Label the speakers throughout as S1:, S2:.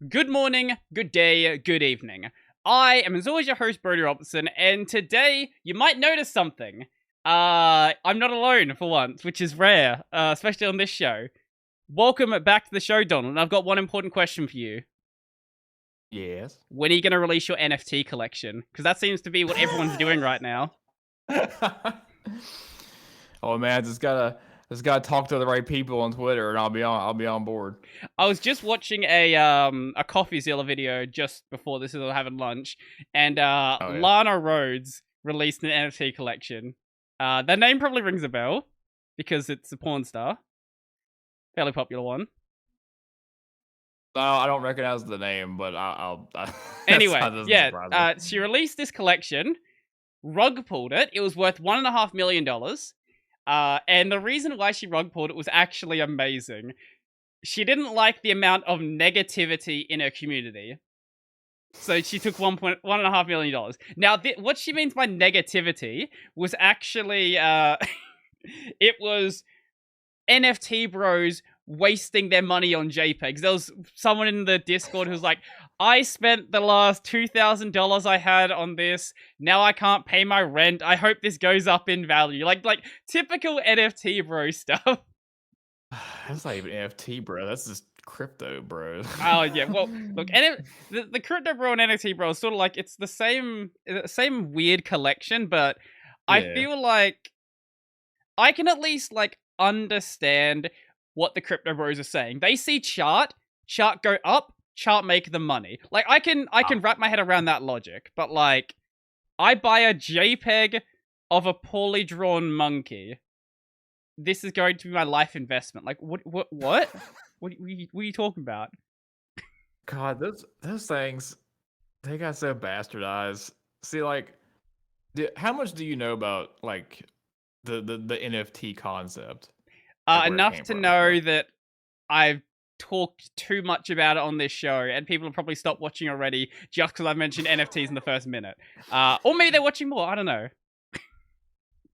S1: Good morning, good day, good evening. I am as always your host, Brody Robertson, and today you might notice something. I'm not alone for once, which is rare, especially on this show. Welcome back to the show, Donald, and I've got one important question for you.
S2: Yes.
S1: When are you going to release your NFT collection? Because that seems to be what everyone's doing right now.
S2: Oh man, just gotta talk to the right people on Twitter, and I'll be on board.
S1: I was just watching a CoffeeZilla video just before this, as I was having lunch, and
S2: Oh yeah.
S1: Lana Rhodes released an NFT collection. Their name probably rings a bell because it's a porn star, fairly popular one.
S2: No, I don't recognize the name, but
S1: Anyway,
S2: that doesn't
S1: yeah,
S2: surprise me.
S1: she released this collection. Rug pulled it. It was worth $1.5 million. And the reason why she rug pulled it was actually amazing. She didn't like the amount of negativity in her community. So she took $1.5 million. Now, what she means by negativity was actually, it was NFT bros wasting their money on JPEGs. There was someone in the Discord who's like, I spent the last $2,000 I had on this. Now I can't pay my rent. I hope this goes up in value. Like typical NFT bro stuff.
S2: That's not even NFT, bro. That's just crypto, bro.
S1: Oh yeah, well, look, the crypto bro and NFT bro is sort of like it's the same weird collection, but I
S2: Yeah.
S1: feel like I can at least like understand what the crypto bros are saying. They see chart go up, chart make the money. Like I can wrap my head around that logic, but like I buy a JPEG of a poorly drawn monkey. This is going to be my life investment. Like what? What are you talking about?
S2: God, those things, they got so bastardized. See, like, how much do you know about like the NFT concept, like where it
S1: Enough
S2: came
S1: to
S2: from and stuff?
S1: know that I've talked too much about it on this show, and people have probably stopped watching already just because I've mentioned NFTs in the first minute. Or maybe they're watching more. I don't know.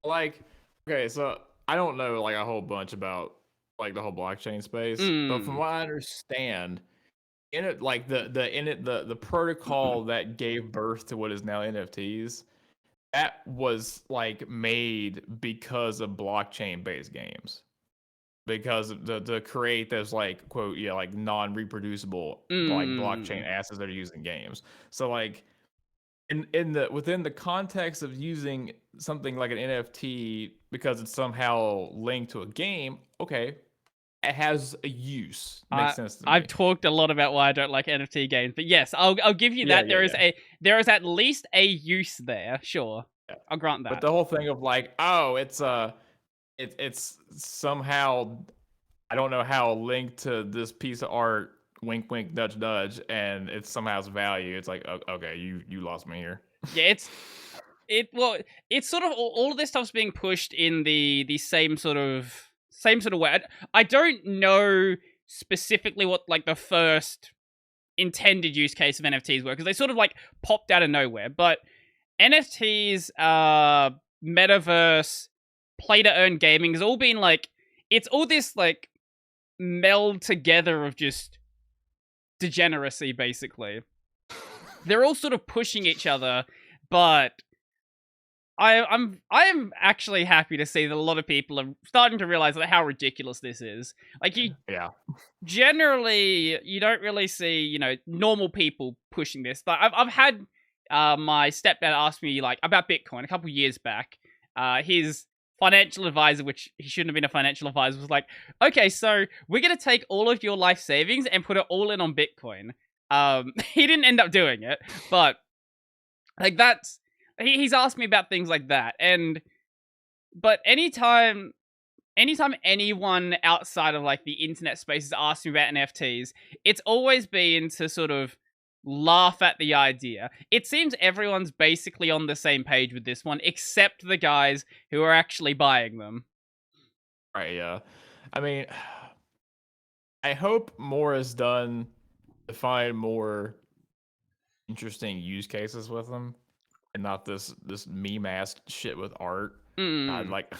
S2: Like, okay, so I don't know like a whole bunch about like the whole blockchain space, but from
S1: Mm.
S2: what I understand, in it like the protocol that gave birth to what is now NFTs, that was like made because of blockchain based games. Because to create those like quote yeah like non-reproducible like blockchain
S1: Mm.
S2: assets that are used in games. So like in the within the context of using something like an NFT because it's somehow linked to a game, okay, it has a use. Makes
S1: I
S2: sense to
S1: I've
S2: me.
S1: talked a lot about why I don't like NFT games, but yes, I'll give you
S2: Yeah,
S1: that.
S2: yeah, yeah,
S1: There is at least a use there. Sure,
S2: yeah.
S1: I'll grant
S2: But
S1: that.
S2: the whole thing of like, oh, it's somehow I don't know how linked to this piece of art. Wink, wink, nudge, nudge, and it somehow has value. It's like, okay, you lost me here.
S1: Yeah, well, it's sort of all of this stuff's being pushed in the same sort of way. I don't know specifically what like the first intended use case of NFTs were because they sort of like popped out of nowhere. But NFTs, metaverse, play to earn gaming has all been like it's all this like meld together of just degeneracy. Basically, they're all sort of pushing each other, but I am actually happy to see that a lot of people are starting to realize how ridiculous this is. Like
S2: Yeah.
S1: you don't really see normal people pushing this. Like I've had my stepdad ask me like about Bitcoin a couple years back. His financial advisor, which he shouldn't have been a financial advisor, was like, okay, so we're gonna take all of your life savings and put it all in on Bitcoin. He didn't end up doing it, but like he's asked me about things like that. And but anytime anyone outside of like the internet space has asked me about NFTs, it's always been to sort of laugh at the idea. It seems everyone's basically on the same page with this one, except the guys who are actually buying them.
S2: Right. Yeah. I mean, I hope more is done to find more interesting use cases with them, and not this meme ass shit with art. God, like,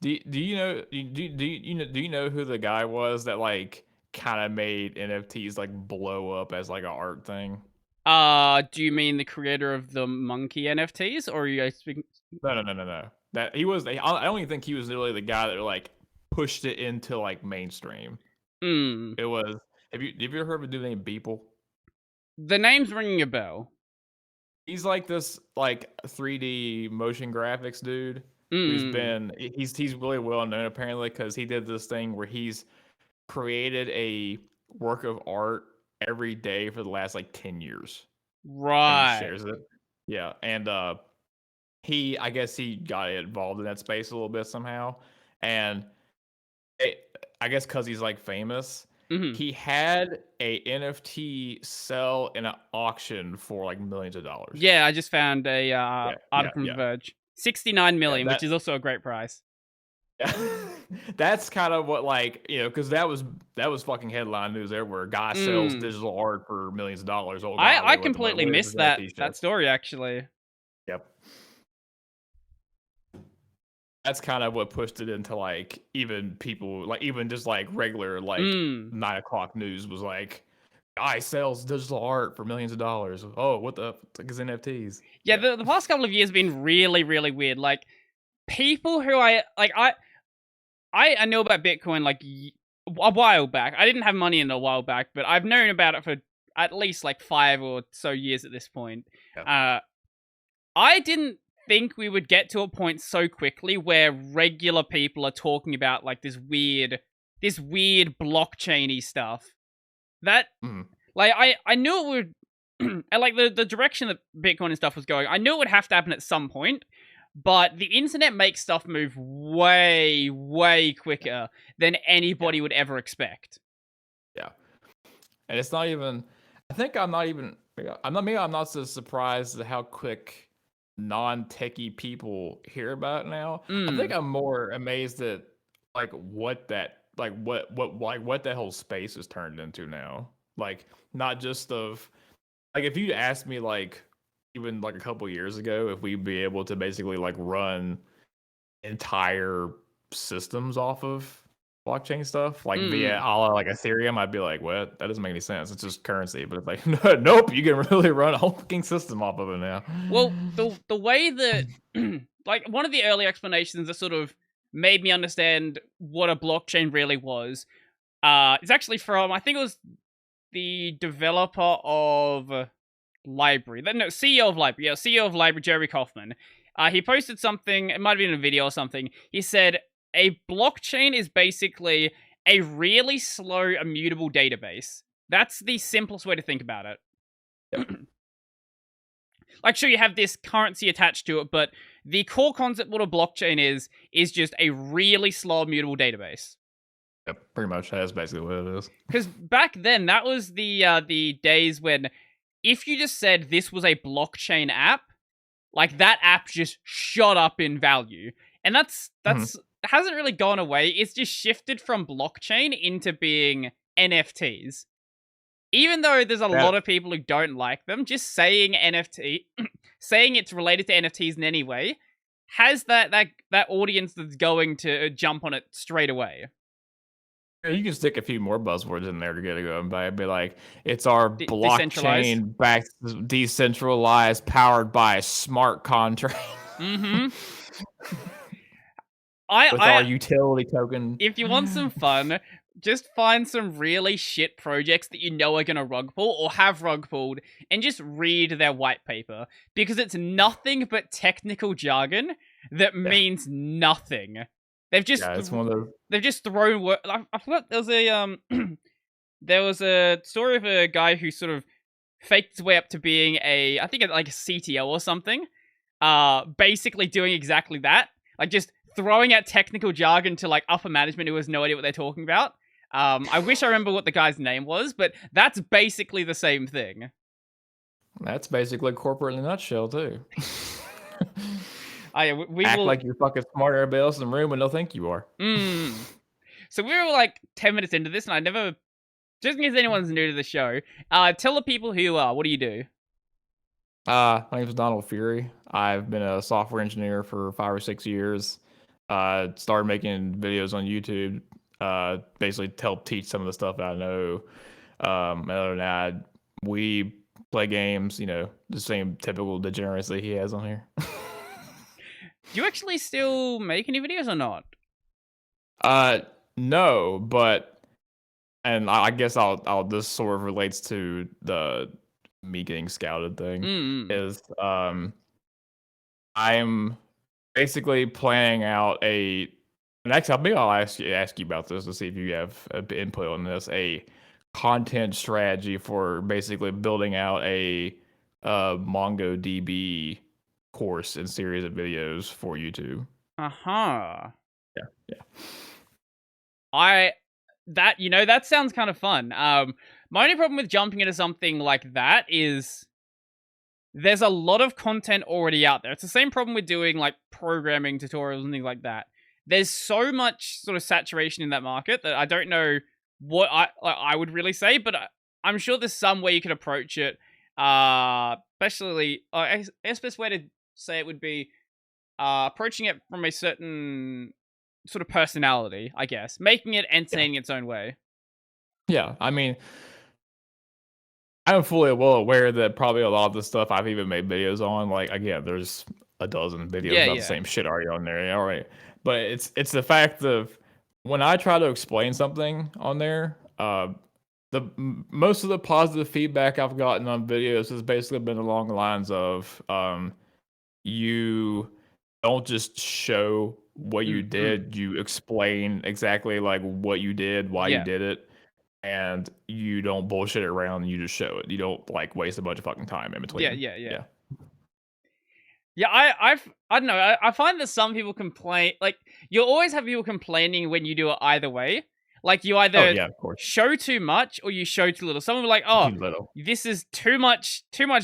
S2: do you know do you know who the guy was that like kind of made NFTs like blow up as like an art thing.
S1: Do you mean the creator of the monkey NFTs, or are you guys speaking?
S2: No. That he was. I don't even think he was really the guy that like pushed it into like mainstream.
S1: Hmm.
S2: It was. Have you ever heard of a dude named Beeple?
S1: The name's ringing a bell.
S2: He's like this like 3D motion graphics dude who's
S1: Hmm.
S2: been he's really well known apparently because he did this thing where he's created a work of art every day for the last like 10 years and he
S1: Right.
S2: shares it. Yeah, and I guess he got involved in that space a little bit somehow, and I guess because he's like famous,
S1: Hmm.
S2: he had a NFT sell in an auction for like millions of dollars.
S1: Yeah, I just found a
S2: Yeah,
S1: article from The
S2: yeah,
S1: Verge. 69
S2: yeah.
S1: million, which is also a great price.
S2: That's kind of what like because that was fucking headline news everywhere. Guy sells
S1: Hmm.
S2: digital art for millions of dollars. Oh god,
S1: I
S2: wait, what?
S1: completely
S2: What is this
S1: missed that
S2: NFT shit?
S1: story actually.
S2: Yep. That's kind of what pushed it into like even people like even just like regular like
S1: Hmm.
S2: 9 o'clock news was like guy sells digital art for millions of dollars. Oh, what the fuck is NFTs?
S1: Yeah,
S2: Yeah.
S1: the past couple of years have been really, really weird. Like people who I knew about Bitcoin like a while back. I didn't have money in it a while back, but I've known about it for at least like 5 or so years at this point.
S2: Yeah.
S1: I didn't think we would get to a point so quickly where regular people are talking about like this weird blockchainy stuff. That
S2: Mhm.
S1: like I knew it would and like the direction that Bitcoin and stuff was going, I knew it would have to happen at some point. But the internet makes stuff move way, way quicker than anybody would ever expect.
S2: Yeah. And it's not even I think I'm not even I'm not so surprised at how quick non-techie people hear about it now. I think
S1: Mm.
S2: I'm more amazed at like what that whole space has turned into now. Like not just of like if you asked me like even like a couple years ago if we'd be able to basically like run entire systems off of blockchain stuff, like via
S1: Mm.
S2: a la like Ethereum, I'd be like, what? That doesn't make any sense. It's just currency. But it's like, nope, you can really run a whole fucking system off of it now.
S1: Well, the way that like one of the early explanations that sort of made me understand what a blockchain really was, is actually from I think it was the developer of Library. No, CEO of Library. Yeah, CEO of Library, Jerry Kaufman. He posted something. It might have been a video or something. He said a blockchain is basically a really slow, immutable database. That's the simplest way to think about it.
S2: Yep.
S1: Like, sure, you have this currency attached to it, but the core concept what a blockchain is just a really slow, immutable database.
S2: Yep, pretty much. That's basically what it is.
S1: Because back then, that was the days when if you just said this was a blockchain app, like that app just shot up in value. And that's hasn't really gone away. It's just shifted from blockchain into being NFTs. Even though there's a
S2: That
S1: lot of people who don't like them, just saying NFT, saying it's related to NFTs in any way, has that audience that's going to jump on it straight away.
S2: you can stick a few more buzzwords in there to get it going by. Be like, it's our
S1: Decentralized.
S2: blockchain backed, decentralized, powered by a smart contract.
S1: Mm-hmm.
S2: With our utility token.
S1: If you want some fun, just find some really shit projects that you know are gonna rug pull or have rug pulled, and just read their white paper because it's nothing but technical jargon that means nothing. They've just
S2: Yeah, it's one of those.
S1: they've just thrown. I forgot there was a there was a story of a guy who sort of faked his way up to being I think like a CTO or something. Basically doing exactly that, like just throwing out technical jargon to like upper management who has no idea what they're talking about. I wish I remember what the guy's name was, but that's basically the same thing.
S2: That's basically corporate in a nutshell too.
S1: We
S2: Act
S1: will.
S2: like you're fucking smarter than everybody else in the room and they'll think you are.
S1: So we were like 10 minutes into this, and I never. Just in case anyone's new to the show, tell the people who you are. What do you do?
S2: My name is Donald Feury. I've been a software engineer for 5 or 6 years. Started making videos on YouTube basically help teach some of the stuff that I know. And other than that, we play games, the same typical degeneracy he has on here.
S1: Do you actually still make any videos or not?
S2: No, and I guess I'll this sort of relates to the me getting scouted thing. Is I'm basically planning out and actually maybe I'll ask you about this to see if you have input on this, a content strategy for basically building out a MongoDB course and series of videos for YouTube.
S1: Uh-huh.
S2: Yeah.
S1: That sounds kind of fun. My only problem with jumping into something like that is there's a lot of content already out there. It's the same problem with doing like programming tutorials and things like that. There's so much sort of saturation in that market that I don't know what I would really say, but I'm sure there's some way you could approach it. Especially, I guess the best way to say it would be approaching it from a certain sort of personality, I guess, making it entertaining its own way.
S2: Yeah, I mean, I'm fully well aware that probably a lot of the stuff I've even made videos on, like, again, there's a dozen videos about the same shit already on there, all right. But it's the fact of when I try to explain something on there, most of the positive feedback I've gotten on videos has basically been along the lines of you don't just show what you did, you explain exactly like what you did, why you did it. And you don't bullshit it around, you just show it. You don't like waste a bunch of fucking time in between.
S1: Yeah. Yeah, I don't know. I find that some people complain. Like, you'll always have people complaining when you do it either way. Like, you either show too much or you show too little. Someone will be like, "Oh, this is too much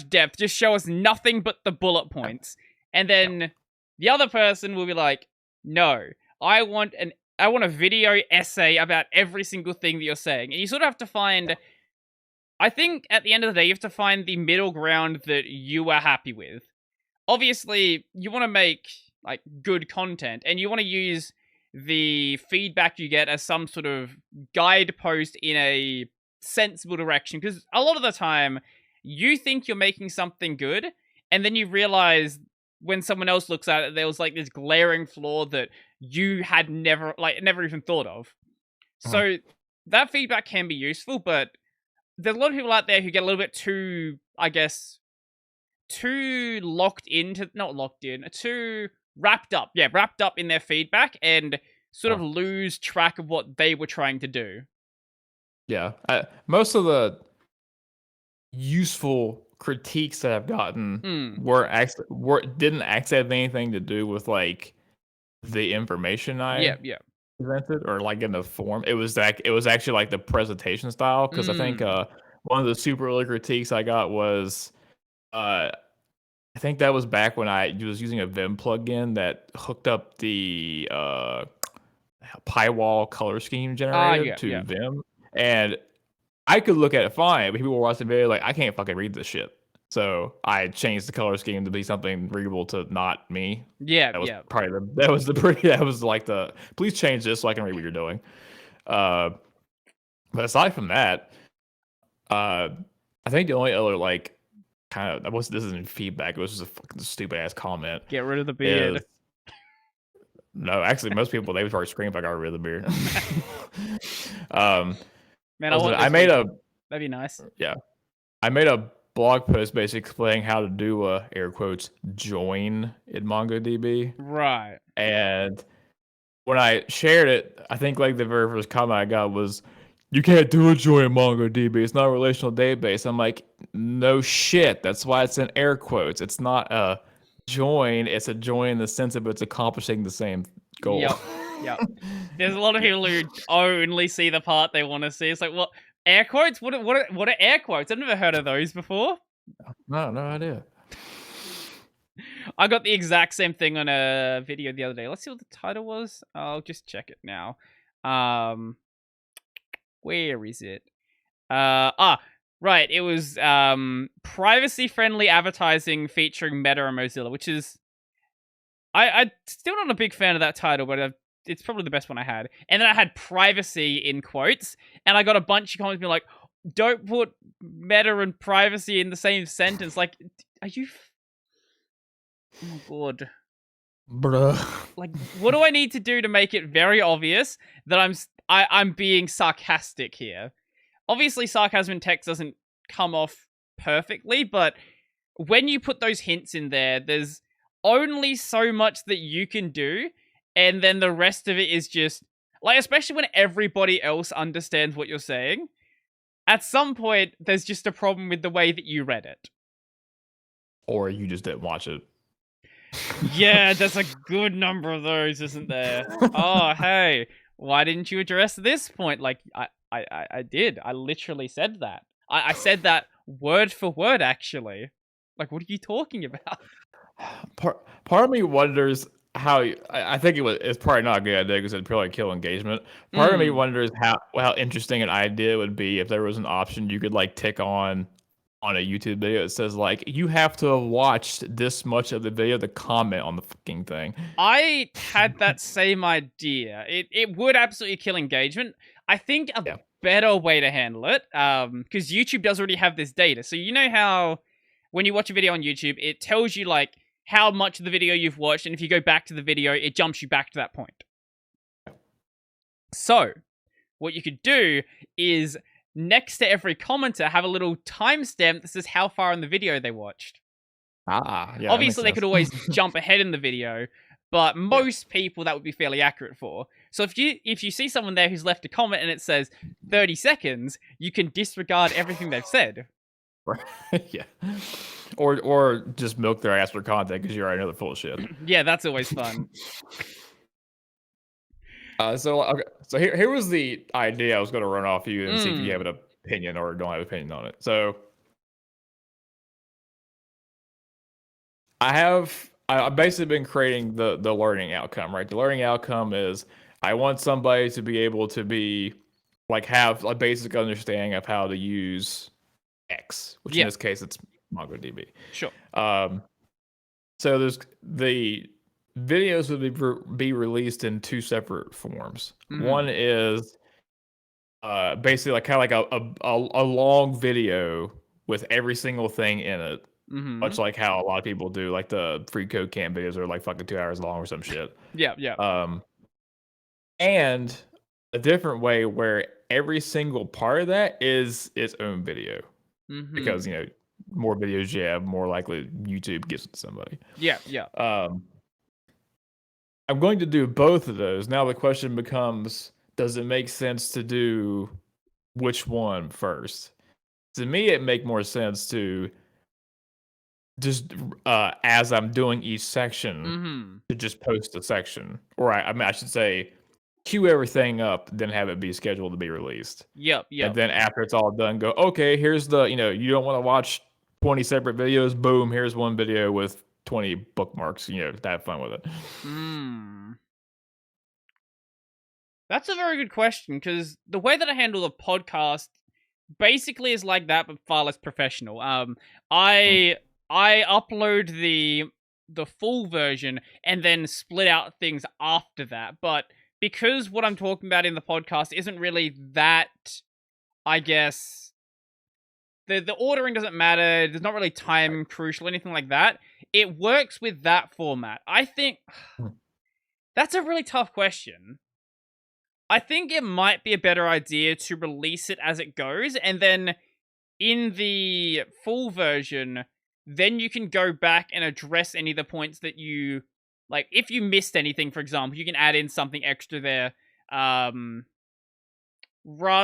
S1: depth. Just show us nothing but the bullet points." And then the other person will be like, "No, I want a video essay about every single thing that you're saying." And you sort of have to find. I think at the end of the day, you have to find the middle ground that you are happy with. Obviously, you want to make like good content, and you want to use the feedback you get as some sort of guidepost in a sensible direction. Because a lot of the time, you think you're making something good, and then you realize when someone else looks at it, there was like this glaring flaw that you had never even thought of. So that feedback can be useful, but there's a lot of people out there who get a little bit too, I guess, too wrapped up in their feedback and sort of lose track of what they were trying to do.
S2: Yeah. Most of the useful critiques that I've gotten didn't actually have anything to do with like the information I presented or like in the form. It was actually like the presentation style, because I think one of the super early critiques I got was I think that was back when I was using a Vim plugin that hooked up the Pywall color scheme generator to Vim, and I could look at it fine, but people were watching the video like, I can't fucking read this shit. So I changed the color scheme to be something readable to not me. That was like the please change this so I can read what you're doing. But aside from that, I think the only other like this isn't feedback, it was just a fucking stupid ass comment.
S1: Get rid of the beard.
S2: No, actually most people they would probably scream if I got rid of the beard.
S1: Man, that'd be nice.
S2: Yeah. I made a blog post basically explaining how to do air quotes join in MongoDB.
S1: Right.
S2: And when I shared it, I think like the very first comment I got was, "You can't do a join in MongoDB. It's not a relational database." I'm like, no shit. That's why it's in air quotes. It's not a join. It's a join in the sense of it's accomplishing the same goal.
S1: Yep. There's a lot of people who only see the part they want to see. It's like, what, air quotes? What are air quotes? I've never heard of those before.
S2: No idea.
S1: I got the exact same thing on a video the other day. Let's see what the title was. I'll just check it now. Where is it? Right. It was privacy-friendly advertising featuring Meta and Mozilla, which is I still not a big fan of that title, but it's probably the best one I had. And then I had privacy in quotes, and I got a bunch of comments being like, "Don't put meta and privacy in the same sentence." Like, are you? Oh god.
S2: Bruh.
S1: Like, what do I need to do to make it very obvious that I'm being sarcastic here? Obviously, sarcasm in text doesn't come off perfectly, but when you put those hints in there, there's only so much that you can do, and then the rest of it is just like, especially when everybody else understands what you're saying. At some point, there's just a problem with the way that you read it.
S2: Or you just didn't watch it.
S1: Yeah, there's a good number of those, isn't there? Oh, hey, why didn't you address this point? Like, I did. I literally said that. I said that word for word, actually. Like, what are you talking about?
S2: Part of me wonders how I think it's probably not a good idea because it'd probably kill engagement. Part of me wonders how interesting an idea it would be if there was an option you could like tick on a YouTube video. It says like you have to have watched this much of the video to comment on the fucking thing.
S1: I had that same idea. It would absolutely kill engagement. I think a better way to handle it, because YouTube does already have this data. So you know how when you watch a video on YouTube, it tells you like how much of the video you've watched, and if you go back to the video, it jumps you back to that point. So, what you could do is, next to every commenter, have a little timestamp that says how far in the video they watched.
S2: Yeah.
S1: Obviously, they could always jump ahead in the video, but most people that would be fairly accurate for. So if you see someone there who's left a comment and it says 30 seconds, you can disregard everything they've said.
S2: Yeah. Or just milk their ass for content because you already know they're full of shit.
S1: Yeah, that's always fun.
S2: So here was the idea I was going to run off you and see if you have an opinion or don't have an opinion on it. So I've basically been creating the learning outcome, right? The learning outcome is I want somebody to be able to be like have a basic understanding of how to use X, which in this case it's MongoDB.
S1: Sure.
S2: So there's the videos would be released in two separate forms. One is basically like kind of like a long video with every single thing in it, much like how a lot of people do, like the free code camp videos are like fucking 2 hours long or some shit.
S1: Yeah.
S2: And a different way where every single part of that is its own video. Because, you know, more videos you have, more likely YouTube gives it to somebody.
S1: Yeah.
S2: I'm going to do both of those. Now the question becomes, does it make sense to do which one first? To me, it make more sense to just, as I'm doing each section, to just post a section. Or I should say, queue everything up, then have it be scheduled to be released.
S1: Yep.
S2: And then after it's all done, go, okay, here's the, you know, you don't want to watch 20 separate videos. Boom, here's one video with 20 bookmarks. You know, have fun with it.
S1: That's a very good question, because the way that I handle the podcast basically is like that, but far less professional. I upload the full version and then split out things after that, but because what I'm talking about in the podcast isn't really that, I guess, the ordering doesn't matter, there's not really time crucial, anything like that, it works with that format. I think that's a really tough question. I think it might be a better idea to release it as it goes, and then in the full version, then you can go back and address any of the points that you... Like, if you missed anything, for example, you can add in something extra there. Rather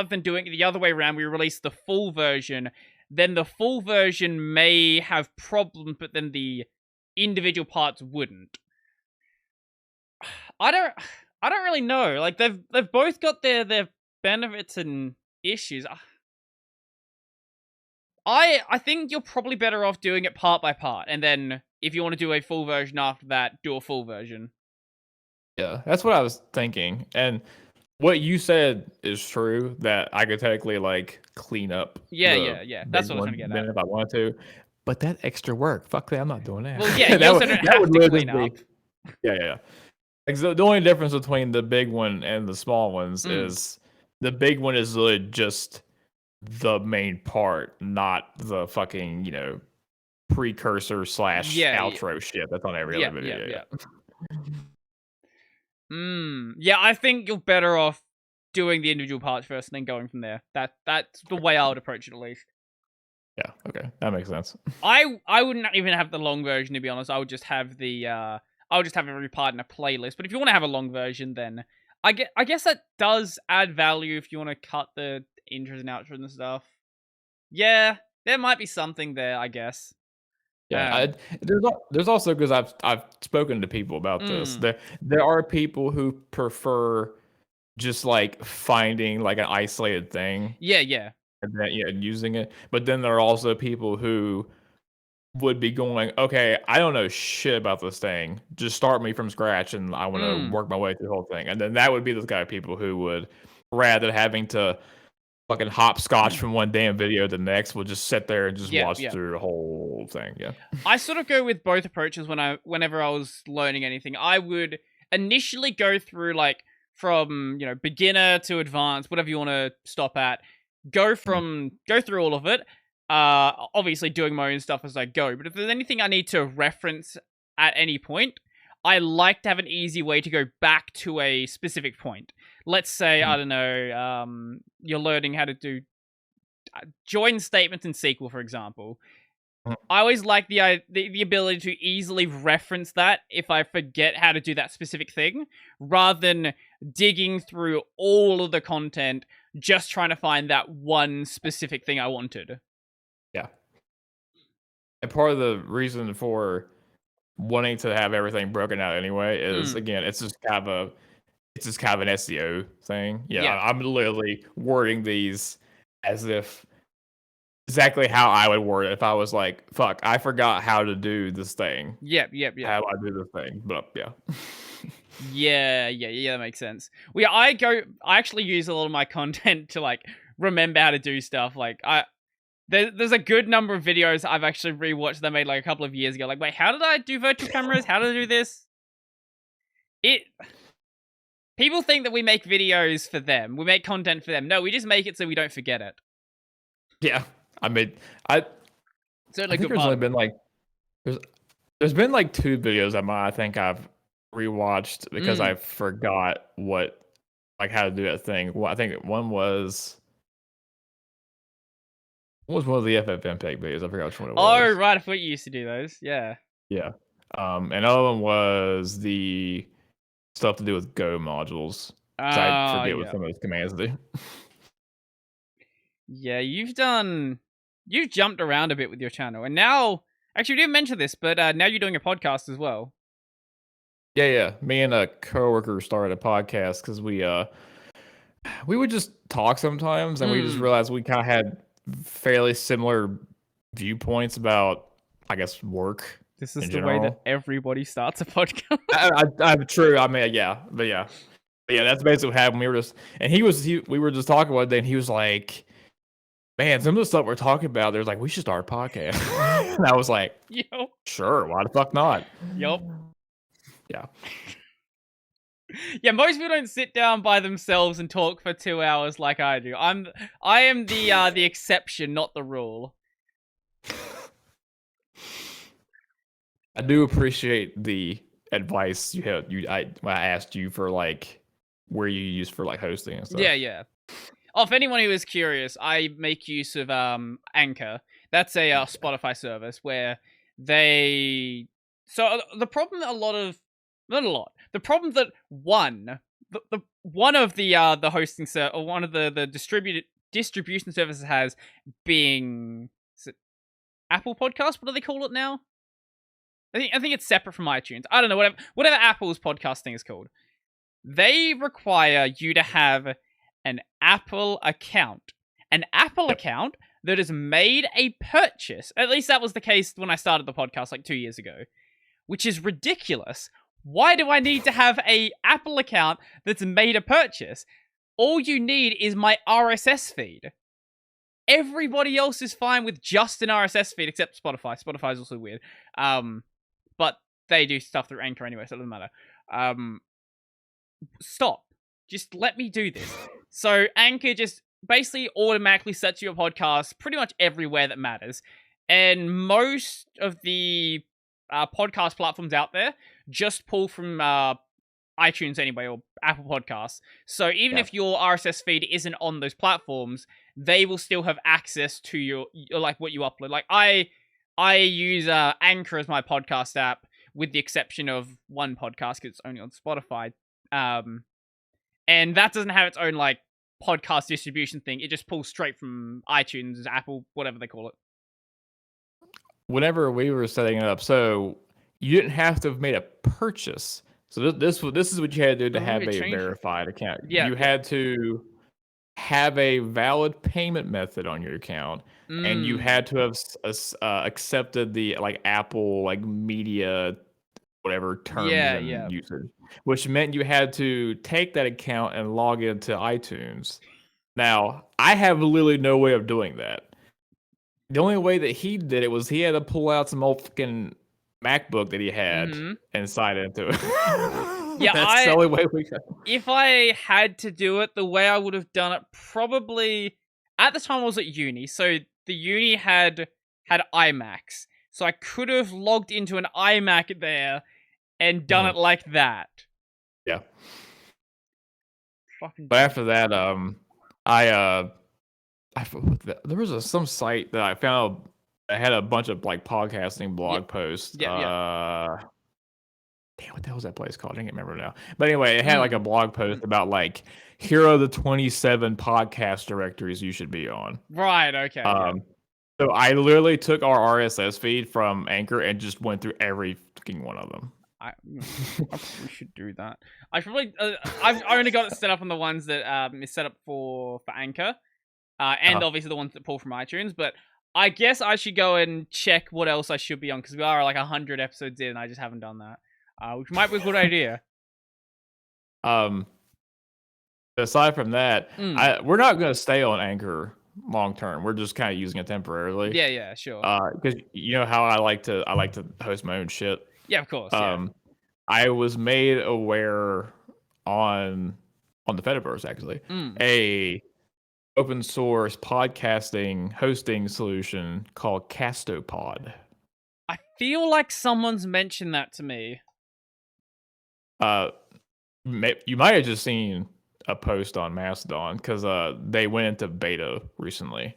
S1: than doing it the other way around, we release the full version. Then the full version may have problems, but then the individual parts wouldn't. I don't really know. Like, they've both got their benefits and issues. I think you're probably better off doing it part by part, and then if you want to do a full version after that, do a full version.
S2: Yeah, that's what I was thinking. And what you said is true, that I could technically like clean up.
S1: Yeah. That's what I was trying to get at.
S2: If I wanted to. But that extra work, fuck that, I'm not doing that.
S1: Well, yeah, you also don't have to clean up.
S2: Yeah. Like the only difference between the big one and the small ones
S1: Mm.
S2: is the big one is really just the main part, not the fucking, precursor slash
S1: Yeah,
S2: outro shit that's on every other video.
S1: yeah.
S2: Yeah.
S1: Yeah, I think you're better off doing the individual parts first and then going from there. That's the way I would approach it, at least.
S2: Yeah. Okay. That makes sense.
S1: I wouldn't even have the long version, to be honest. I would just have I would just have every part in a playlist. But if you want to have a long version, then I guess that does add value if you want to cut the intros and outros and stuff. Yeah, there might be something there, I guess.
S2: Yeah, there's also, because I've spoken to people about this.
S1: Mm,
S2: There are people who prefer just like finding like an isolated thing
S1: yeah.
S2: and then using it. But then there are also people who would be going, okay, I don't know shit about this thing. Just start me from scratch, and I want to
S1: Mm,
S2: work my way through the whole thing. And then that would be the kind of people who would, rather than having to fucking hopscotch from one damn video to the next, will just sit there and just watch
S1: yeah.
S2: through the whole thing. Yeah.
S1: I sort of go with both approaches whenever I was learning anything. I would initially go through like from, beginner to advanced, whatever you want to stop at. Go through all of it. Obviously doing my own stuff as I go, but if there's anything I need to reference at any point, I like to have an easy way to go back to a specific point. Let's say, I don't know, you're learning how to do join statements in SQL, for example. I always like the ability to easily reference that if I forget how to do that specific thing, rather than digging through all of the content just trying to find that one specific thing I wanted.
S2: Yeah. And part of the reason for wanting to have everything broken out anyway is,
S1: Mm,
S2: again, it's just kind of an SEO thing. Yeah,
S1: yeah,
S2: I'm literally wording these as if exactly how I would word it if I was like, fuck, I forgot how to do this thing.
S1: yep.
S2: How do I do this thing? But yeah.
S1: Yeah, that makes sense. Well, yeah, I actually use a lot of my content to like remember how to do stuff. Like there's a good number of videos I've actually rewatched that I made like a couple of years ago. Like, wait, how did I do virtual cameras? How did I do this? It People think that we make videos for them. We make content for them. No, we just make it so we don't forget it.
S2: Yeah. I mean, I
S1: Certainly
S2: I
S1: a
S2: think
S1: good part of it.
S2: there's there's been like two videos I think I've rewatched because I
S1: Mm.
S2: forgot how to do that thing. Well, I think one was one of the FFmpeg videos. I forgot which one it
S1: Oh,
S2: was.
S1: right. I thought you used to do those. Yeah.
S2: Yeah. Another one was the stuff to do with Go modules. 'Cause I
S1: Oh,
S2: forget what
S1: yeah.
S2: some of those commands do.
S1: Yeah, you've jumped around a bit with your channel. And now, actually, we didn't mention this, but now you're doing a podcast as well.
S2: Yeah. Me and a coworker started a podcast because we would just talk sometimes, and we just
S1: Mm.
S2: realized we kind of had fairly similar viewpoints about, I guess, work
S1: This is
S2: in
S1: the way that
S2: general.
S1: everybody starts a podcast.
S2: I'm true. I mean, yeah, but yeah, that's basically what happened. We were just talking one day, and he was like, "Man, some of the stuff we're talking about, there's like, we should start a podcast." And I was like,
S1: Yo.
S2: "Sure, why the fuck not?"
S1: Yup.
S2: Yeah,
S1: Yeah, most people don't sit down by themselves and talk for 2 hours like I do. I am the exception, not the rule.
S2: I do appreciate the advice you had. When I asked you for like where you use for like hosting and stuff.
S1: Yeah. Oh, for anyone who is curious, I make use of Anchor. That's a Spotify service where they. So the problem that a lot of, not a lot, the problem that one of the hosting or one of the distribution services has being, is it Apple Podcast? What do they call it now? I think it's separate from iTunes. I don't know, whatever Apple's podcasting is called. They require you to have an Apple account. An Apple
S2: Yep.
S1: account that has made a purchase. At least that was the case when I started the podcast like 2 years ago, which is ridiculous. Why do I need to have a Apple account that's made a purchase? All you need is my RSS feed. Everybody else is fine with just an RSS feed except Spotify. Spotify is also weird. But they do stuff through Anchor anyway, so it doesn't matter. stop. Just let me do this. So Anchor just basically automatically sets your podcast pretty much everywhere that matters. And most of the podcast platforms out there just pull from iTunes anyway, or Apple Podcasts. So even if your RSS feed isn't on those platforms, they will still have access to your like what you upload. Like I use Anchor as my podcast app, with the exception of one podcast because it's only on Spotify. And that doesn't have its own like podcast distribution thing. It just pulls straight from iTunes, Apple, whatever they call it.
S2: Whenever we were setting it up, so you didn't have to have made a purchase. So this is what you had to do to have a verified account.
S1: Yeah,
S2: you had to have a valid payment method on your account, and you had to have accepted the like Apple like media whatever terms and usage, which meant you had to take that account and log into iTunes. Now, I have literally no way of doing that. The only way that he did it was he had to pull out some old fucking MacBook that he had and sign into it.
S1: Yeah,
S2: that's the only way we could.
S1: If I had to do it, the way I would have done it, probably at the time I was at uni, so the uni had iMacs, so I could have logged into an iMac there and done it like that.
S2: Yeah.
S1: Fucking.
S2: But after that, there was some site that I found that had a bunch of like podcasting blog posts. Damn, what the hell was that place called? I can't remember now. But anyway, it had like a blog post about like, here are the 27 podcast directories you should be on.
S1: Right, okay.
S2: So I literally took our RSS feed from Anchor and just went through every fucking one of them.
S1: I probably should do that. I've only got it set up on the ones that is set up for Anchor, and obviously the ones that pull from iTunes. But I guess I should go and check what else I should be on, because we are like 100 episodes in and I just haven't done that, which might be a good idea.
S2: Aside from that, we're not going to stay on Anchor long term. We're just kind of using it temporarily.
S1: Yeah, sure.
S2: Because you know how I like to host my own shit.
S1: Yeah, of course.
S2: I was made aware on the Fediverse actually a open source podcasting hosting solution called Castopod.
S1: I feel like someone's mentioned that to me.
S2: You might have just seen a post on Mastodon, because they went into beta recently,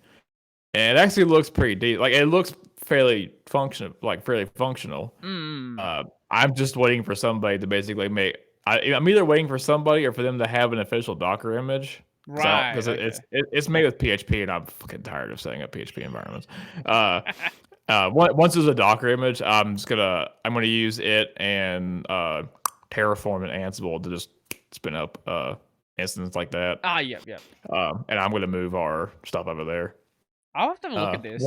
S2: and it actually looks pretty deep. Like, it looks fairly functional. I'm just waiting for somebody to basically make. I'm either waiting for somebody or for them to have an official Docker image.
S1: Right.
S2: Because it's made with PHP, and I'm fucking tired of setting up PHP environments. Once there's a Docker image, I'm gonna use it and Terraform and Ansible to just spin up instance like that.
S1: Yeah.
S2: And I'm gonna move our stuff over there.
S1: I'll have to have a look at this.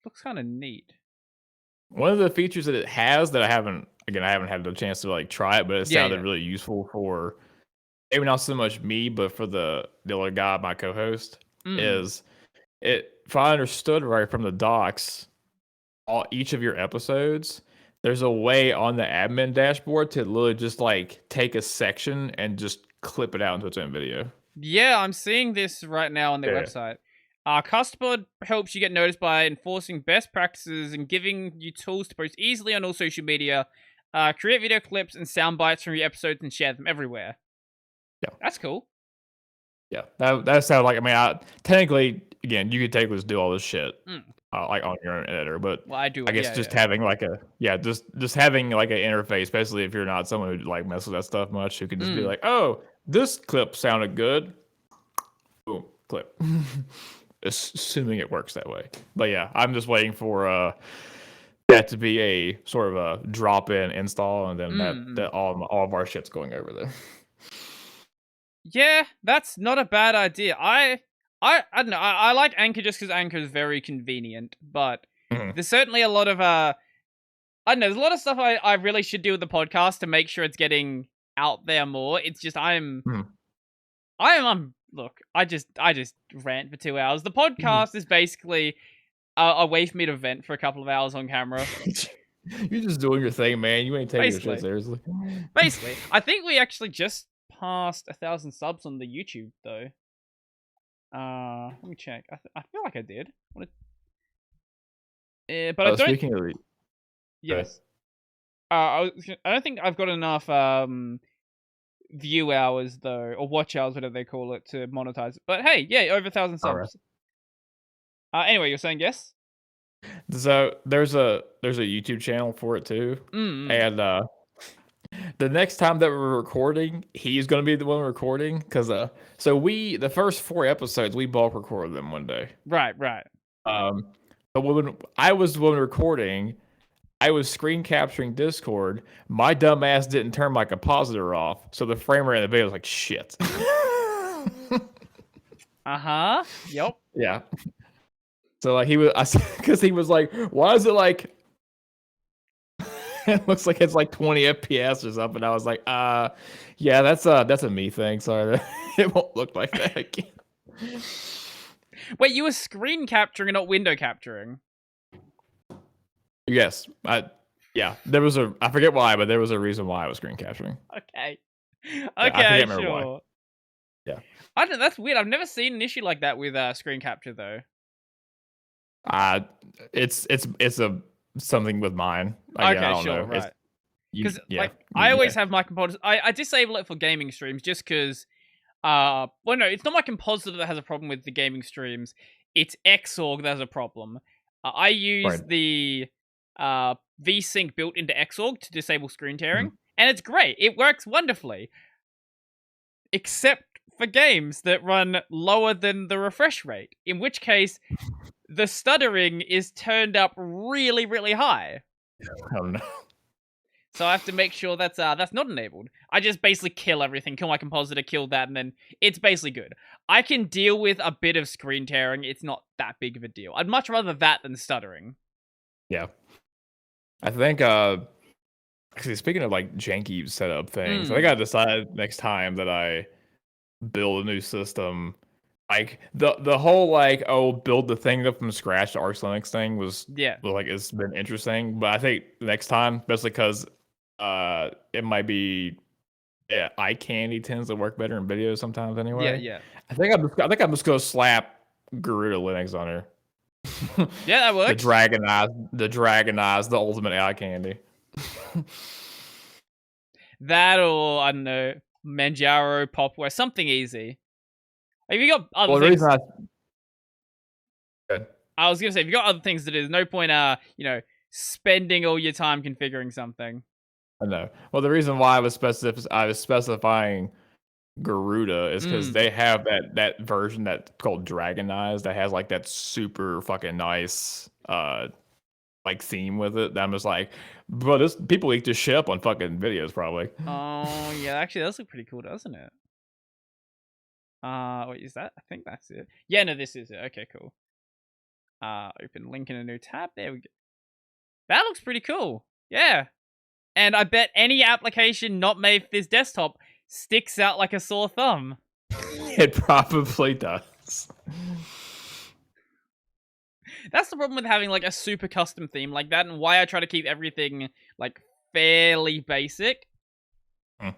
S1: Looks kind of neat.
S2: One of the features that it has that I haven't had the chance to like try it, but it sounded really useful for maybe not so much me, but for the other guy, my co-host, is it. If I understood right from the docs, each of your episodes, there's a way on the admin dashboard to literally just like take a section and just clip it out into its own video. Yeah,
S1: I'm seeing this right now on their website. Castopod helps you get noticed by enforcing best practices and giving you tools to post easily on all social media, create video clips and sound bites from your episodes and share them everywhere.
S2: Yeah.
S1: That's cool.
S2: Yeah, that sounds like, I mean, technically, again, you could technically do all this shit like on your own editor, but
S1: I
S2: guess just having like just having like an interface, especially if you're not someone who like messes with that stuff much, who can just be like, oh, this clip sounded good, boom, clip. Assuming it works that way. But yeah, I'm just waiting for that to be a sort of a drop-in install, and then that all of our shit's going over there.
S1: Yeah, that's not a bad idea. I don't know. I like Anchor just because Anchor is very convenient, but there's certainly a lot of I don't know. There's a lot of stuff I really should do with the podcast to make sure it's getting out there more. It's just look, I just rant for 2 hours. The podcast is basically a way for me to vent for a couple of hours on camera.
S2: You're just doing your thing, man. You ain't taking your shit seriously.
S1: Basically, I think we actually just past 1,000 subs on the YouTube though. Let me check. I feel like I did. But I don't.
S2: Speaking of,
S1: Yes. I don't think I've got enough view hours though, or watch hours, whatever they call it, to monetize it. But hey, yeah, over 1,000 subs. Anyway, you're saying yes?
S2: So there's a YouTube channel for it too, and the next time that we're recording, he's gonna be the one recording because the first 4 episodes we bulk recorded them one day.
S1: Right.
S2: But when I was the one recording, I was screen capturing Discord. My dumb ass didn't turn my compositor off, so the frame rate of the video was like shit.
S1: Yep.
S2: Yeah. So like he was like, why is it like it looks like it's like 20 FPS or something. I was like, yeah, that's a me thing. Sorry, it won't look like that again.
S1: Wait, you were screen capturing and not window capturing?
S2: Yes, there was I forget why, but there was a reason why I was screen capturing.
S1: Okay,
S2: I forget
S1: sure.
S2: Why. Yeah,
S1: I don't know, that's weird. I've never seen an issue like that with screen capture though.
S2: It's something with mine.
S1: Okay,
S2: I don't
S1: sure,
S2: know.
S1: right. Because I always have my compositor. I disable it for gaming streams just because. Well, no, it's not my compositor that has a problem with the gaming streams. It's Xorg that has a problem. I use the VSync built into Xorg to disable screen tearing, and it's great. It works wonderfully, except for games that run lower than the refresh rate, in which case the stuttering is turned up really, really high.
S2: Oh no.
S1: So I have to make sure that's not enabled. I just basically kill everything, kill my compositor, kill that, and then it's basically good. I can deal with a bit of screen tearing. It's not that big of a deal. I'd much rather that than stuttering.
S2: Yeah. I think actually speaking of like janky setup things, I think I decided next time that I build a new system, like the whole like build the thing up from scratch to Arch Linux thing was like it's been interesting, but I think next time, especially because it might be eye candy tends to work better in videos sometimes anyway.
S1: Yeah.
S2: I think I'm just gonna slap Garuda Linux on her.
S1: Yeah, that works.
S2: The Dragonize, the ultimate eye candy.
S1: That or I don't know, Manjaro, Popware, something easy. Have you got other things? I was gonna say, if you got other things to do, there's no point, spending all your time configuring something.
S2: I know. Well, the reason why I was specifying Garuda is because they have that version that's called Dragonize that has like that super fucking nice like theme with it. That I'm just like, bro, people eat this shit up on fucking videos probably.
S1: Oh yeah, actually, that does look pretty cool, doesn't it? Wait, is that? I think that's it. Yeah, no, this is it. Okay, cool. Open link in a new tab. There we go. That looks pretty cool. Yeah. And I bet any application not made for this desktop sticks out like a sore thumb.
S2: It probably does.
S1: That's the problem with having like a super custom theme like that, and why I try to keep everything like fairly basic. But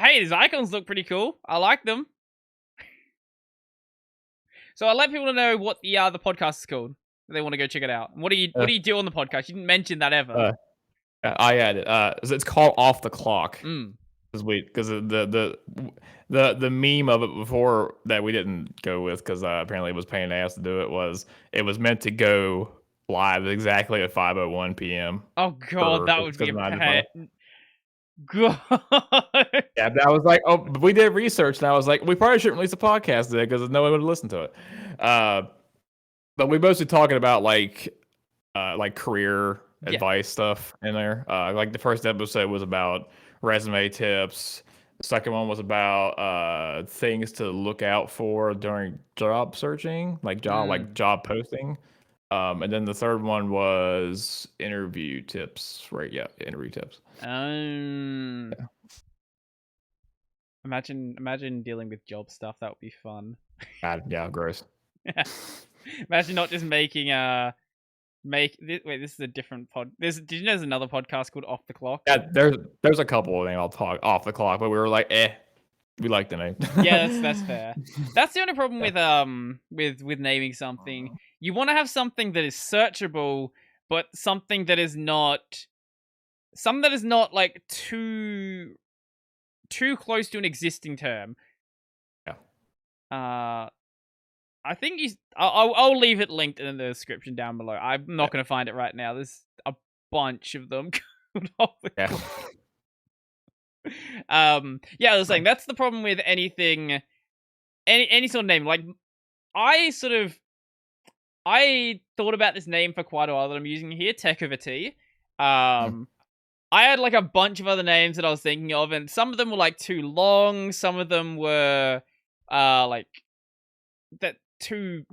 S1: hey, these icons look pretty cool. I like them. So I'll let people know what the podcast is called. If they want to go check it out. What do you do on the podcast? You didn't mention that ever.
S2: I added. It's called Off the Clock. Because the meme of it before that we didn't go with because apparently it was paying the ass to do it was meant to go live exactly at 5:01 p.m.
S1: Oh god, that would be a pet.
S2: God. Yeah, I was like, we did research, and I was like, we probably shouldn't release a podcast today because no one would listen to it. But we mostly talking about like career advice stuff in there. Like the first episode was about resume tips. The second one was about things to look out for during job searching, like job posting. And then the third one was interview tips, right? Yeah, interview tips.
S1: Yeah. Imagine dealing with job stuff. That would be fun.
S2: Yeah, gross.
S1: Imagine not just making Wait, this is a different pod. Did you know there's another podcast called Off the Clock?
S2: Yeah, there's a couple of things I'll talk off the clock, but we were like, we like the name.
S1: Yeah, that's fair. That's the only problem
S2: Yeah.
S1: with naming something. You want to have something that is searchable, but something that is not like too close to an existing term.
S2: Yeah.
S1: I think I'll leave it linked in the description down below. I'm not going to find it right now. There's a bunch of them.
S2: Yeah.
S1: Yeah, I was saying that's the problem with anything, any sort of name. Like, I thought about this name for quite a while that I'm using here, Tech Over Tea. I had like a bunch of other names that I was thinking of, and some of them were like too long. Some of them were like that too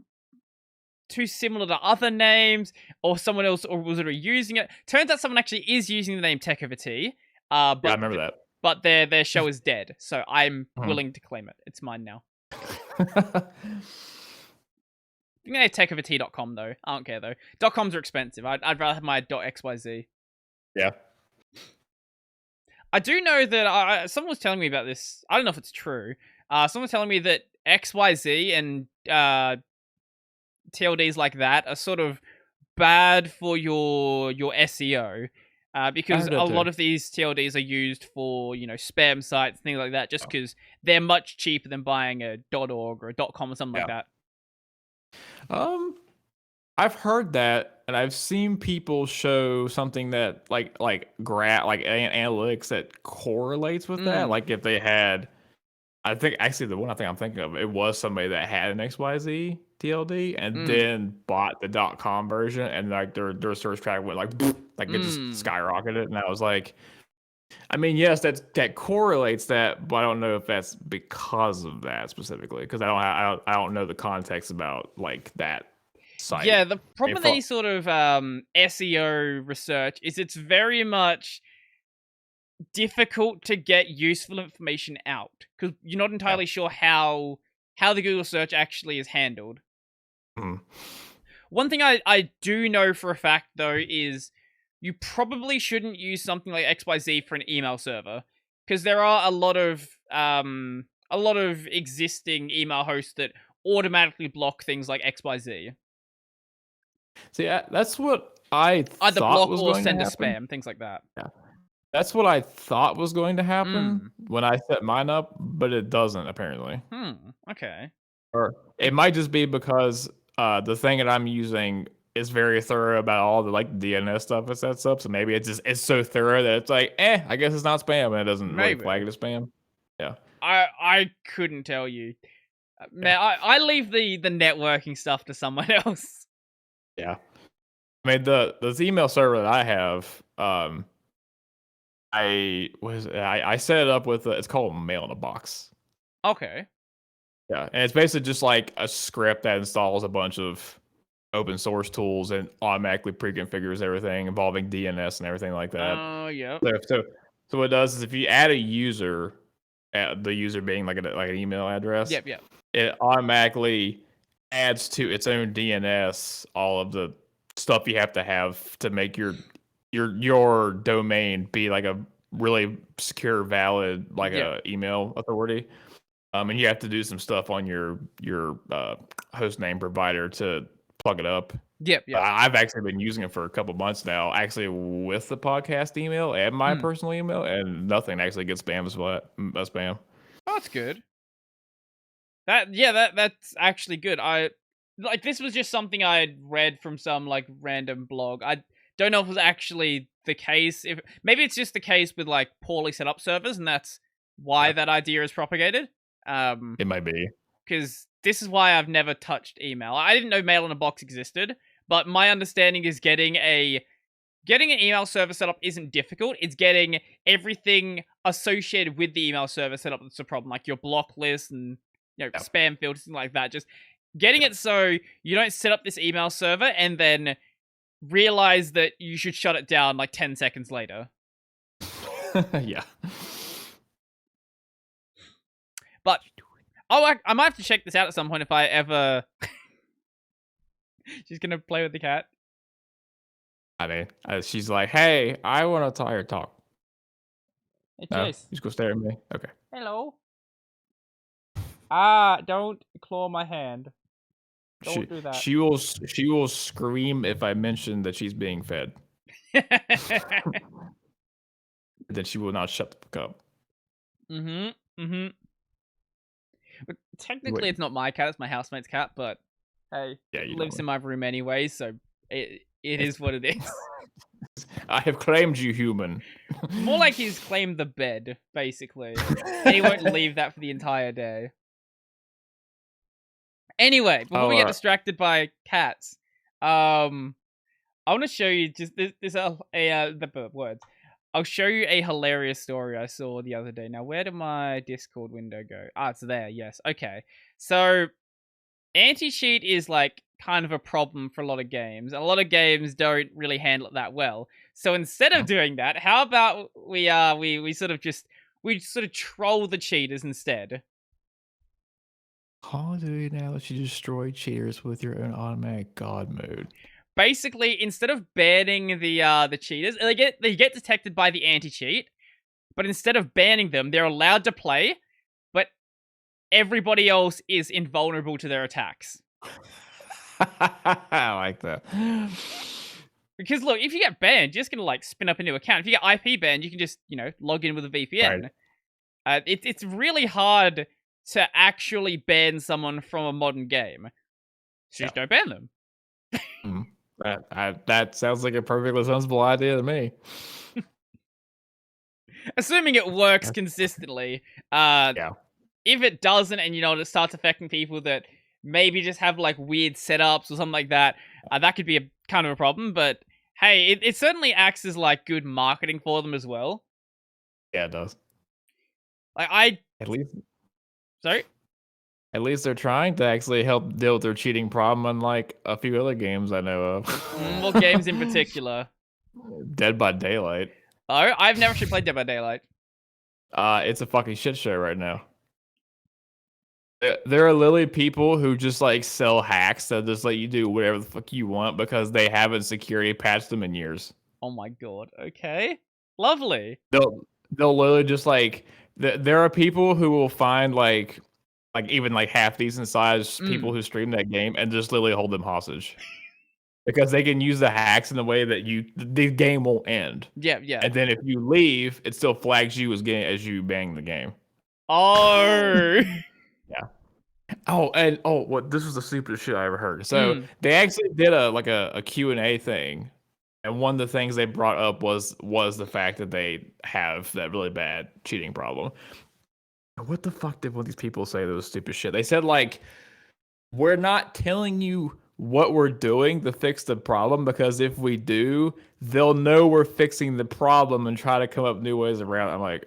S1: similar to other names, or someone else or was already using it. Turns out someone actually is using the name Tech Over Tea. But
S2: Yeah, I remember that.
S1: But their show is dead, so I'm willing to claim it. It's mine now. You can go techovertea.com though. I don't care though. .coms are expensive. I'd rather have my .xyz.
S2: Yeah.
S1: I do know that someone was telling me about this. I don't know if it's true. Someone was telling me that XYZ and TLDs like that are sort of bad for your SEO. Because a lot of these TLDs are used for, spam sites, things like that, just because they're much cheaper than buying a .org or a .com or something like that.
S2: I've heard that, and I've seen people show something that like analytics that correlates with that. Like if they had, I think actually the one I think I'm thinking of, it was somebody that had an XYZ TLD and then bought the .com version, and like their search traffic went like it just skyrocketed, and I was like, I mean, yes, that correlates that, but I don't know if that's because of that specifically, because I don't know the context about like that site.
S1: Yeah, the problem with any sort of SEO research is it's very much difficult to get useful information out because you're not entirely sure how the Google search actually is handled. One thing I do know for a fact though is you probably shouldn't use something like XYZ for an email server because there are a lot of existing email hosts that automatically block things like XYZ.
S2: See, that's what I
S1: either
S2: thought
S1: block
S2: was
S1: or
S2: going
S1: send
S2: to
S1: a
S2: happen.
S1: spam, things like that.
S2: Yeah, that's what I thought was going to happen when I set mine up, but it doesn't apparently.
S1: Okay.
S2: Or it might just be because the thing that I'm using is very thorough about all the like DNS stuff it sets up. So maybe it's so thorough that it's like, I guess it's not spam, and it doesn't really flag it as spam. Yeah.
S1: I couldn't tell you. Man, I leave the networking stuff to someone else.
S2: Yeah. I mean the email server that I have, I set it up with it's called Mail in a Box.
S1: Okay.
S2: Yeah, and it's basically just like a script that installs a bunch of open source tools and automatically pre-configures everything involving DNS and everything like that.
S1: Oh, yeah.
S2: So what it does is if you add a user, the user being like an email address,
S1: Yep.
S2: it automatically adds to its own DNS all of the stuff you have to make your domain be like a really secure, valid, like a email authority. And you have to do some stuff on your host name provider to plug it up.
S1: Yep.
S2: I've actually been using it for a couple months now, actually with the podcast email and my personal email, and nothing actually gets spam as spam.
S1: Oh, that's good. That's actually good. This was just something I had read from some like random blog. I don't know if it was actually the case. If maybe it's just the case with like poorly set up servers, and that's why that idea is propagated.
S2: It might be.
S1: Because this is why I've never touched email. I didn't know Mail in a Box existed, but my understanding is getting an email server set up isn't difficult. It's getting everything associated with the email server set up that's the problem, like your block list and spam filters and like that. Just getting it so you don't set up this email server and then realize that you should shut it down like 10 seconds later.
S2: Yeah.
S1: But I might have to check this out at some point if I ever... She's gonna play with the cat.
S2: I mean, she's like, "Hey, I want to talk."
S1: Hey,
S2: No, you
S1: Chase.
S2: just go stare at me. Okay.
S1: Hello. Don't claw my hand.
S2: She
S1: Don't do that.
S2: she will she will scream if I mention that she's being fed. Then she will not shut the fuck up.
S1: But
S2: Wait,
S1: technically, it's not my cat; it's my housemate's cat. But hey,
S2: yeah,
S1: it
S2: you
S1: lives
S2: don't.
S1: in my room anyway, so it
S2: It's,
S1: is what it is.
S2: I have claimed you, human.
S1: More like he's claimed the bed, basically, and he won't leave that for the entire day. Anyway, before
S2: Oh,
S1: we get distracted by cats, I want to show you just the words. I'll show you a hilarious story I saw the other day. Now, where did my Discord window go? It's there. Yes. Okay. So, anti-cheat is like kind of a problem for a lot of games. A lot of games don't really handle it that well. So instead of doing that, how about we sort of troll the cheaters instead?
S2: Call of Duty now lets you destroy cheaters with your own automatic god mode.
S1: Basically, instead of banning the cheaters, they get detected by the anti-cheat, but instead of banning them, they're allowed to play, but everybody else is invulnerable to their attacks.
S2: I like that.
S1: Because look, if you get banned, you're just gonna like spin up a new account. If you get IP banned, you can just log in with a VPN.
S2: Right.
S1: It's really hard to actually ban someone from a modern game. So just don't ban them.
S2: Mm. That sounds like a perfectly sensible idea to me.
S1: Assuming it works consistently.
S2: Yeah.
S1: If it doesn't, and it starts affecting people that maybe just have like weird setups or something like that, that could be a kind of a problem. But hey, it certainly acts as like good marketing for them as well.
S2: Yeah, it does.
S1: Like
S2: At least
S1: sorry.
S2: At least they're trying to actually help deal with their cheating problem, unlike a few other games I know of.
S1: What games in particular?
S2: Dead by Daylight.
S1: Oh, I've never actually played Dead by Daylight.
S2: It's a fucking shit show right now. There are literally people who just like sell hacks that just let you do whatever the fuck you want because they haven't security patched them in years.
S1: Oh my god. Okay. Lovely.
S2: They'll literally just like there are people who will find like even like half decent sized people who stream that game and just literally hold them hostage. Because they can use the hacks in a way that the game won't end.
S1: Yeah.
S2: And then if you leave, it still flags you as you bang the game.
S1: Oh.
S2: Yeah. What this was the stupidest shit I ever heard. So they actually did a Q&A thing. And one of the things they brought up was the fact that they have that really bad cheating problem. What the fuck did one of these people say that was stupid shit? They said like, we're not telling you what we're doing to fix the problem because if we do, they'll know we're fixing the problem and try to come up new ways around. I'm like,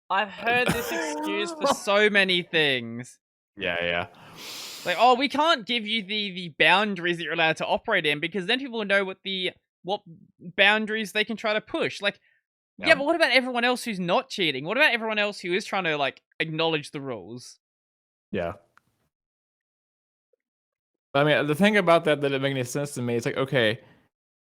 S1: I've heard this excuse for so many things.
S2: Yeah.
S1: Like, oh, we can't give you the boundaries that you're allowed to operate in because then people will know what boundaries they can try to push. Like, yeah, but what about everyone else who's not cheating? What about everyone else who is trying to like acknowledge the rules?
S2: Yeah. I mean, the thing about that didn't make any sense to me. It's like, okay,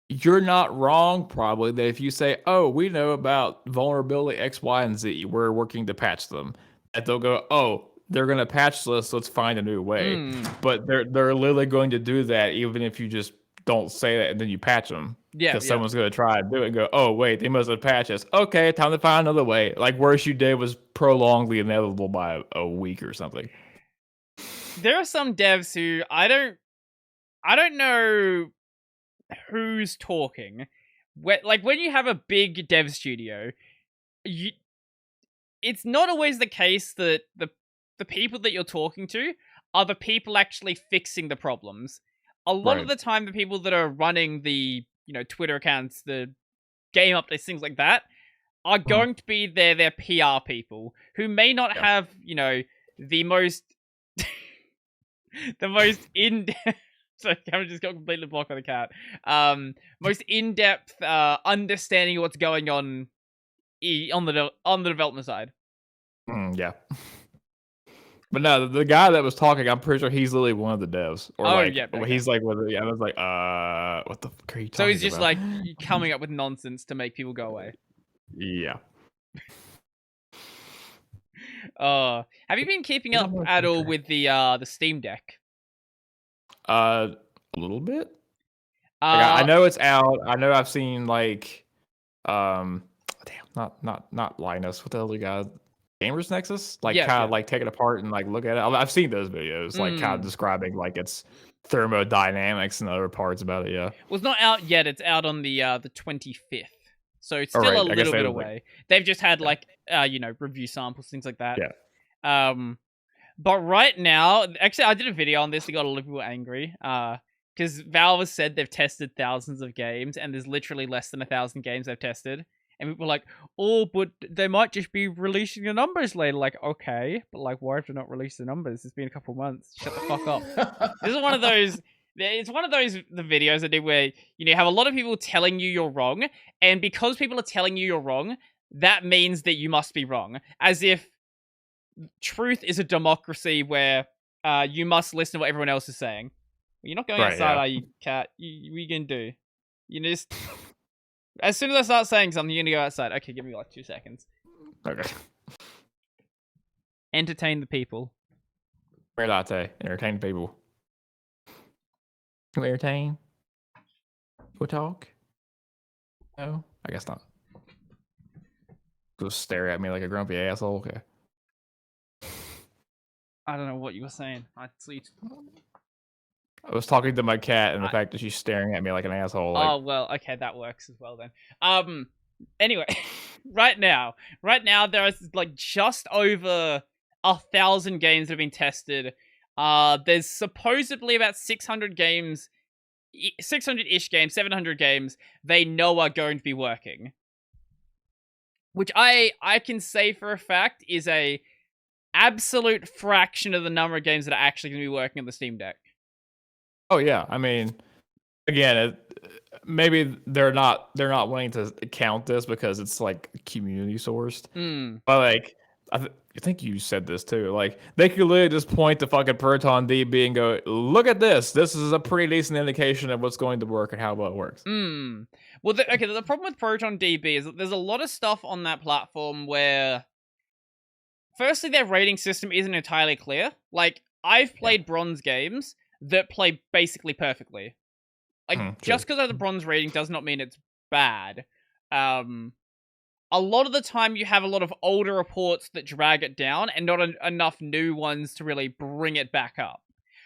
S2: you're not wrong, probably, that if you say, oh, we know about vulnerability X, Y, and Z, we're working to patch them, that they'll go, oh, they're going to patch this, let's find a new way. But they're literally going to do that even if you just don't say that and then you patch them.
S1: Yeah.
S2: Because someone's going to try to do it and go, oh, wait, they must have patched us. Okay, time to find another way. Like, worst you did was prolong the inevitable by a week or something.
S1: There are some devs who I don't know who's talking. When you have a big dev studio, it's not always the case that the people that you're talking to are the people actually fixing the problems. A lot of the time, the people that are running the Twitter accounts, the game updates, things like that, are going to be their PR people who may not have the most the most in-depth. So camera just got completely blocked by the cat. Most in-depth understanding of what's going on the development side.
S2: Yeah. But no, the guy that was talking, I'm pretty sure he's literally one of the devs, or
S1: Oh,
S2: like
S1: yeah, okay.
S2: he's like with. I was like, what the fuck are you
S1: So
S2: talking
S1: he's just
S2: about?
S1: like coming up with nonsense to make people go away.
S2: Yeah.
S1: Have you been keeping up at all with the Steam Deck?
S2: A little bit. Like, I know it's out. I know I've seen like, damn, not Linus. What the hell, the guy? Gamers Nexus, like
S1: Yeah,
S2: kind of
S1: yeah.
S2: like take it apart and like look at it. I've seen those videos, like kind of describing like its thermodynamics and other parts about it. Yeah.
S1: Well, it's not out yet. It's out on the 25th, so it's
S2: All
S1: still
S2: right,
S1: a
S2: I guess
S1: little
S2: they
S1: bit
S2: was like,
S1: away. They've just had like review samples, things like that.
S2: yeah.
S1: But right now, actually, I did a video on this. It got a lot of people angry. Because Valve has said they've tested thousands of games, and there's literally less than 1,000 games they've tested. And people are like, oh, but they might just be releasing the numbers later. Like, okay, but like, why have they not released the numbers? It's been a couple months. Shut the fuck up. This is one of those. It's one of those the videos I did where you have a lot of people telling you you're wrong, and because people are telling you you're wrong, that means that you must be wrong. As if truth is a democracy where you must listen to what everyone else is saying. You're not going outside, are you, cat? What are you gonna do? You just as soon as I start saying something, you're gonna go outside. Okay, give me like 2 seconds.
S2: Okay.
S1: Entertain the people.
S2: Rare latte. Entertain people. You entertain? We'll talk? No? I guess not. Go stare at me like a grumpy asshole. Okay.
S1: I don't know what you were saying. I
S2: was talking to my cat and the fact that she's staring at me like an asshole. Like,
S1: oh, well, okay, that works as well then. Anyway, right now there is like just over 1,000 games that have been tested. There's supposedly about 600 games, 600-ish games, 700 games they know are going to be working. Which I can say for a fact is a absolute fraction of the number of games that are actually going to be working on the Steam Deck.
S2: Oh yeah, I mean, again, maybe they're not willing to count this because it's like community sourced. But like, I think you said this too. Like, they could literally just point to fucking Proton DB and go, "Look at this. This is a pretty decent indication of what's going to work and how well it works."
S1: Well, the problem with Proton DB is that there's a lot of stuff on that platform where, firstly, their rating system isn't entirely clear. Like, I've played bronze games that play basically perfectly. Like, just because I have the bronze rating does not mean it's bad. A lot of the time you have a lot of older reports that drag it down and not enough new ones to really bring it back up.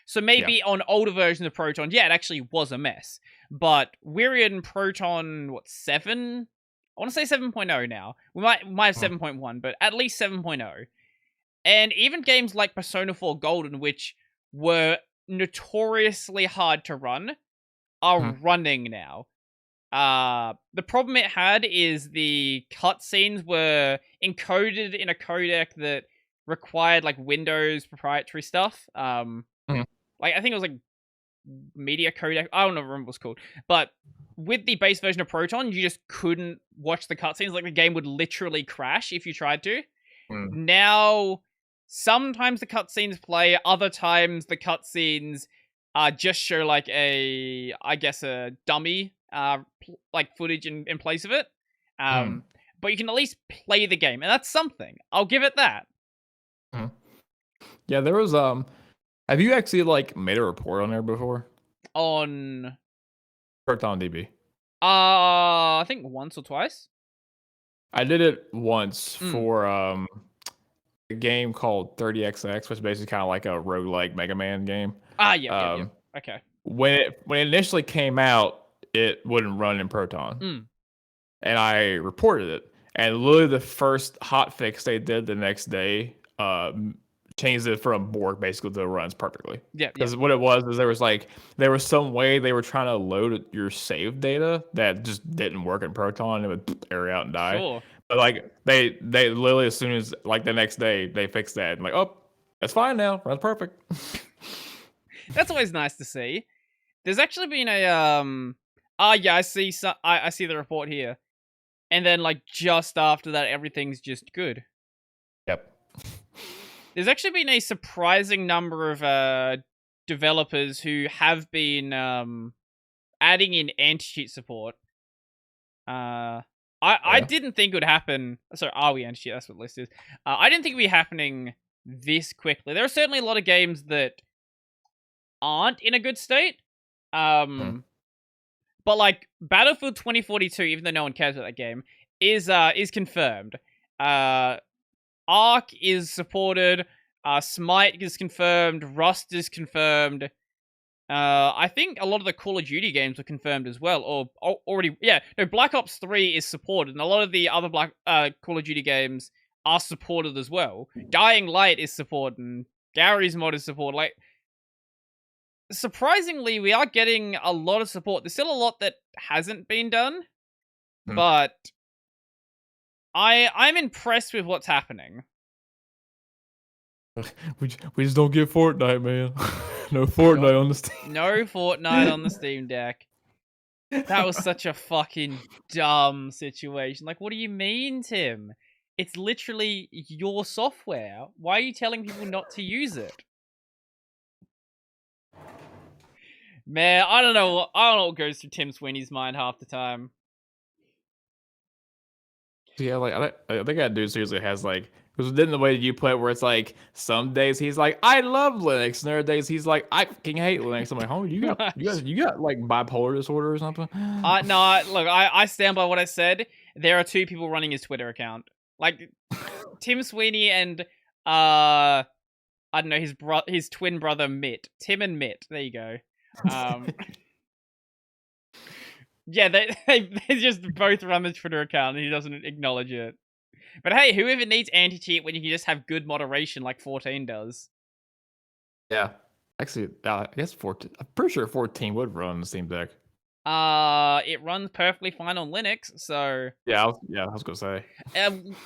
S1: So maybe on older versions of Proton, yeah, it actually was a mess. But we're in Proton, 7? I want to say 7.0 now. We might have 7.1, but at least 7.0. And even games like Persona 4 Golden, which were notoriously hard to run, are running now. The problem it had is the cutscenes were encoded in a codec that required like Windows proprietary stuff. Like I think it was like media codec. I don't know remember what it's called. But with the base version of Proton, you just couldn't watch the cutscenes. Like the game would literally crash if you tried to. Now, sometimes the cutscenes play. Other times the cutscenes just show like a dummy like footage in place of it. But you can at least play the game, and that's something. I'll give it that.
S2: Yeah, there was have you actually like made a report on there before?
S1: On
S2: Proton DB.
S1: I think once or twice.
S2: I did it once for a game called 30XX, which is basically kind of like a roguelike Mega Man game.
S1: Yeah. Okay.
S2: When it initially came out, it wouldn't run in Proton. And I reported it. And literally the first hotfix they did the next day changed it from Borg basically to runs perfectly.
S1: Yeah.
S2: Because what it was is there was some way they were trying to load your save data that just didn't work in Proton. It would error out and die.
S1: Sure.
S2: But like they literally as soon as like the next day they fixed that and like, oh, it's fine now, runs perfect.
S1: That's always nice to see. There's actually been a yeah, I see the report here. And then like just after that everything's just good.
S2: Yep.
S1: There's actually been a surprising number of developers who have been adding in anti-cheat support. I
S2: Yeah.
S1: didn't think it would happen. Sorry, are we anti-cheat? That's what the list is. I didn't think it would be happening this quickly. There are certainly a lot of games that aren't in a good state.
S2: Mhm.
S1: But like Battlefield 2042, even though no one cares about that game, is confirmed. Ark is supported. Smite is confirmed. Rust is confirmed. I think a lot of the Call of Duty games were confirmed as well, or already. Yeah, no, Black Ops 3 is supported, and a lot of the other Call of Duty games are supported as well. Dying Light is supported, and Gary's mod is supported. Like, surprisingly, we are getting a lot of support. There's still a lot that hasn't been done,
S2: Mhm.
S1: but I'm impressed with what's happening.
S2: We just don't get Fortnite, man. No Fortnite on the Steam.
S1: No Fortnite on the Steam Deck. That was such a fucking dumb situation. Like, what do you mean, Tim? It's literally your software. Why are you telling people not to use it? Man, I don't know what goes through Tim Sweeney's mind half the time.
S2: Yeah, like I think that dude seriously has like, because then the way you play it, where it's like some days he's like, I love Linux, and other days he's like, I fucking hate Linux. I'm like, oh, you got like bipolar disorder or something?
S1: No, look, I stand by what I said. There are two people running his Twitter account. Like, Tim Sweeney and, I don't know, his twin brother, Mitt. Tim and Mitt. There you go. Yeah, they just both run the Twitter account and he doesn't acknowledge it. But hey, whoever needs anti-cheat when you can just have good moderation like 14 does?
S2: Yeah, actually, I guess 14. I'm pretty sure 14 would run on the Steam Deck.
S1: It runs perfectly fine on Linux, so...
S2: Yeah, I was gonna say.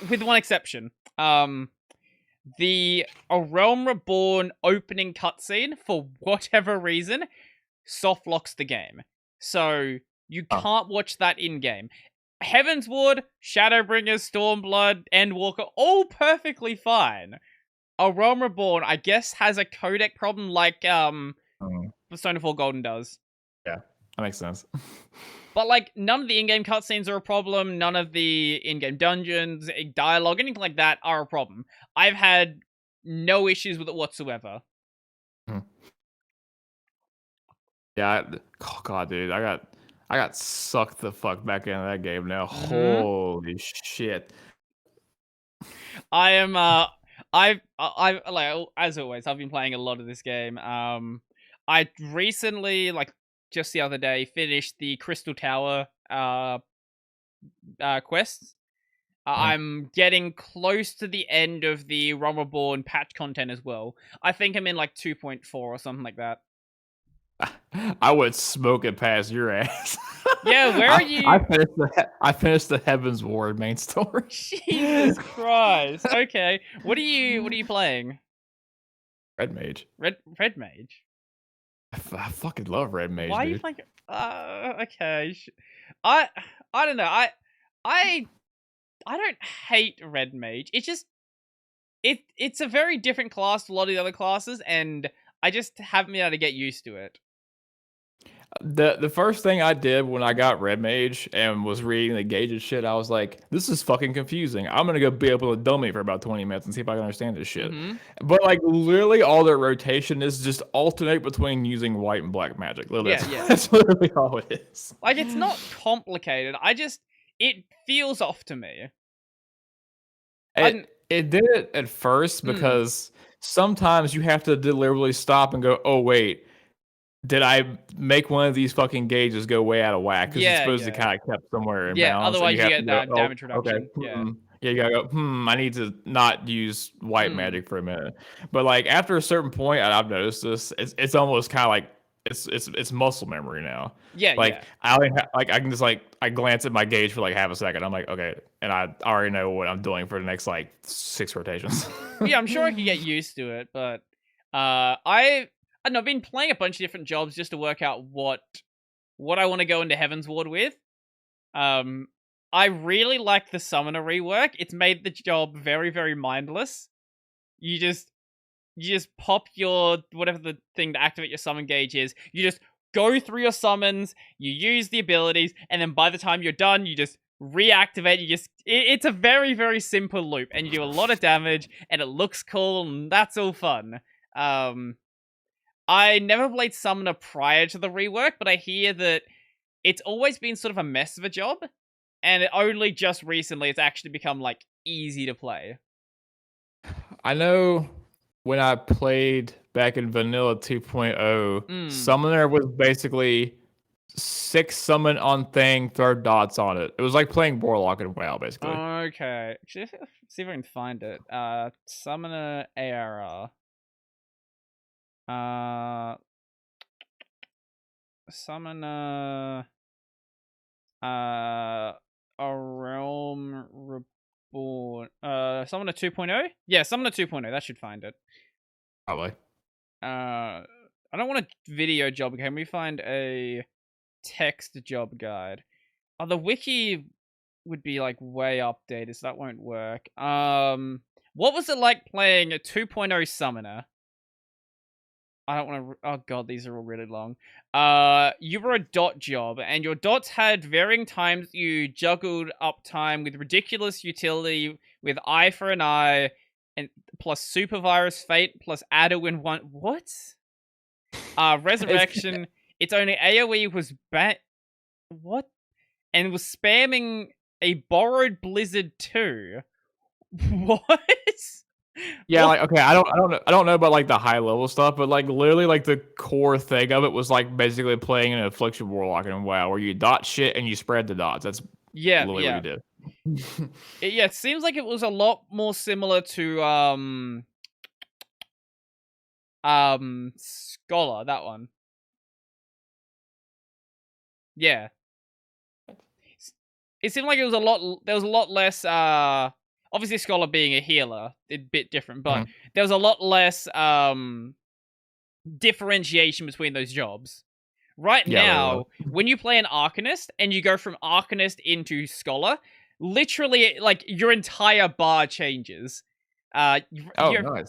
S1: With one exception. The A Realm Reborn opening cutscene, for whatever reason, soft locks the game. So you can't watch that in-game. Heavensward, Shadowbringers, Stormblood, Endwalker, all perfectly fine. A Realm Reborn, I guess, has a codec problem like Persona 4 Golden does.
S2: Yeah, that makes sense.
S1: But like, none of the in-game cutscenes are a problem. None of the in-game dungeons, dialogue, anything like that are a problem. I've had no issues with it whatsoever.
S2: Yeah, oh god, dude, I got sucked the fuck back into that game now.
S1: Mhm.
S2: Holy shit.
S1: I am I've like, as always, I've been playing a lot of this game. I recently, like just the other day, finished the Crystal Tower quests. I'm getting close to the end of the Realm Reborn patch content as well. I think I'm in like 2.4 or something like that.
S2: I would smoke it past your ass.
S1: Yeah, where are you?
S2: I finished the Heaven's Ward main story.
S1: Jesus Christ. Okay. What are you playing?
S2: Red Mage.
S1: Red Mage.
S2: I fucking love Red Mage,
S1: Why are you
S2: dude.
S1: playing? Okay. I I don't know. I don't hate Red Mage. It's just it's a very different class to a lot of the other classes, and I just haven't been able to get used to it.
S2: The first thing I did when I got Red Mage and was reading the gauges shit, I was like, this is fucking confusing. I'm gonna go be able to dummy for about 20 minutes and see if I can understand this shit.
S1: Mm-hmm.
S2: But like literally all their rotation is just alternate between using white and black magic. Literally,
S1: Yeah.
S2: that's literally all it is.
S1: Like, it's not complicated. It feels off to me.
S2: It did it at first because sometimes you have to deliberately stop and go, oh wait, did I make one of these fucking gauges go way out of whack? Because it's supposed to kind of kept somewhere in
S1: Yeah,
S2: balance. And
S1: otherwise
S2: you
S1: you
S2: have to
S1: get
S2: go,
S1: that damage reduction.
S2: Okay.
S1: Yeah.
S2: Yeah, you gotta go, I need to not use white magic for a minute. But like after a certain point, and I've noticed this, it's almost kind of like it's muscle memory now.
S1: Yeah,
S2: Like
S1: yeah.
S2: I only like I can just like I glance at my gauge for like half a second. I'm like, okay, and I already know what I'm doing for the next like 6 rotations.
S1: Yeah, I'm sure I could get used to it, but I don't know, I've been playing a bunch of different jobs just to work out what I want to go into Heaven's Ward with. I really like the summoner rework. It's made the job very, very mindless. You just you just pop your whatever the thing to activate your summon gauge is. You just go through your summons, you use the abilities, and then by the time you're done, you just reactivate. It's a very, very simple loop, and you do a lot of damage, and it looks cool, and that's all fun. I never played Summoner prior to the rework, but I hear that it's always been sort of a mess of a job, and only just recently it's actually become like easy to play.
S2: I know when I played back in Vanilla 2.0, Summoner was basically 6 summon on thing, throw dots on it. It was like playing Warlock in WoW, basically.
S1: Okay. Actually, see if I can find it. Summoner era. Summoner. A Realm Reborn. Summoner 2.0? Yeah, Summoner 2.0. That should find it.
S2: Probably.
S1: I don't want a video job. Can we find a text job guide? Oh, the wiki would be like way updated, so that won't work. What was it like playing a 2.0 Summoner? I don't want to. Oh god, these are all really long. You were a dot job, and your dots had varying times. You juggled uptime with ridiculous utility, with eye for an eye, and plus super virus fate, plus Adder in one. What? Resurrection. Its only AOE was what? And was spamming a borrowed Blizzard 2. What?
S2: Yeah,
S1: What?
S2: like okay, I don't know about like the high level stuff, but like literally like the core thing of it was like basically playing an Affliction Warlock in WoW, where you dot shit and you spread the dots. That's literally what you did.
S1: It seems like it was a lot more similar to Scholar, that one. Yeah. It seemed like it was there was a lot less obviously Scholar being a healer, a bit different, but there was a lot less differentiation between those jobs. Right now, when you play an Arcanist and you go from Arcanist into Scholar, literally like your entire bar changes.
S2: Nice.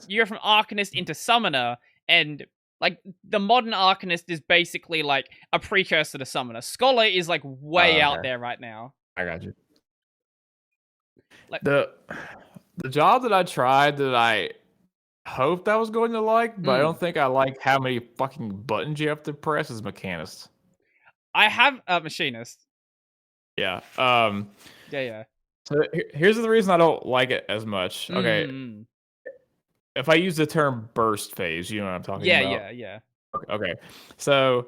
S1: You're from Arcanist into Summoner, and like the modern Arcanist is basically like a precursor to Summoner. Scholar is like way out there right now.
S2: I got you. Like the job that I tried that I hoped I was going to like, but I don't think I like how many fucking buttons you have to press is Mechanist.
S1: I have a Machinist.
S2: Yeah.
S1: Yeah.
S2: So here's the reason I don't like it as much. Okay. If I use the term burst phase, you know what I'm talking about?
S1: Yeah.
S2: Okay. So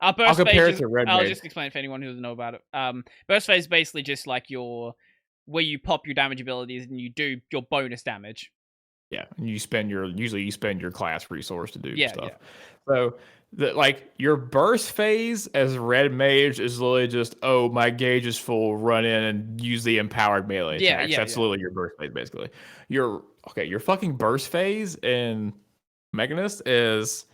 S1: burst
S2: I'll compare
S1: phase
S2: it to Red
S1: I'll
S2: Mage.
S1: just explain for anyone who doesn't know about it. Burst phase is basically just like where you pop your damage abilities and you do your bonus damage.
S2: Yeah, and usually you spend your class resource to do stuff.
S1: Yeah.
S2: So your burst phase as Red Mage is literally just, oh, my gauge is full, run in and use the empowered melee attacks. That's literally your burst phase, basically. Your fucking burst phase in Mechanist is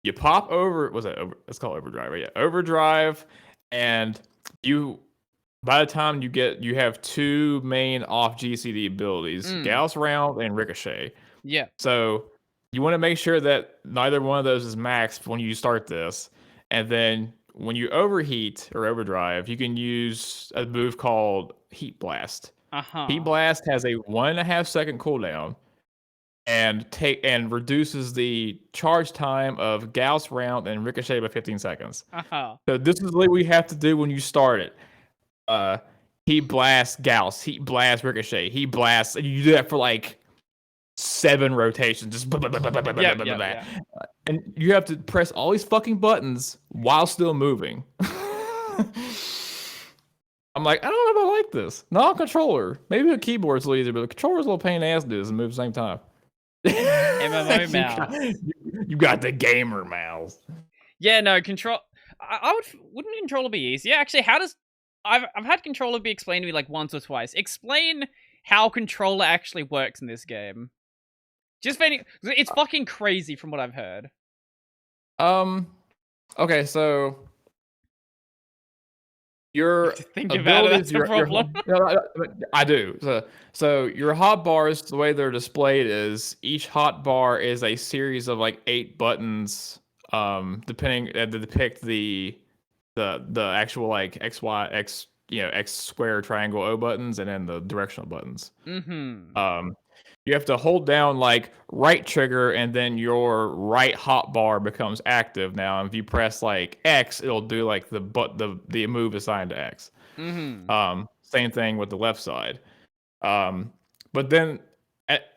S2: you pop over. What's that? It's called overdrive, right? Yeah, overdrive, and by the time you have 2 main off GCD abilities, Gauss Round and Ricochet.
S1: Yeah.
S2: So you want to make sure that neither one of those is maxed when you start this. And then when you overheat or overdrive, you can use a move called Heat Blast. Heat Blast has a 1.5 second cooldown and reduces the charge time of Gauss Round and Ricochet by 15 seconds. So this is what we have to do when you start it. Heat Blast Gauss, Heat Blast Ricochet, Heat Blast, and you do that for like 7 rotations, just and you have to press all these fucking buttons while still moving. I'm like, I don't know if I like this. Not a controller. Maybe a keyboard's a little easier, but the controller's a little pain in the ass to do this and move at the same time.
S1: MMO mouse.
S2: You got the gamer mouse.
S1: Yeah, no, control. Wouldn't controller be easier? Actually, how does I've had controller be explained to me like once or twice. Explain how controller actually works in this game. Just it's fucking crazy from what I've heard.
S2: Okay, so Your
S1: To think about it,
S2: abilities,
S1: that's a problem.
S2: I do. So your hotbars, the way they're displayed is each hotbar is a series of like 8 buttons, depending to depict the actual like X, Y, X, X square, triangle, O buttons, and then the directional buttons.
S1: Mm-hmm.
S2: You have to hold down like right trigger, and then your right hotbar becomes active. Now, if you press like X, it'll do like the move assigned to X.
S1: Mm-hmm.
S2: Same thing with the left side. Um, but then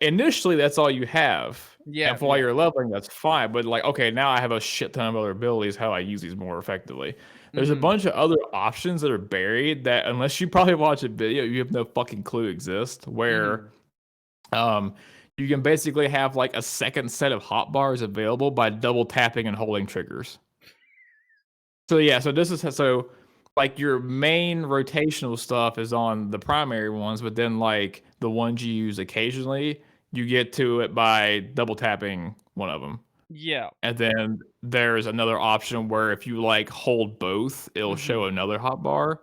S2: initially, that's all you have.
S1: Yeah,
S2: And for while
S1: yeah.
S2: you're leveling, that's fine. But like, okay, now I have a shit ton of other abilities. How I use these more effectively. There's a
S1: Mm-hmm.
S2: bunch of other options that are buried that, unless you probably watch a video, you have no fucking clue exist. Where
S1: Mm-hmm.
S2: um, you can basically have like a second set of hotbars available by double tapping and holding triggers. So yeah, so this is so like your main rotational stuff is on the primary ones, but then like the ones you use occasionally, you get to it by double tapping one of them.
S1: Yeah.
S2: And then there's another option where if you like hold both, it'll show
S1: Mm-hmm.
S2: another hotbar.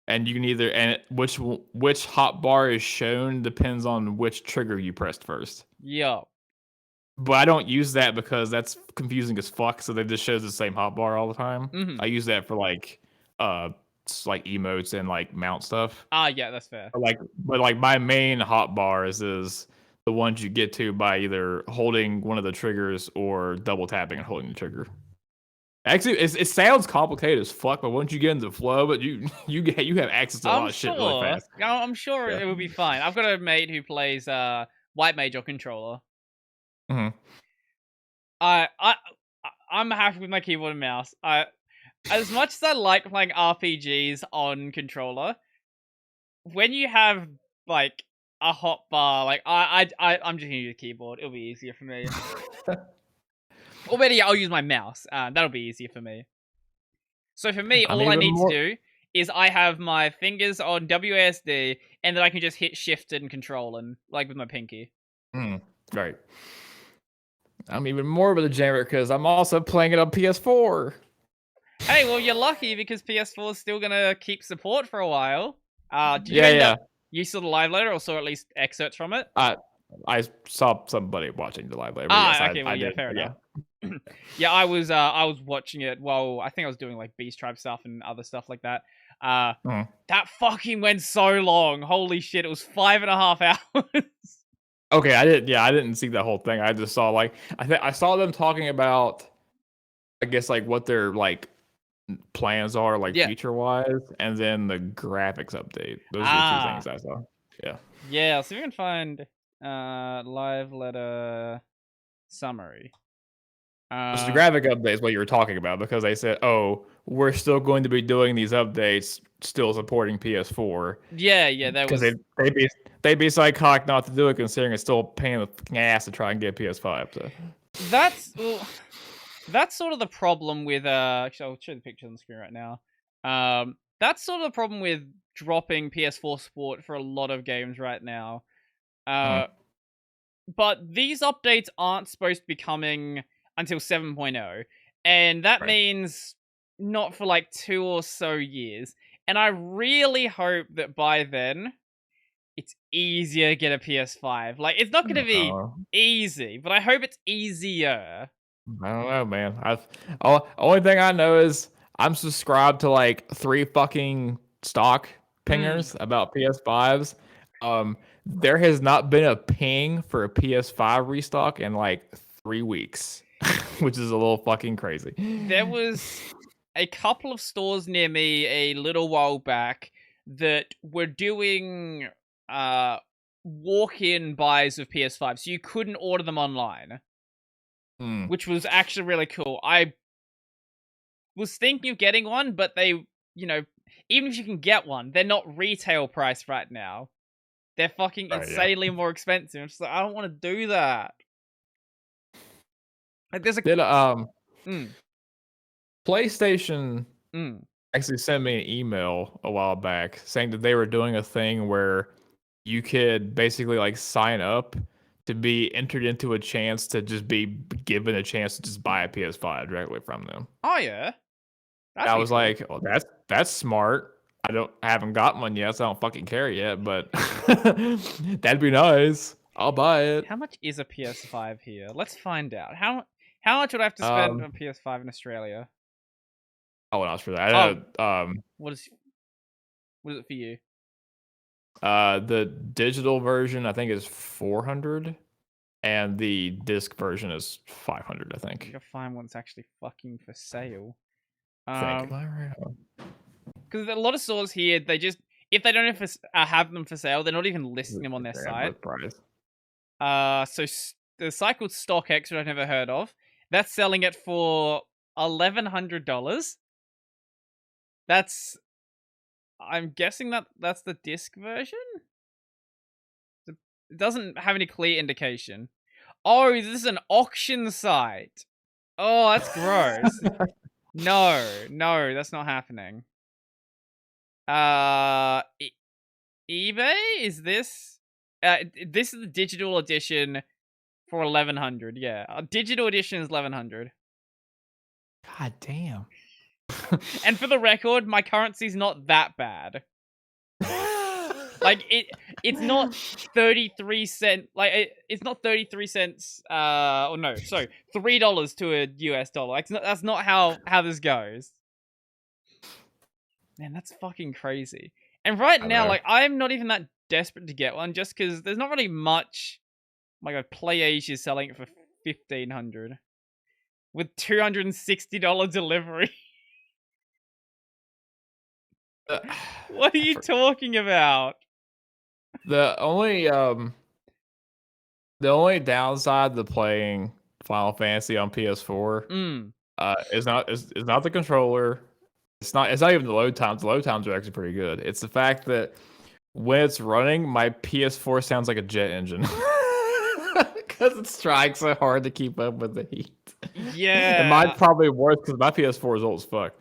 S2: And you can either and which hotbar is shown depends on which trigger you pressed first.
S1: Yeah.
S2: But I don't use that because that's confusing as fuck. So they just shows the same hotbar all the time.
S1: Mm-hmm.
S2: I use that for uh, like emotes and like mount stuff.
S1: Ah, yeah, that's fair.
S2: But my main hotbar is the ones you get to by either holding one of the triggers or double tapping and holding the trigger. Actually, it sounds complicated as fuck, but once you get into the flow, but you have access to a lot
S1: I'm
S2: of shit really
S1: sure.
S2: fast.
S1: I'm sure
S2: Yeah.
S1: it will be fine. I've got a mate who plays White Mage or controller.
S2: hmm
S1: I I I'm happy with my keyboard and mouse. As much as I like playing RPGs on controller, when you have like a hotbar, like I'm just gonna use a keyboard. It'll be easier for me. Or better yet, I'll use my mouse. That'll be easier for me. So for me,
S2: I'm
S1: all I
S2: even
S1: need to
S2: more.
S1: do is I have my fingers on WASD, and then I can just hit Shift and Control, and like with my pinky.
S2: Right. I'm even more of a degenerate because I'm also playing it on PS4.
S1: Hey, well, you're lucky because PS4 is still gonna keep support for a while. Did you
S2: Yeah,
S1: end
S2: yeah.
S1: up you saw the live later or saw at least excerpts from it?
S2: I I saw somebody watching the live later, but yes,
S1: Okay, well,
S2: I
S1: yeah,
S2: did.
S1: fair
S2: Yeah.
S1: enough. Yeah, I was watching it while I think I was doing like Beast Tribe stuff and other stuff like that.
S2: Mhm.
S1: That fucking went so long. Holy shit, it was 5.5 hours.
S2: Okay, I did. Yeah, I didn't see the whole thing. I just saw like I saw them talking about, I guess like what their like plans are like
S1: Yeah.
S2: future wise, and then the graphics update. Those are the two things
S1: Ah.
S2: I saw. Yeah.
S1: Yeah, so we can find live letter summary.
S2: So the
S1: Uh
S2: graphic update is what you were talking about because they said, "Oh, we're still going to be doing these updates, still supporting PS4."
S1: yeah, there
S2: Because
S1: was
S2: they'd be psychotic not to do it, considering it's still a pain in the fucking ass to try and get PS5. So.
S1: that's well, that's sort of the problem with actually I'll show the picture on the screen right now. That's sort of the problem with dropping PS4 support for a lot of games right now.
S2: Mhm.
S1: But these updates aren't supposed to be coming until 7.0, and that
S2: Right.
S1: means not for like 2 or so years. And I really hope that by then it's easier to get a PS5. Like it's not going to be
S2: Uh,
S1: easy, but I hope it's easier.
S2: I don't know, man. Only thing I know is I'm subscribed to like 3 fucking stock
S1: Mm.
S2: pingers about PS5s. There has not been a ping for a PS5 restock in like 3 weeks, which is a little fucking crazy.
S1: There was a couple of stores near me a little while back that were doing uh walk-in buys of PS5, so you couldn't order them online,
S2: Hmm.
S1: which was actually really cool. I was thinking of getting one, but even if you can get one, they're not retail price right now. They're fucking
S2: Right, yeah.
S1: insanely more expensive. I'm just like, I don't want to do that. Like, there's a
S2: Did
S1: mm,
S2: PlayStation
S1: mm.
S2: actually sent me an email a while back saying that they were doing a thing where you could basically like sign up to be entered into a chance to just be given a chance to just buy a PS5 directly from them.
S1: Oh yeah, that'd
S2: I
S1: be
S2: was
S1: cool.
S2: like, oh, that's smart. I haven't got one yet, so I don't fucking care yet. But that'd be nice. I'll buy it.
S1: How much is a PS5 here? Let's find out. How much would I have to spend
S2: Um,
S1: on PS5 in Australia?
S2: oh, what else for that?
S1: Oh,
S2: Um,
S1: what is it for you?
S2: the digital version I think is 400, and the disc version is 500. I
S1: I
S2: think.
S1: gotta find one that's actually fucking for sale.
S2: Am I right?
S1: Because a lot of stores here, they just if they don't have them for sale, they're not even listing them on their site. So the site called StockX, which I've never heard of, that's selling it for $1,100. I'm guessing that's the disc version. It doesn't have any clear indication. Oh, this is an auction site. Oh, that's gross. No, that's not happening. eBay? Is this? This is the digital edition for 1,100. Yeah, digital edition is 1,100.
S2: God damn.
S1: And for the record, my currency's not that bad. Like it's not 33 cent. Like it's not 33 cents. Or no, sorry, $3 to a US dollar. Like that's not how this goes. Man, that's fucking crazy. And right now, like I'm not even that desperate to get one, just because there's not really much. Oh my god, PlayAsia is selling it for $1,500 with $260 delivery. What are you talking about?
S2: The only downside to playing Final Fantasy on PS4 is not the controller. It's not even the load times. The load times are actually pretty good. It's the fact that when it's running, my PS4 sounds like a jet engine. Because it's trying so hard to keep up with the heat.
S1: Yeah.
S2: And mine's probably worse because my PS4 is old as fuck.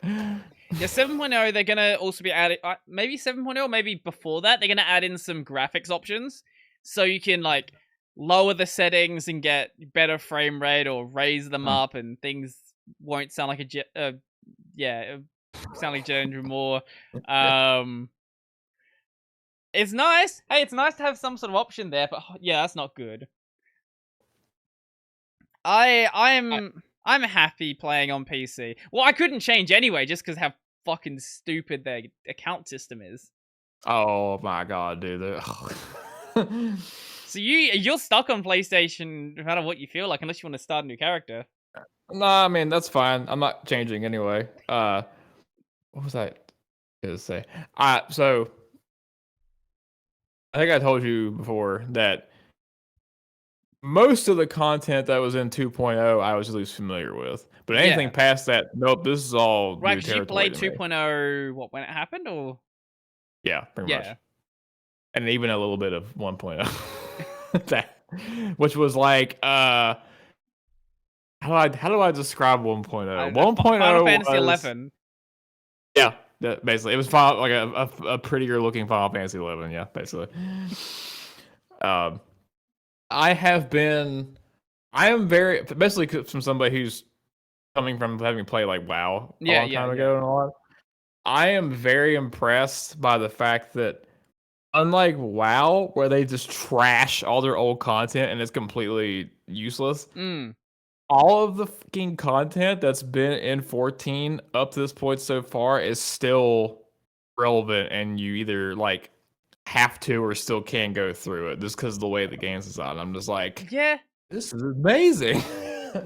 S1: Yeah, 7.0, they're going to also be adding, maybe 7.0, maybe before that, they're going to add in some graphics options. So you can, like, lower the settings and get better frame rate or raise them up and things won't sound like a jet, sound like jet engine more. It's nice. Hey, it's nice to have some sort of option there, but yeah, that's not good. I'm happy playing on PC. Well, I couldn't change anyway, just because how fucking stupid their account system is.
S2: Oh my god, dude.
S1: So you're stuck on PlayStation no matter what you feel like, unless you want to start a new character.
S2: Nah, I mean that's fine. I'm not changing anyway. What was I gonna say? So I think I told you before that most of the content that was in 2.0 I was at least familiar with. But anything past that, nope, this is all
S1: right,
S2: new
S1: territory. Right, you
S2: played
S1: 2.0 what, when it happened, or?
S2: Yeah, pretty much. And even a little bit of 1.0. that, which was like how do I describe 1.0? 1.0
S1: Final Fantasy
S2: was
S1: 11.
S2: Yeah, basically it was like a prettier looking Final Fantasy 11. Yeah, basically. I am very, especially from somebody who's coming from having played like WoW a long time ago and all that. I am very impressed by the fact that unlike WoW, where they just trash all their old content and it's completely useless, all of the fucking content that's been in 14 up to this point so far is still relevant, and you either like have to or still can go through it just because of the way the game's designed. I'm just like,
S1: yeah,
S2: this is amazing.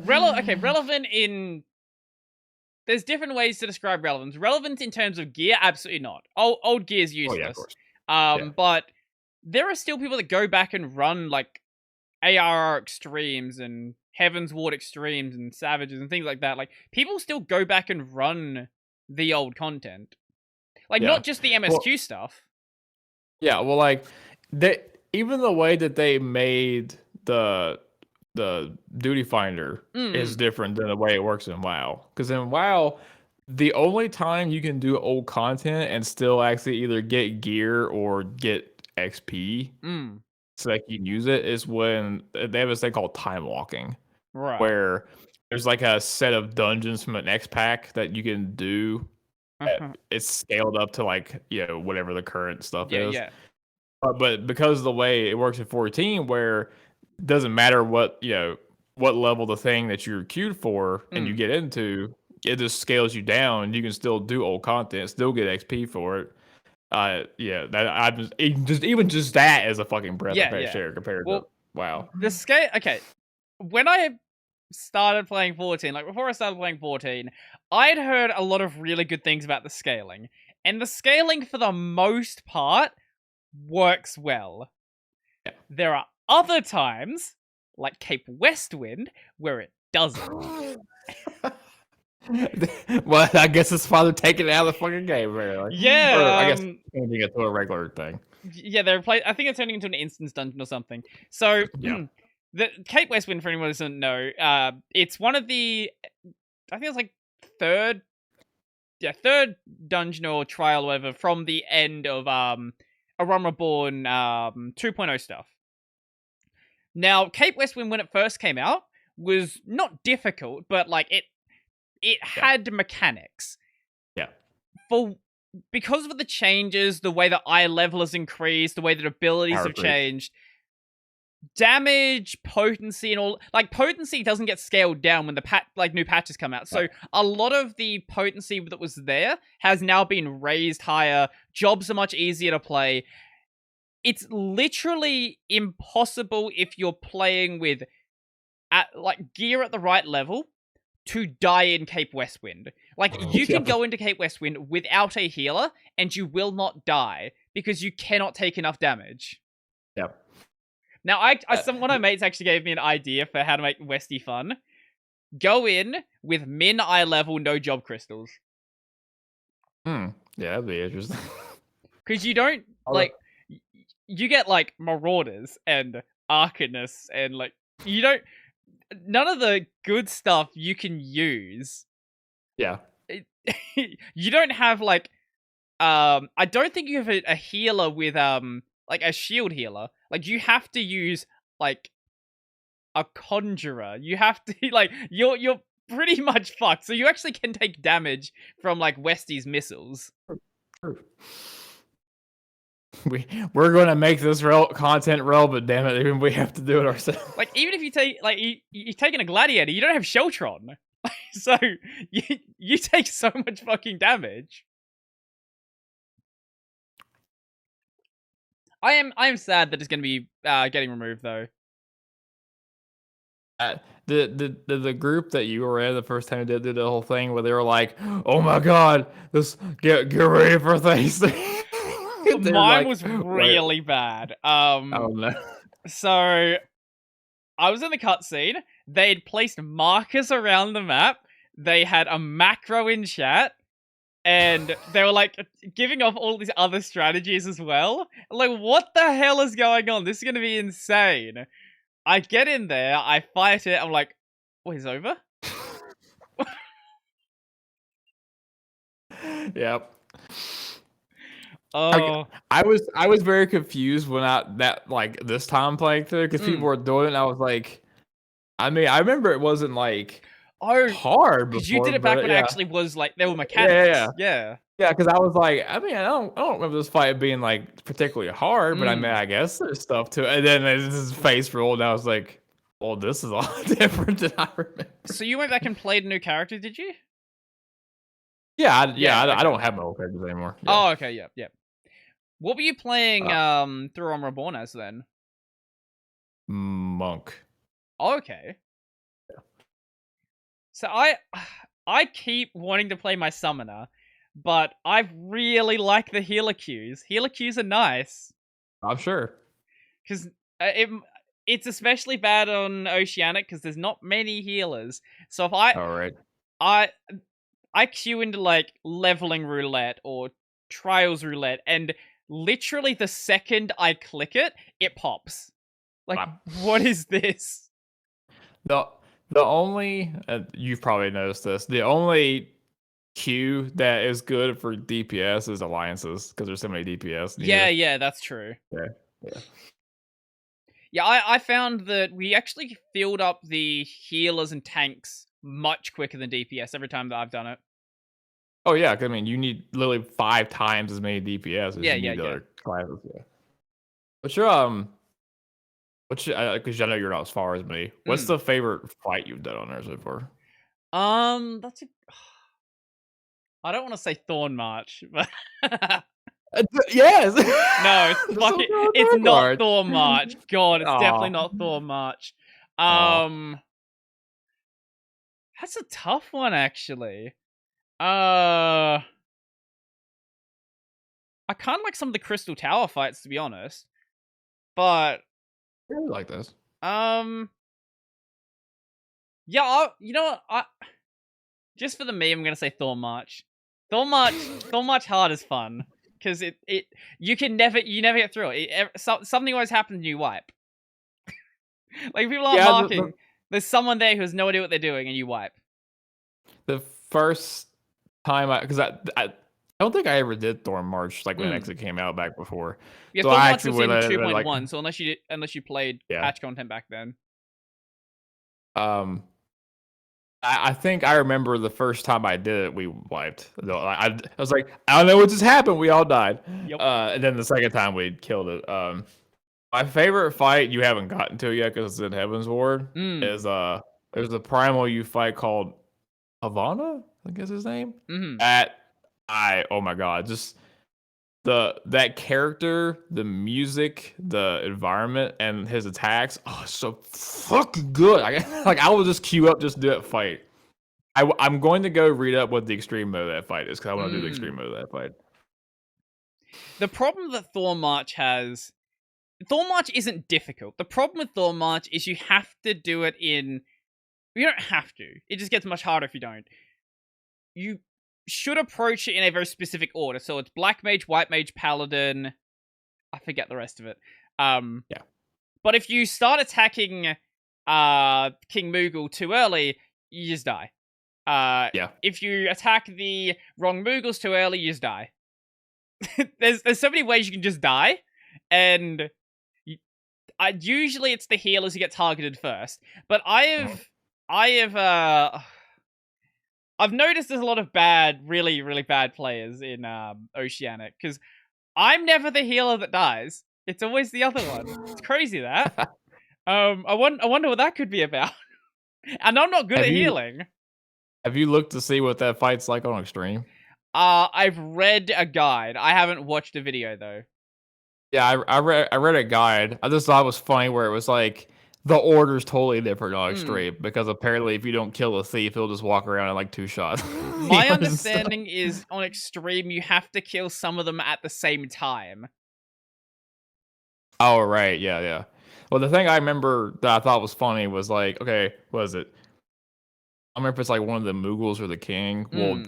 S1: Relevant in. There's different ways to describe relevance. Relevant in terms of gear, absolutely not. Old gear is useless. Oh, yeah, of course. But there are still people that go back and run like ARR extremes and Heaven's Ward extremes and Savages and things like that. Like people still go back and run the old content, like not just the MSQ stuff.
S2: Yeah, well, like even the way that they made the duty finder is different than the way it works in WoW. Because in WoW, the only time you can do old content and still actually either get gear or get XP so that you can use it is when they have this thing called time walking. Right. Where there's like a set of dungeons from an X pack that you can do it's scaled up to like whatever the current stuff
S1: Yeah,
S2: is.
S1: yeah.
S2: But because of the way it works at 14, where it doesn't matter what level the thing that you're queued for and you get into, it just scales you down, and you can still do old content, still get XP for it. Yeah, that I even just that is a fucking breath of
S1: Yeah,
S2: fresh
S1: yeah.
S2: air compared to
S1: Well,
S2: wow.
S1: the scale. Okay, when I started playing 14, like before I started playing 14, I'd heard a lot of really good things about the scaling, and the scaling for the most part works well.
S2: Yeah.
S1: There are other times, like Cape Westwind, where it doesn't.
S2: Well, I guess it's why they're taking it out of the fucking game, really. Or I
S1: Yeah,
S2: guess changing it to a regular thing.
S1: yeah, I think it's turning into an instance dungeon or something. So,
S2: Yeah.
S1: the Cape Westwind, for anyone who doesn't know, it's one of the, I think it's like third dungeon or trial, or whatever, from the end of Arum Reborn 2.0 stuff. Now, Cape Westwind, when it first came out, was not difficult, but like it had mechanics.
S2: Yeah.
S1: Because of the changes, the way that eye level has increased, the way that abilities have changed, damage, potency, and all, like, potency doesn't get scaled down when the new patches come out. So a lot of the potency that was there has now been raised higher. Jobs are much easier to play. It's literally impossible if you're playing with gear at the right level to die in Cape Westwind. Like, you can go into Cape Westwind without a healer, and you will not die, because you cannot take enough damage.
S2: Yep.
S1: Now, one of my mates actually gave me an idea for how to make Westy fun. Go in with min eye level, no job crystals.
S2: Yeah, that'd be interesting.
S1: Because you don't, you get, like, Marauders and Arcanists, and, like, you don't, none of the good stuff you can use.
S2: Yeah.
S1: You don't have, like, I don't think you have a healer with, like, a shield healer. Like, you have to use, like, a conjurer. You have to, like, you're pretty much fucked. So you actually can take damage from, like, Westy's missiles.
S2: True. We're gonna make this content relevant, damn it. Even we have to do it ourselves.
S1: Like, even if you take, like, you're taking a gladiator, you don't have Sheltron. So you take so much fucking damage. I am sad that it's going to be getting removed, though.
S2: The group that you were in the first time they did the whole thing where they were like, "Oh my god, this get ready for things."
S1: Mine was really bad.
S2: Oh no.
S1: So I was in the cutscene. They'd placed markers around the map. They had a macro in chat. And they were, like, giving off all these other strategies as well. Like, what the hell is going on? This is going to be insane. I get in there, I fight it, I'm like, oh, he's over?
S2: Yep.
S1: Oh.
S2: I was very confused when this time playing through, because people were doing it, and I was like, I mean, I remember it wasn't like hard
S1: because you did it back when it actually was, like, there were mechanics. Yeah,
S2: because I was like, I mean, I don't remember this fight being, like, particularly hard, but I mean, I guess there's stuff to it. And then his face rolled, and I was like, well, this is a lot different than I remember.
S1: So you went back and played a new character, did you?
S2: Yeah, I don't have my old characters anymore. Yeah.
S1: Oh, okay, yeah. What were you playing through Arm Reborn as then?
S2: Monk.
S1: Oh, okay.
S2: Yeah.
S1: So I keep wanting to play my summoner, but I really like the healer queues. Healer queues are nice.
S2: I'm sure.
S1: Because it's especially bad on Oceanic because there's not many healers. So if I queue into, like, leveling roulette or trials roulette, and literally the second I click it, it pops. Like, what is this?
S2: The only you've probably noticed this. The only queue that is good for DPS is alliances, because there's so many DPS.
S1: Yeah, that's true. Yeah, I found that we actually filled up the healers and tanks much quicker than DPS every time that I've done it.
S2: Oh yeah, 'cause, I mean, you need literally 5 times as many DPS as
S1: Yeah,
S2: you
S1: yeah,
S2: need
S1: yeah.
S2: other classes. Yeah. What's your What's your, because I know you're not as far as me. What's
S1: Mm.
S2: the favorite fight you've done on there so far?
S1: That's a I don't want to say Thorn March, but
S2: Yes.
S1: no, it's
S2: The
S1: fucking
S2: Silver
S1: it's not
S2: Vanguard.
S1: Thorn March. God, it's definitely
S2: Aw.
S1: not Thorn March.
S2: Aw.
S1: Um that's a tough one actually. Uh I kind of like some of the Crystal Tower fights to be honest. But
S2: I really like this.
S1: um yeah, you know what? Just for the meme I'm going to say Thorn March. Thorn March hard is fun cuz it you never get through it. Something always happens and you wipe. Like if people aren't
S2: Yeah,
S1: marking, there's someone there who has no idea what they're doing and you wipe.
S2: the first time I don't think I ever did Thorn March, like, when it
S1: Mm.
S2: actually came out back before.
S1: Yeah,
S2: So
S1: Thorn
S2: I
S1: March
S2: actually
S1: was in
S2: went, like
S1: 2.1, so unless you played
S2: yeah.
S1: patch content back then.
S2: Um, I think I remember the first time I did it, we wiped. No, I was like, "I don't know what just happened." We all died.
S1: Yep.
S2: And then the second time we killed it. My favorite fight you haven't gotten to yet because it's in Heaven's Ward
S1: Mm.
S2: is there's a primal you fight called Havana, I guess his name.
S1: Mhm.
S2: Oh my god, just that character, the music, the environment, and his attacks. Oh, it's so fucking good. I will just queue up just to do that fight. I'm going to go read up what the extreme mode of that fight is because I want to do the extreme mode of that fight.
S1: The problem that Thorn March has, Thorn March isn't difficult. The problem with Thorn March is you have to do it in. You don't have to. It just gets much harder if you don't. You should approach it in a very specific order. So it's Black Mage, White Mage, Paladin. I forget the rest of it.
S2: Yeah.
S1: But if you start attacking King Moogle too early, you just die.
S2: Yeah.
S1: If you attack the wrong Moogles too early, you just die. there's so many ways you can just die, and usually it's the healers who get targeted first. But I've noticed there's a lot of really, really bad players in Oceanic because I'm never the healer that dies. It's always the other one. It's crazy that. I wonder what that could be about. And I'm not good
S2: Have
S1: at
S2: you
S1: healing.
S2: have you looked to see what that fight's like on Extreme?
S1: I've read a guide. I haven't watched a video though.
S2: Yeah, I read a guide. I just thought it was funny where it was like the order's totally different on
S1: Hmm.
S2: Extreme because apparently if you don't kill a thief, he'll just walk around in like 2 shots.
S1: My understanding is on Extreme you have to kill some of them at the same time.
S2: Oh right, yeah, yeah. Well, the thing I remember that I thought was funny was like, okay, what is it? I remember if it's like one of the Moogles or the King
S1: Hmm.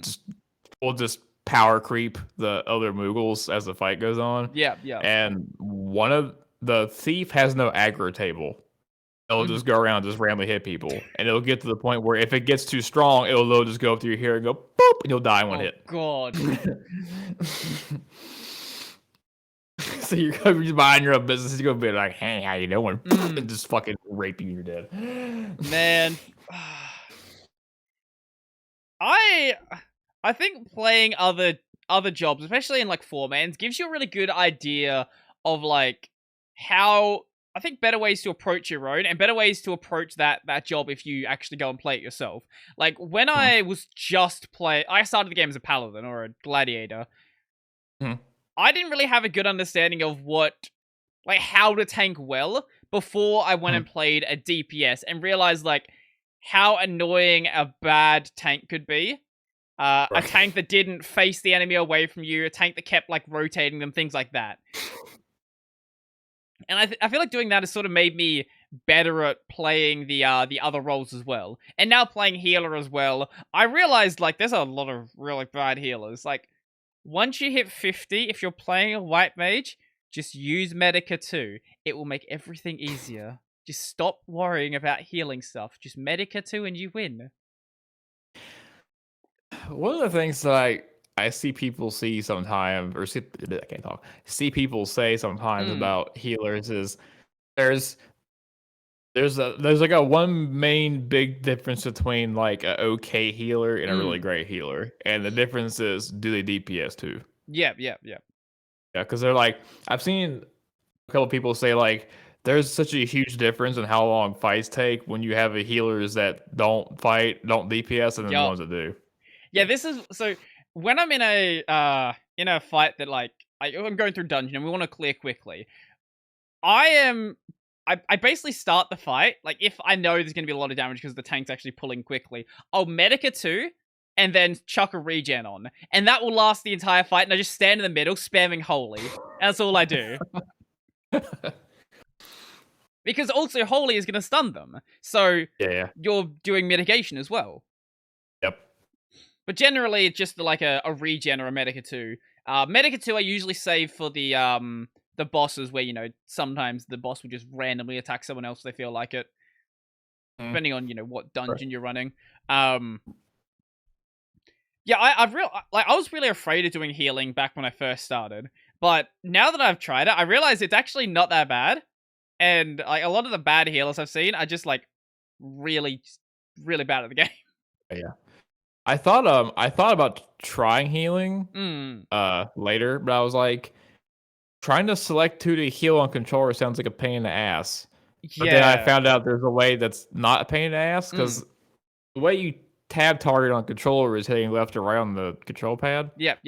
S2: will just power creep the other Moogles as the fight goes on.
S1: Yeah, yeah.
S2: And one of the thief has no aggro table. It'll
S1: Mhm.
S2: just go around and just randomly hit people. And it'll get to the point where if it gets too strong, it'll just go up to your hair and go boop, and you'll die in one
S1: Oh
S2: hit.
S1: god.
S2: So you're gonna be minding your own business. You're gonna be like, "Hey, how you doing?" And
S1: Mm.
S2: just fucking rape you. You're dead.
S1: Man. I I think playing other jobs, especially in like 4-mans, gives you a really good idea of like how I think better ways to approach your own and better ways to approach that job if you actually go and play it yourself. Like when
S2: Mhm,
S1: I was I started the game as a paladin or a gladiator.
S2: mhm,
S1: I didn't really have a good understanding of how to tank well before I went
S2: mhm.
S1: and played a DPS and realized like how annoying a bad tank could be. A
S2: Right.
S1: tank that didn't face the enemy away from you, a tank that kept like rotating them, things like that. And I feel like doing that has sort of made me better at playing the other roles as well. And now playing healer as well, I realized like there's a lot of really bad healers. Like once you hit 50, if you're playing a white mage, just use Medica 2. It will make everything easier. Just stop worrying about healing stuff. Just Medica 2 and you win.
S2: One of the things that I see people see sometimes, or see I can't talk. See people say sometimes
S1: Mm.
S2: about healers is there's There's like a one main big difference between like a okay healer and a really
S1: Mm.
S2: great healer, and the difference is do they DPS too?
S1: Yeah, yeah, yeah.
S2: Yeah, because they're like I've seen a couple people say like there's such a huge difference in how long fights take when you have a healers that don't fight, don't DPS, and then the
S1: Yup.
S2: ones that do.
S1: Yeah, this is so when I'm in a fight that like I'm going through dungeon and we want to clear quickly. I am I basically start the fight like if I know there's going to be a lot of damage because the tank's actually pulling quickly. I'll Medica 2 and then chuck a regen on. And that will last the entire fight and I just stand in the middle spamming holy. That's all I do. Because also holy is going to stun them. So
S2: Yeah.
S1: you're doing mitigation as well.
S2: Yep.
S1: But generally, it's just like a regen or a Medica 2. Medica 2 I usually save for the bosses where, you know, sometimes the boss will just randomly attack someone else if they feel like it. Depending on, you know, what dungeon you're running. Yeah, I was really afraid of doing healing back when I first started. But now that I've tried it, I realize it's actually not that bad. And like a lot of the bad healers I've seen are just like really, really bad at the game.
S2: Yeah. I thought about trying healing later, but I was like trying to select who to heal on controller sounds like a pain in the ass. But then I
S1: Yeah.
S2: found out there's a way that's not a pain in the ass because the way you tab target on controller is hitting left or right on the control pad.
S1: Yep.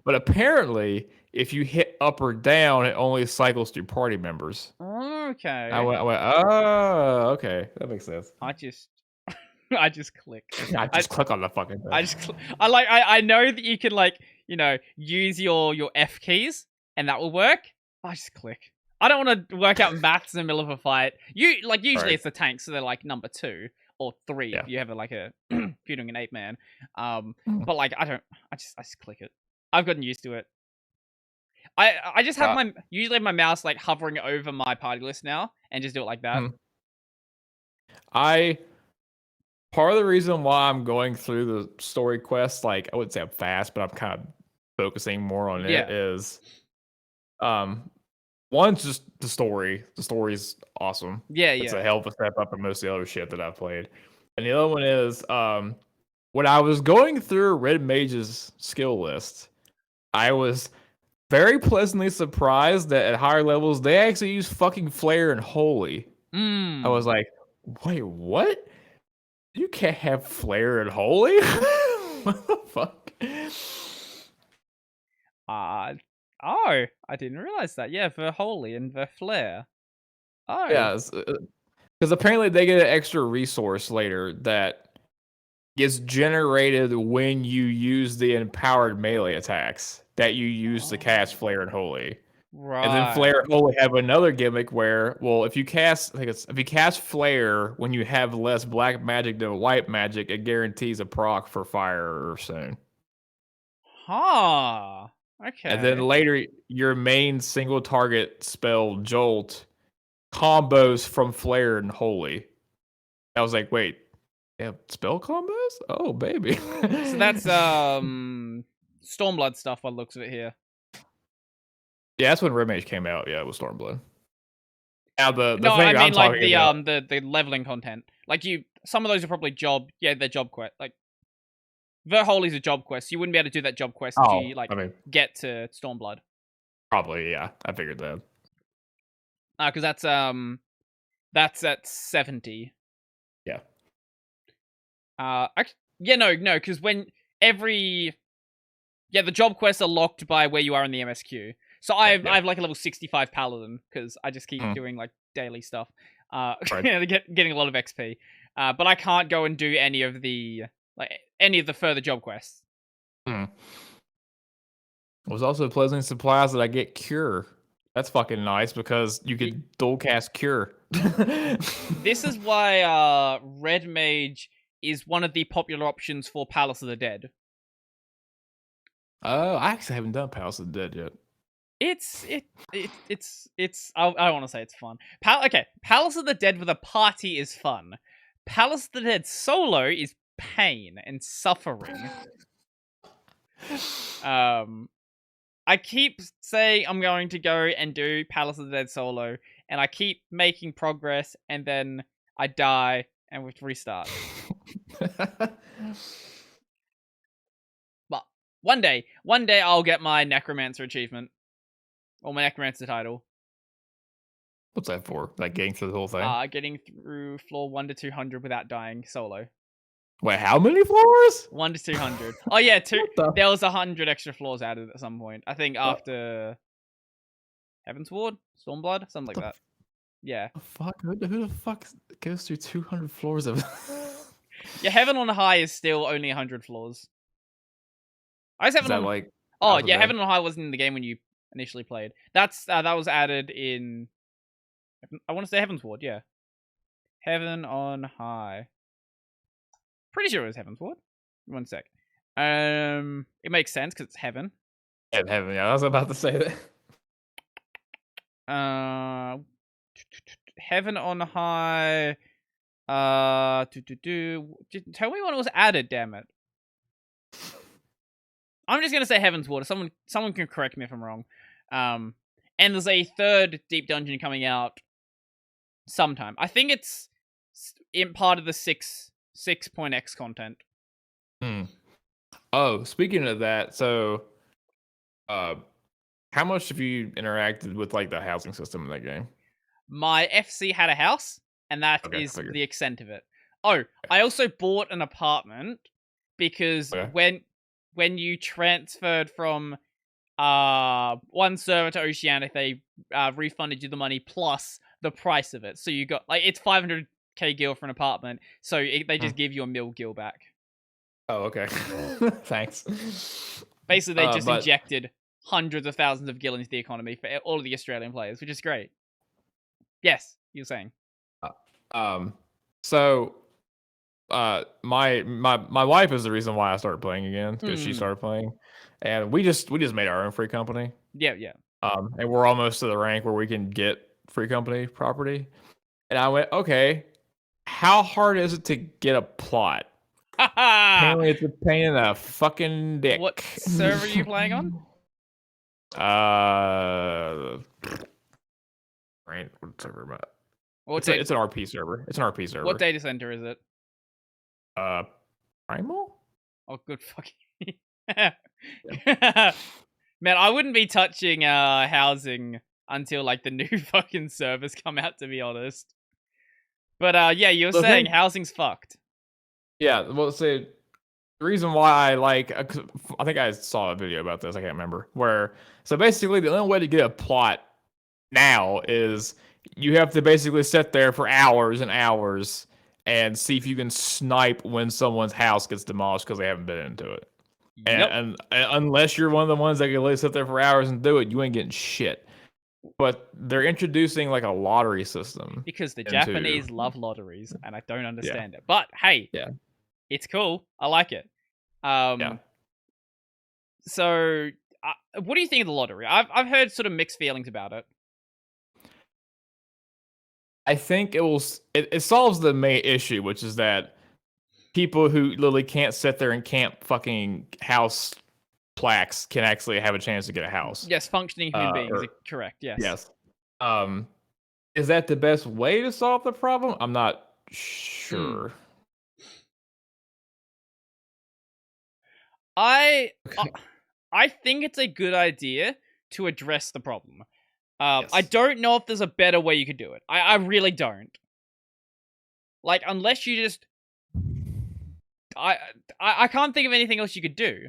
S2: But apparently if you hit up or down, it only cycles through party members.
S1: Okay.
S2: I went, oh, okay, that makes sense.
S1: I just click.
S2: I just click on the fucking thing.
S1: I know that you can like, you know, use your F keys and that will work. I just click. I don't want to work out maths in the middle of a fight. Usually it's the tanks, so they're like number 2 or 3 if you have like a if you're doing an 8-man. But like I just click it. I've gotten used to it. I just have usually have my mouse like hovering over my party list now and just do it like that.
S2: Part of the reason why I'm going through the story quest, like I wouldn't say I'm fast, but I'm kind of focusing more on it is one's just the story. The story's awesome.
S1: Yeah.
S2: It's a hell of a step up from most of the other shit that I've played. And the other one is when I was going through Red Mage's skill list, I was very pleasantly surprised that at higher levels they actually use fucking Flare and Holy. I was like, wait, what? You can't have Flare and Holy? What the fuck?
S1: Oh, I didn't realize that. Yeah, for Holy and the Flare. Oh.
S2: Yeah, because apparently they get an extra resource later that gets generated when you use the empowered melee attacks that you use to cast Flare and Holy.
S1: Right.
S2: And then Flare and Holy have another gimmick where, well, if you cast Flare when you have less black magic than white magic, it guarantees a proc for fire or soon.
S1: Huh. Okay.
S2: And then later, your main single target spell, Jolt, combos from Flare and Holy. I was like, wait, they have spell combos? Oh, baby.
S1: So that's Stormblood stuff by the looks of it here.
S2: Yeah, that's when Red Mage came out. Yeah, it was Stormblood. Now the
S1: no,
S2: thing
S1: I mean
S2: I'm
S1: like the leveling content. Like some of those are probably they're job quest. Like the Holy's a job quest. You wouldn't be able to do that job quest if you get to Stormblood.
S2: Probably, yeah. I figured that.
S1: Because that's at 70.
S2: Yeah.
S1: No, because when the job quests are locked by where you are in the MSQ. So I have like a level 65 paladin because I just keep doing like daily stuff. Getting a lot of XP. But I can't go and do any of the further job quests.
S2: I was also pleasantly surprised that I get Cure. That's fucking nice because you could dual cast Cure.
S1: This is why Red Mage is one of the popular options for Palace of the Dead.
S2: I actually haven't done Palace of the Dead yet.
S1: It's I want to say it's fun. Palace of the Dead with a party is fun. Palace of the Dead solo is pain and suffering. I keep saying I'm going to go and do Palace of the Dead solo, and I keep making progress, and then I die, and we have to restart. But one day I'll get my Necromancer achievement. Or my Necromancer title.
S2: What's that for? Like getting through the whole thing?
S1: Getting through floor 1 to 200 without dying solo.
S2: Wait, how many floors?
S1: 1 to 200. Oh yeah,
S2: the-
S1: there was 100 extra floors added at some point. I think after Heaven's Ward, Stormblood, something like that. Yeah.
S2: Who the fuck goes through 200 floors of?
S1: Yeah, Heaven on High is still only 100 floors. I just Heaven on.
S2: Like?
S1: Oh yeah, Heaven on High wasn't in the game when you initially played. That was added in. I want to say Heaven's Ward. Yeah. Heaven on High. Pretty sure it was Heaven's Ward. 1 sec. It makes sense because it's heaven.
S2: Heaven. Yeah, I was about to say
S1: that. Heaven on High. Tell me when it was added. Damn it. I'm just gonna say Heaven's Water. Someone can correct me if I'm wrong. And there's a third deep dungeon coming out sometime. I think it's in part of the 6.x content.
S2: Oh, speaking of that, so how much have you interacted with like the housing system in that game?
S1: My FC had a house, and that is the extent of it. Oh, I also bought an apartment because when you transferred from one server to Oceanic, they refunded you the money plus the price of it. So you got like it's 500k gil for an apartment. So they just give you a mil gil back.
S2: Oh, okay. Thanks.
S1: Basically, they just injected hundreds of thousands of gil into the economy for all of the Australian players, which is great. Yes, you're saying.
S2: So, my wife is the reason why I started playing again because she started playing, and we just made our own free company.
S1: Yeah.
S2: And we're almost to the rank where we can get free company property. And I went, okay, how hard is it to get a plot? Apparently, it's a pain in the fucking dick.
S1: What server are you playing on?
S2: Right, what server am I? It's an RP server. It's an RP server.
S1: What data center is it?
S2: Primal?
S1: Oh, good fucking. Man, I wouldn't be touching housing until like the new fucking servers come out, to be honest. But yeah, you were saying housing's fucked.
S2: Yeah, well, say the reason why I think I saw a video about this. I can't remember where. So basically, the only way to get a plot now is you have to basically sit there for hours and hours and see if you can snipe when someone's house gets demolished because they haven't been into it. Yep. And unless you're one of the ones that can literally sit there for hours and do it, you ain't getting shit. But they're introducing like a lottery system
S1: because the Japanese love lotteries, and I don't understand it. But hey, it's cool. I like it. So, what do you think of the lottery? I've heard sort of mixed feelings about it.
S2: I think it solves the main issue, which is that people who literally can't sit there and can't fucking house plaques can actually have a chance to get a house.
S1: Yes, functioning human beings. Correct. Yes.
S2: Yes. Is that the best way to solve the problem? I'm not sure.
S1: I think it's a good idea to address the problem. I don't know if there's a better way you could do it. I really don't. Like, unless you just... I can't think of anything else you could do.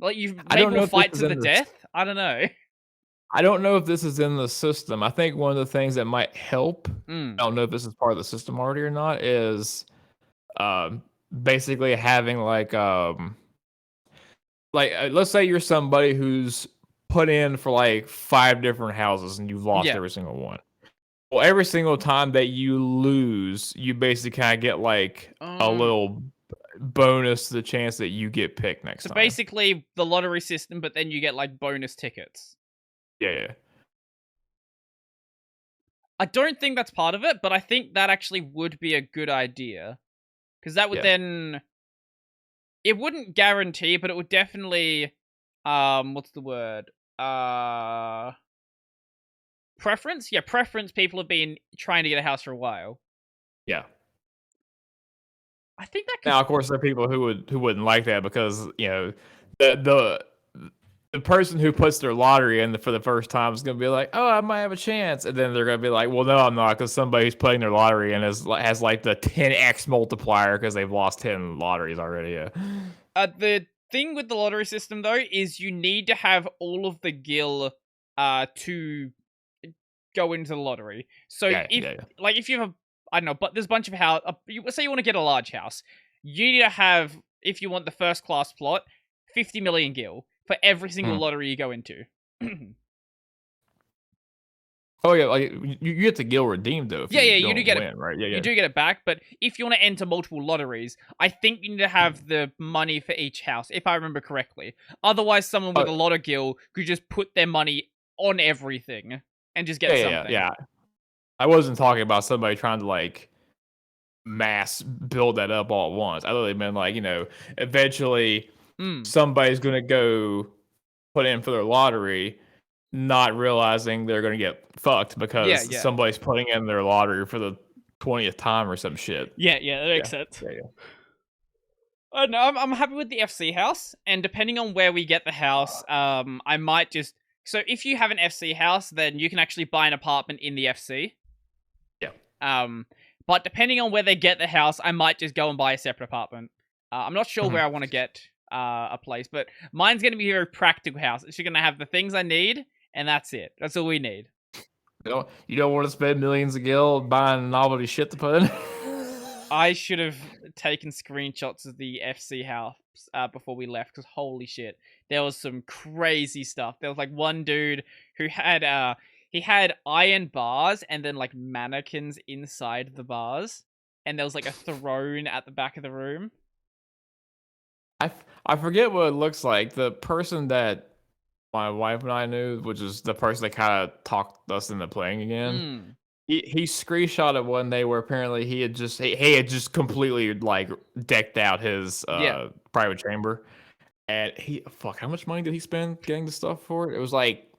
S1: Like, you maybe fight to the death? I don't know.
S2: I don't know if this is in the system. I think one of the things that might help, I don't know if this is part of the system already or not, is basically having let's say you're somebody who's put in for like 5 different houses and you've lost every single one. Well, every single time that you lose, you basically kind of get like a little bonus to the chance that you get picked next time. So
S1: basically the lottery system, but then you get like bonus tickets.
S2: Yeah.
S1: I don't think that's part of it, but I think that actually would be a good idea. Because that would then... it wouldn't guarantee, but it would definitely, what's the word? Preference? Yeah, preference. People have been trying to get a house for a while.
S2: Yeah.
S1: I think that could.
S2: Now, of course, there are people who wouldn't like that because the the person who puts their lottery in for the first time is going to be like, oh, I might have a chance, and then they're going to be like, well, no, I'm not, because somebody who's putting their lottery in has like the 10x multiplier because they've lost 10 lotteries already. Yeah.
S1: The thing with the lottery system though is you need to have all of the gil to go into the lottery. So if you have I don't know, but there's a bunch of house. Say you want to get a large house, you need to have, if you want the first class plot, 50 million gil for every single lottery you go into.
S2: Oh yeah, like you get the gil redeemed though. If
S1: you do get
S2: win, right? Yeah,
S1: you do get it back. But if you want to enter multiple lotteries, I think you need to have the money for each house, if I remember correctly. Otherwise, someone with a lot of gil could just put their money on everything and just get something.
S2: Yeah. I wasn't talking about somebody trying to like mass build that up all at once. I literally meant like, eventually somebody's gonna go put in for their lottery, not realizing they're gonna get fucked because somebody's putting in their lottery for the 20th time or some shit.
S1: Yeah, that makes sense.
S2: Yeah.
S1: I don't know, I'm happy with the FC house, and depending on where we get the house, I might just. So if you have an FC house, then you can actually buy an apartment in the FC.
S2: Yeah.
S1: But depending on where they get the house, I might just go and buy a separate apartment. I'm not sure where I want to get a place, but mine's going to be a very practical house. It's going to have the things I need, and that's it. That's all we need.
S2: You don't want to spend millions of gil buying novelty shit to put in?
S1: I should have taken screenshots of the FC house before we left, because holy shit, there was some crazy stuff. There was like one dude who had he had iron bars and then like mannequins inside the bars, and there was like a throne at the back of the room.
S2: I forget what it looks like. The person that my wife and I knew, which is the person that kind of talked us into playing again. He screenshotted one day where apparently he had just completely like decked out his private chamber, and how much money did he spend getting the stuff for it? It was like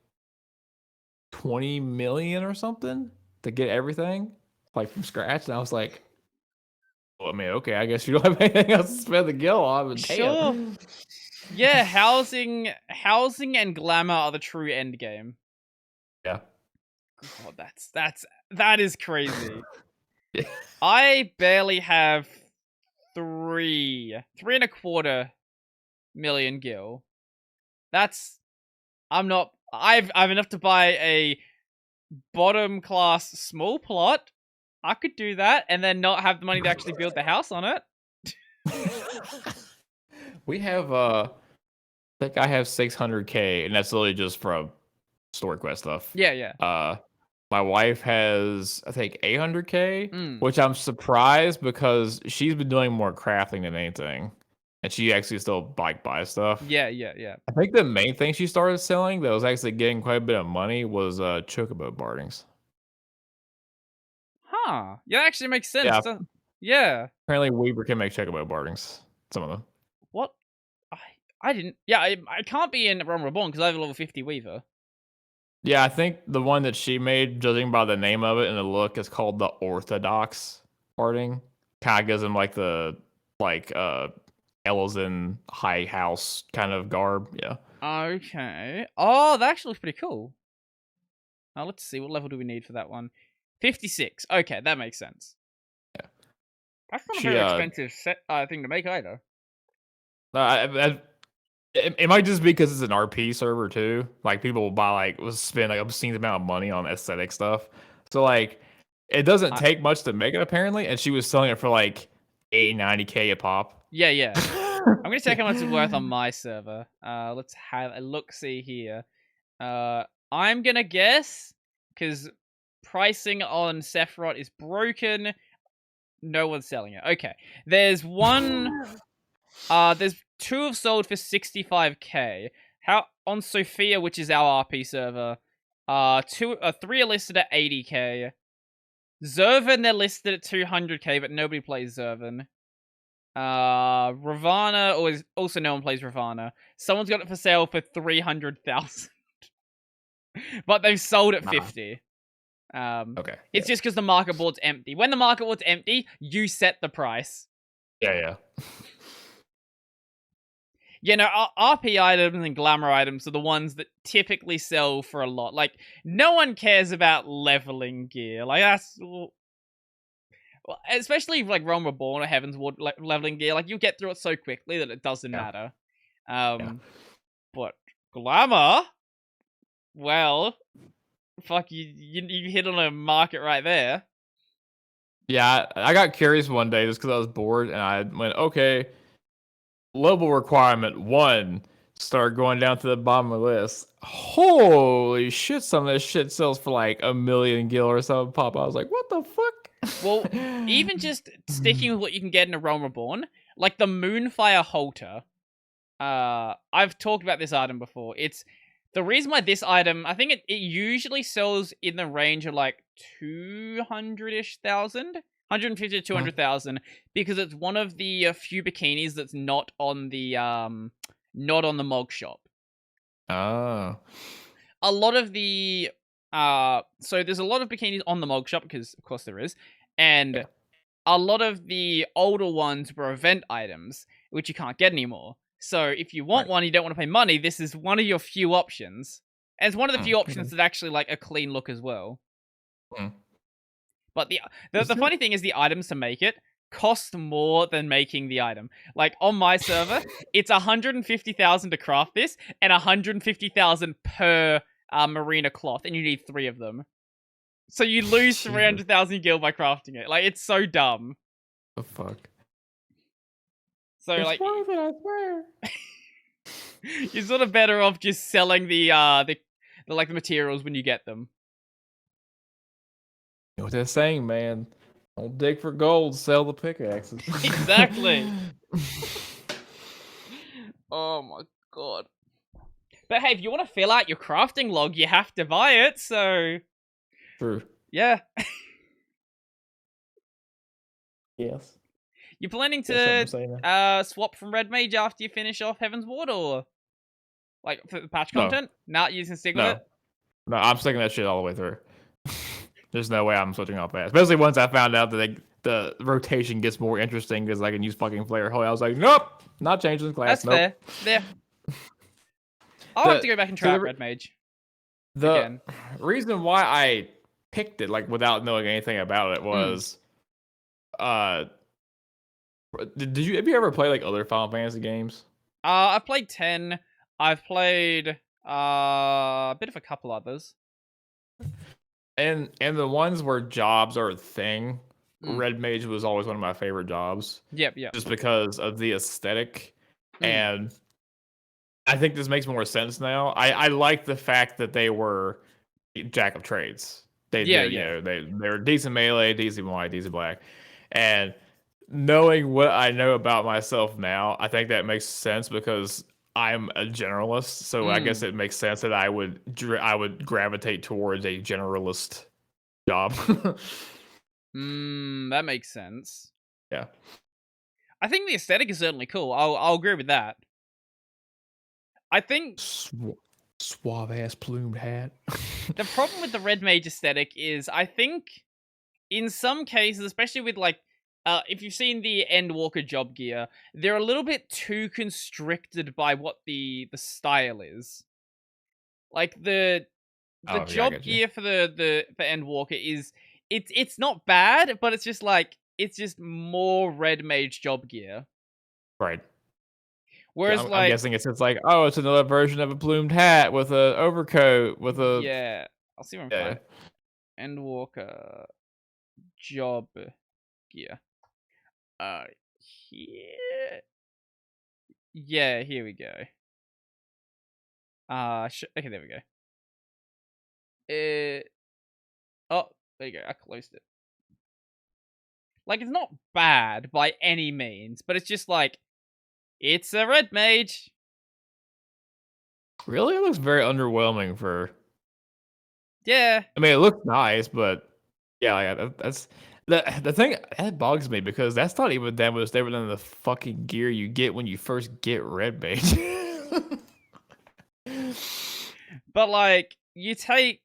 S2: 20 million or something to get everything like from scratch, and I was like, well, I mean, okay, I guess you don't have anything else to spend the gil on, but
S1: sure. Yeah, housing and glamour are the true end game.
S2: Yeah.
S1: God, that is crazy. I barely have 3.25 million gil. I've enough to buy a bottom class small plot. I could do that and then not have the money to actually build the house on it.
S2: We have I think I have 600k, and that's literally just from story quest stuff.
S1: Yeah.
S2: My wife has, I think, 800k, which I'm surprised because she's been doing more crafting than anything, and she actually still buys stuff.
S1: Yeah.
S2: I think the main thing she started selling that was actually getting quite a bit of money was chocobo bardings.
S1: Huh. Yeah, that actually makes sense. Yeah.
S2: Apparently, Weaver can make chocobo bardings. Some of them.
S1: What? I didn't. Yeah, I can't be in Realm Reborn because I have a level 50 Weaver.
S2: Yeah, I think the one that she made, judging by the name of it and the look, is called the Orthodox barding. Kind of gives him like the Elzen high house kind of garb. Yeah.
S1: Okay. Oh, that actually looks pretty cool. Now let's see, what level do we need for that one? 56. Okay, that makes sense.
S2: Yeah.
S1: That's not a very expensive thing to make either.
S2: It might just be because it's an RP server too. Like people will spend like obscene amount of money on aesthetic stuff. So like it doesn't take much to make it apparently, and she was selling it for like 80-90k a pop.
S1: Yeah. I'm gonna check how much it's worth on my server. Let's have a look. See here. I'm gonna guess because pricing on Sephiroth is broken. No one's selling it. Okay, there's one. There's two have sold for 65k. How on Sophia, which is our RP server, three are listed at 80k. Zervan, they're listed at 200k, but nobody plays Zervan. Ravana, or also no one plays Ravana. Someone's got it for sale for 300,000, but they've sold at
S2: Nah.
S1: 50.
S2: Okay.
S1: It's just because the market board's empty. When the market board's empty, you set the price.
S2: Yeah.
S1: You know, RP items and glamour items are the ones that typically sell for a lot. Like, no one cares about leveling gear. Like, that's... Well, especially like Realm Reborn or Heaven's Ward leveling gear. Like, you get through it so quickly that it doesn't matter. But glamour? Well, fuck, you hit on a market right there.
S2: Yeah, I got curious one day just because I was bored, and I went, okay, level requirement 1. Start going down to the bottom of the list. Holy shit, some of this shit sells for like 1,000,000 gil or something. Pop, I was like, what the fuck?
S1: Well, even just sticking with what you can get in a Realm Reborn, like the Moonfire Halter. I've talked about this item before. It's the reason why this item, I think it usually sells in the range of like 200-ish thousand, 150 to 200,000, because it's one of the few bikinis that's not on the Mog shop.
S2: Oh.
S1: A lot of the so there's a lot of bikinis on the Mog shop, because of course there is, and a lot of the older ones were event items, which you can't get anymore. So if you want one, you don't want to pay money, this is one of your few options. And it's one of the few options that actually like a clean look as well. But the funny thing is the items to make it cost more than making the item. Like on my server, it's 150,000 to craft this and 150,000 per marina cloth, and you need 3 of them. So you lose 300,000 gil by crafting it. Like, it's so dumb.
S2: The fuck?
S1: So
S2: it's
S1: like,
S2: worth it, I swear.
S1: You're sort of better off just selling the like the materials when you get them.
S2: You know what they're saying, man? Don't dig for gold, sell the pickaxes.
S1: Exactly. Oh my god. But hey, if you want to fill out your crafting log, you have to buy it, so...
S2: True.
S1: Yeah.
S2: Yes.
S1: You planning to swap from Red Mage after you finish off Heaven's Ward, or... Like, for the patch content? Not using stick with it?
S2: No, I'm sticking that shit all the way through. There's no way I'm switching off fast. Especially once I found out that the rotation gets more interesting because I can use fucking Flare Holy. I was like, nope, not changing the class.
S1: That's fair. I'll have to go back and try Red Mage.
S2: The reason why I picked it, like, without knowing anything about it was... have you ever played, like, other Final Fantasy games?
S1: I've played 10. I've played a bit of a couple others.
S2: And the ones where jobs are a thing, Red Mage was always one of my favorite jobs.
S1: Yep.
S2: Just because of the aesthetic. And I think this makes more sense now. I like the fact that they were jack of trades. You know, they were decent melee, decent white, decent black. And knowing what I know about myself now, I think that makes sense because I'm a generalist, so I guess it makes sense that I would gravitate towards a generalist job.
S1: That makes sense.
S2: Yeah.
S1: I think the aesthetic is certainly cool. I'll agree with that. I think
S2: suave ass plumed hat.
S1: The problem with the Red Mage aesthetic is I think in some cases, especially with like if you've seen the Endwalker job gear, they're a little bit too constricted by what the style is. Like the job gear for for Endwalker is it's not bad, but it's just like it's just more Red Mage job gear.
S2: Right.
S1: Whereas
S2: I'm guessing it's like, oh, it's another version of a plumed hat with a overcoat with a...
S1: Yeah. I'll see what I'm finding. Endwalker job gear. Here. Yeah, here we go. Okay, there we go. Oh, there you go. I closed it. Like, it's not bad by any means, but it's just like, it's a Red Mage.
S2: Really? It looks very underwhelming for...
S1: Yeah.
S2: I mean, it looks nice, but yeah, that's... The thing that bugs me because that's not even that much different than the fucking gear you get when you first get red mage.
S1: But like, you take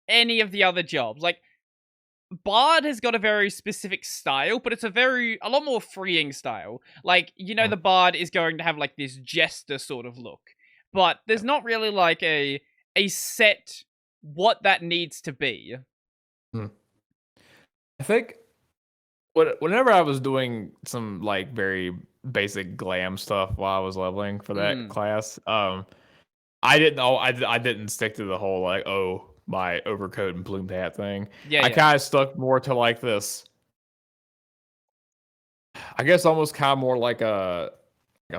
S1: any of the other jobs. Like, Bard has got a very specific style, but it's a lot more freeing style. Like, the Bard is going to have like this jester sort of look, but there's not really like a set what that needs to be.
S2: I think whenever I was doing some like very basic glam stuff while I was leveling for that class, I didn't know I didn't stick to the whole like my overcoat and plumed hat thing.
S1: Yeah,
S2: I kind of stuck more to like this. I guess almost kind of more like a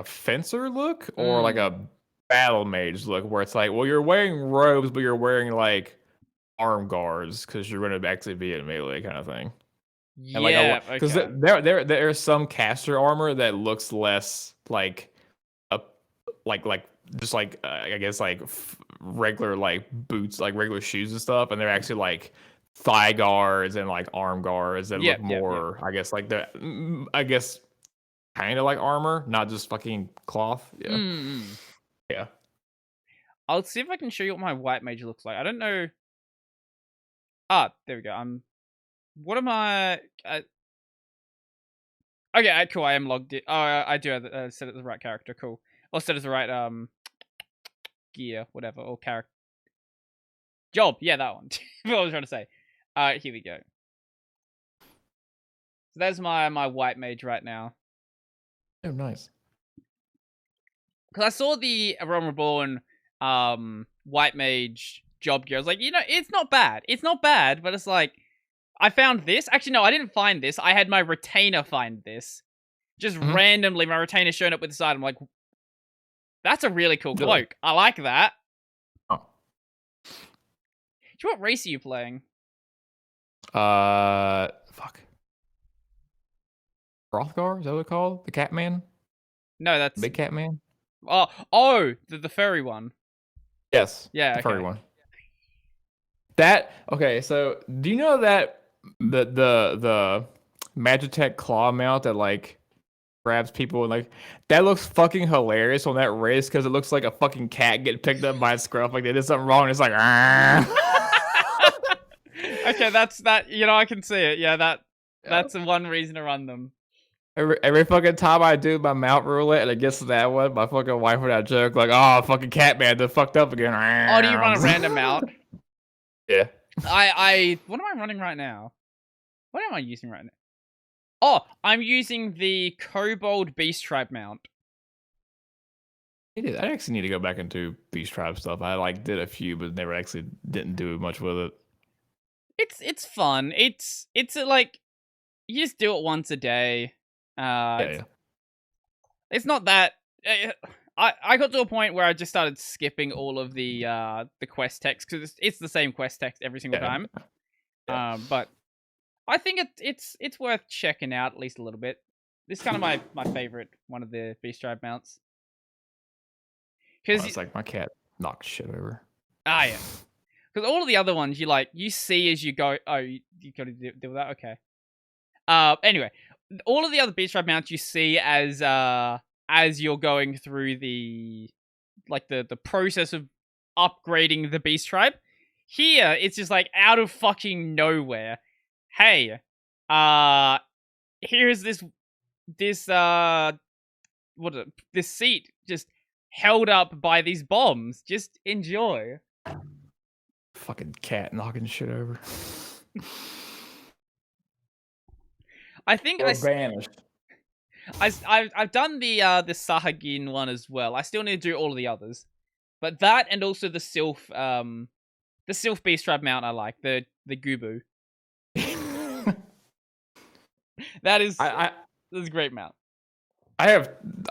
S2: fencer look or like a battle mage look, where it's like, well, you're wearing robes, but you're wearing like arm guards because you're going to actually be in melee kind of thing. And
S1: yeah,
S2: because
S1: okay.
S2: there's some caster armor that looks less like a like just like I guess like regular like boots, like regular shoes and stuff, and they're actually like thigh guards and like arm guards that look more I guess like I guess kind of like armor, not just fucking cloth. Yeah. Yeah.
S1: I'll see if I can show you what my white mage looks like. I don't know. There we go. What am I? Okay, cool. I am logged in. Oh, I do have set it the right character. Cool. Or set as the right gear, whatever, or character. Job. Yeah, that one. What I was trying to say. Here we go. So there's my white mage right now.
S2: Oh, nice.
S1: Because I saw the Realm Reborn white mage job gear. I was like, it's not bad. It's not bad, but it's like, I found this. Actually, no, I didn't find this. I had my retainer find this. Just randomly, my retainer showing up with the side. I'm like, that's a really cool cloak. I like that.
S2: Oh.
S1: What race are you playing?
S2: Fuck. Hrothgar, is that what it's called? The Catman?
S1: No, that's
S2: Big Catman?
S1: Oh, the furry one.
S2: Yes.
S1: Yeah,
S2: the furry one. Okay, so do you know that the Magitech claw mount that like grabs people and like that looks fucking hilarious on that race because it looks like a fucking cat getting picked up by a scruff, like they did something wrong and it's like
S1: Okay, that's that, I can see it. Yeah, that's the one reason to run them.
S2: Every fucking time I do my mount roulette and it gets to that one, my fucking wife would have joke like, "Oh, fucking Catman, they're fucked up again."
S1: Oh, do you run a random mount?
S2: Yeah.
S1: What am I running right now? What am I using right now? Oh, I'm using the Kobold Beast Tribe mount.
S2: I actually need to go back into Beast Tribe stuff. I like did a few, but never actually didn't do much with it.
S1: It's fun. It's like you just do it once a day. It's not that. I got to a point where I just started skipping all of the quest text because it's the same quest text every single time. But I think it's worth checking out at least a little bit. This is kind of my favorite one of the Beast Tribe mounts.
S2: Because it's like my cat knocks shit over.
S1: Yeah. Because all of the other ones you see as you go. Oh, you got to deal with that. Okay. Anyway, all of the other Beast Tribe mounts you see as you're going through the process of upgrading the Beast Tribe. Here, it's just like out of fucking nowhere. Hey, here's this seat just held up by these bombs. Just enjoy.
S2: Fucking cat knocking shit over.
S1: I think
S2: vanished.
S1: I've done the Sahagin one as well. I still need to do all of the others, but that and also the Sylph Beast Tribe mount I like the Gubu. That's a great mount.
S2: I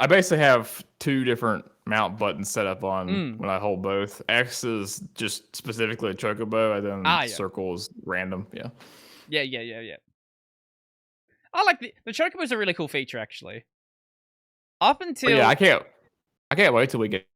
S2: basically have two different mount buttons set up on when I hold both. X is just specifically a chocobo, and then circle is random. Yeah.
S1: Yeah. I like the chocobo is a really cool feature actually. Up until
S2: I can't wait till we get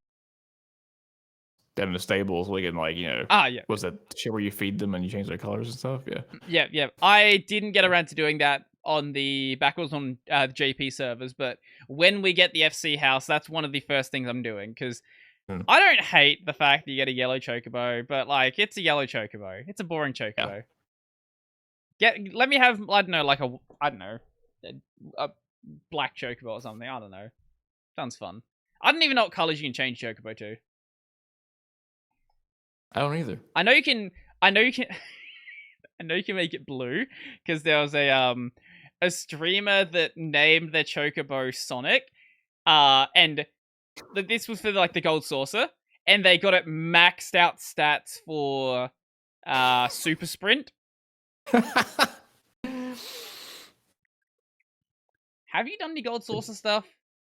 S2: them in the stables. We can like
S1: Yeah.
S2: was that shit where you feed them and you change their colors and stuff? Yeah.
S1: Yeah. I didn't get around to doing that on the backwards on the JP servers, but when we get the FC house, that's one of the first things I'm doing because I don't hate the fact that you get a yellow chocobo, but like it's a yellow chocobo. It's a boring chocobo. Let me have I don't know a black chocobo or something. I don't know. Sounds fun. I don't even know what colors you can change chocobo to.
S2: I don't either.
S1: I know you can. I know you can make it blue because there was a streamer that named their chocobo Sonic, and this was for like the gold saucer, and they got it maxed out stats for super sprint. Have you done any gold saucer stuff,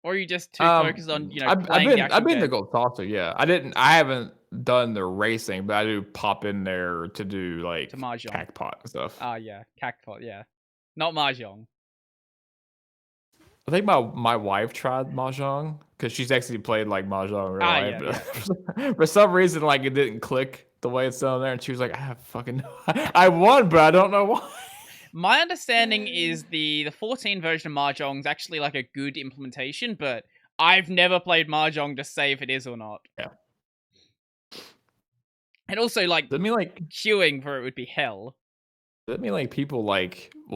S1: or are you just too focused on
S2: I've been the gold saucer. Yeah, I haven't done the racing, but I do pop in there to do like Cacpot and stuff.
S1: Yeah, Cacpot. Yeah, not mahjong.
S2: I think my wife tried mahjong because she's actually played like mahjong in real life.
S1: Yeah.
S2: For some reason, like it didn't click the way it's done there, and she was like, I won, but I don't know why.
S1: My understanding is the 14 version of mahjong is actually like a good implementation, but I've never played mahjong to say if it is or not.
S2: Yeah.
S1: And also, like,
S2: does that mean like
S1: queuing for it would be hell.
S2: Does that mean like people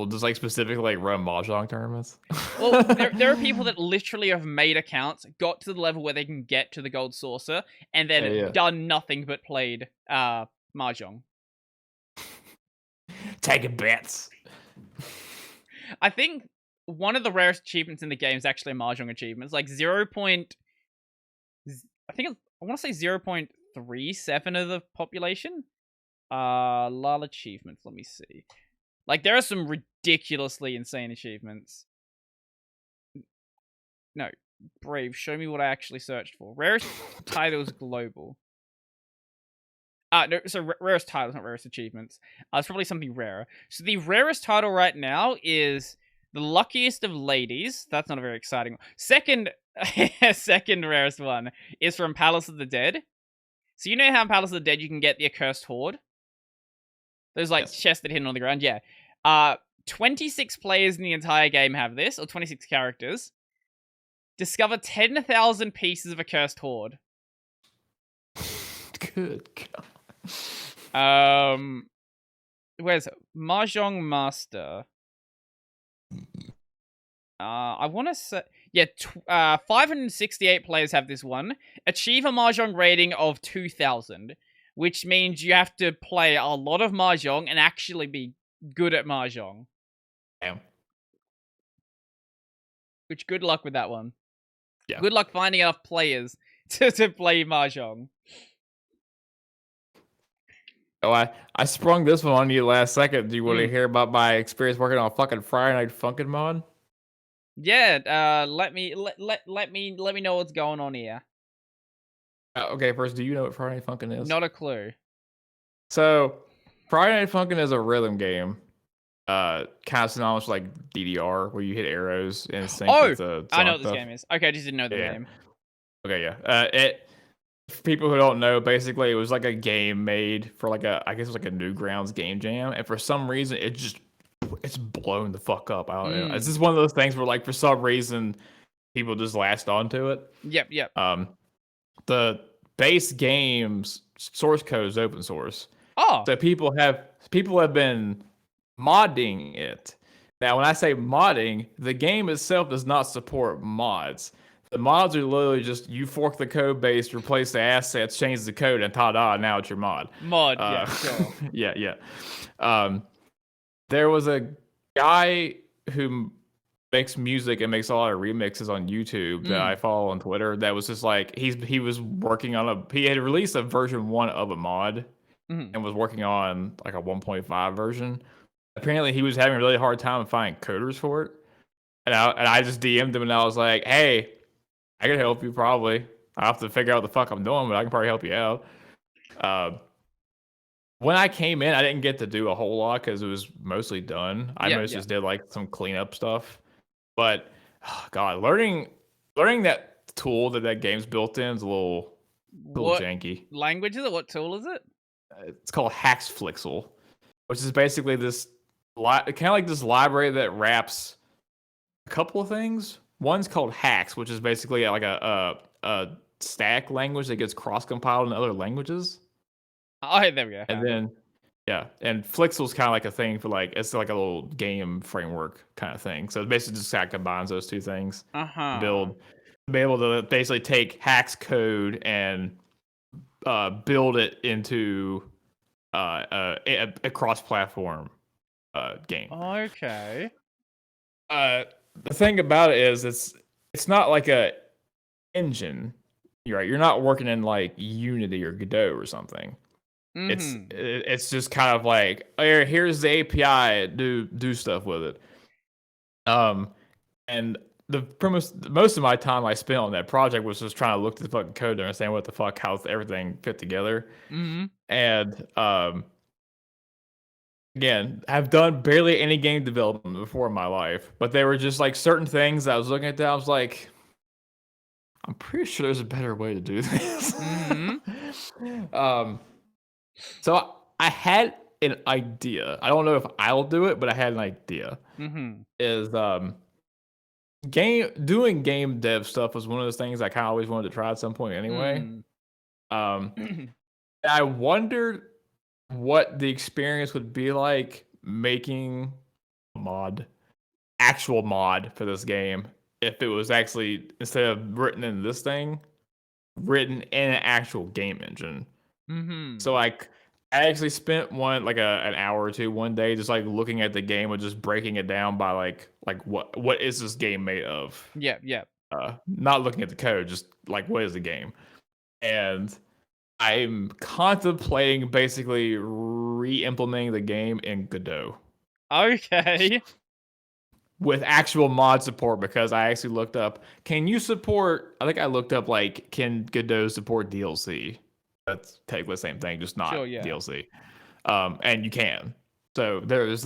S2: just like specifically like run mahjong tournaments?
S1: Well, there are people that literally have made accounts, got to the level where they can get to the gold saucer, and then done nothing but played mahjong.
S2: Taking bets.
S1: I think one of the rarest achievements in the game is actually a mahjong achievement. It's like I want to say 0.37 of the population. LAL achievements. Let me see. Like, there are some ridiculously insane achievements. No, Brave, show me what I actually searched for. Rarest titles global. No, so rarest titles, not rarest achievements. It's probably something rarer. So the rarest title right now is The Luckiest of Ladies. That's not a very exciting one. Second rarest one is from Palace of the Dead. So you know how in Palace of the Dead you can get the Accursed Horde? Those like chests that hidden on the ground, yeah. 26 players in the entire game have this, or 26 characters. Discover 10,000 pieces of Accursed Horde.
S2: Good God.
S1: Where's Mahjong Master? I want to say 568 players have this one. Achieve a Mahjong rating of 2,000, which means you have to play a lot of Mahjong and actually be good at Mahjong.
S2: Damn.
S1: Which, good luck with that one.
S2: Yeah.
S1: Good luck finding enough players to play Mahjong.
S2: Oh, I sprung this one on you last second. Do you want to hear about my experience working on fucking Friday Night Funkin' mod?
S1: Yeah, let me know what's going on here.
S2: Okay, first, do you know what Friday Night Funkin' is?
S1: Not a clue.
S2: So, Friday Night Funkin' is a rhythm game. Kind of synonymous with like DDR, where you hit arrows and sync with the
S1: I know what this
S2: stuff.
S1: game is. Okay, I just didn't know the name.
S2: Okay, yeah. For people who don't know, basically, it was like a game made for like I guess it was like a Newgrounds game jam, and for some reason, it's blown the fuck up. I don't know. It's just one of those things where like for some reason, people just latched onto it.
S1: Yep.
S2: The base game's source code is open source.
S1: Oh.
S2: So people have been modding it. Now, when I say modding, the game itself does not support mods. The mods are literally just you fork the code base, replace the assets, change the code, and ta-da! Now it's your mod.
S1: Yeah, sure.
S2: Yeah. There was a guy who makes music and makes a lot of remixes on YouTube that I follow on Twitter. That was just like he was working on he had released a version 1 of a mod and was working on like a 1.5 version. Apparently, he was having a really hard time finding coders for it, and I just DM'd him and I was like, "Hey, I can help you probably. I have to figure out what the fuck I'm doing, but I can probably help you out." When I came in, I didn't get to do a whole lot because it was mostly done. I mostly just did like some cleanup stuff. But God, learning that tool that game's built in is a little little
S1: What
S2: janky.
S1: language is it? What tool is it?
S2: It's called Haxflixel, which is basically this kind of like this library that wraps a couple of things. One's called Hax, which is basically like a stack language that gets cross compiled in other languages.
S1: Oh, there we go.
S2: And then yeah, and Flixel's kind of like a thing for like it's like a little game framework kind of thing. So it basically just kind of combines those two things.
S1: Uh-huh.
S2: Be able to basically take Hax code and build it into a cross-platform game.
S1: Okay.
S2: The thing about it is it's not like a engine. You're right. You're not working in like Unity or Godot or something. It's just kind of like here's the API, do stuff with it. And the premise, most of my time I spent on that project was just trying to look at the fucking code to understand what the fuck how everything fit together. And again, I've done barely any game development before in my life, but there were just like certain things that I was looking at that I was like, I'm pretty sure there's a better way to do this. So I had an idea. I don't know if I'll do it, but I had an idea. Is doing game dev stuff was one of those things I kind of always wanted to try at some point anyway. I wondered what the experience would be like making a actual mod for this game if it was actually, instead of written in this thing, written in an actual game engine. So like I actually spent an hour or two one day just like looking at the game and just breaking it down by like what is this game made of?
S1: Yeah.
S2: Not looking at the code, just like what is the game? And I'm contemplating basically re-implementing the game in Godot.
S1: Okay.
S2: With actual mod support, because I actually looked up, I think I looked up like, can Godot support DLC? That's technically the same thing, just not DLC. And you can. So there's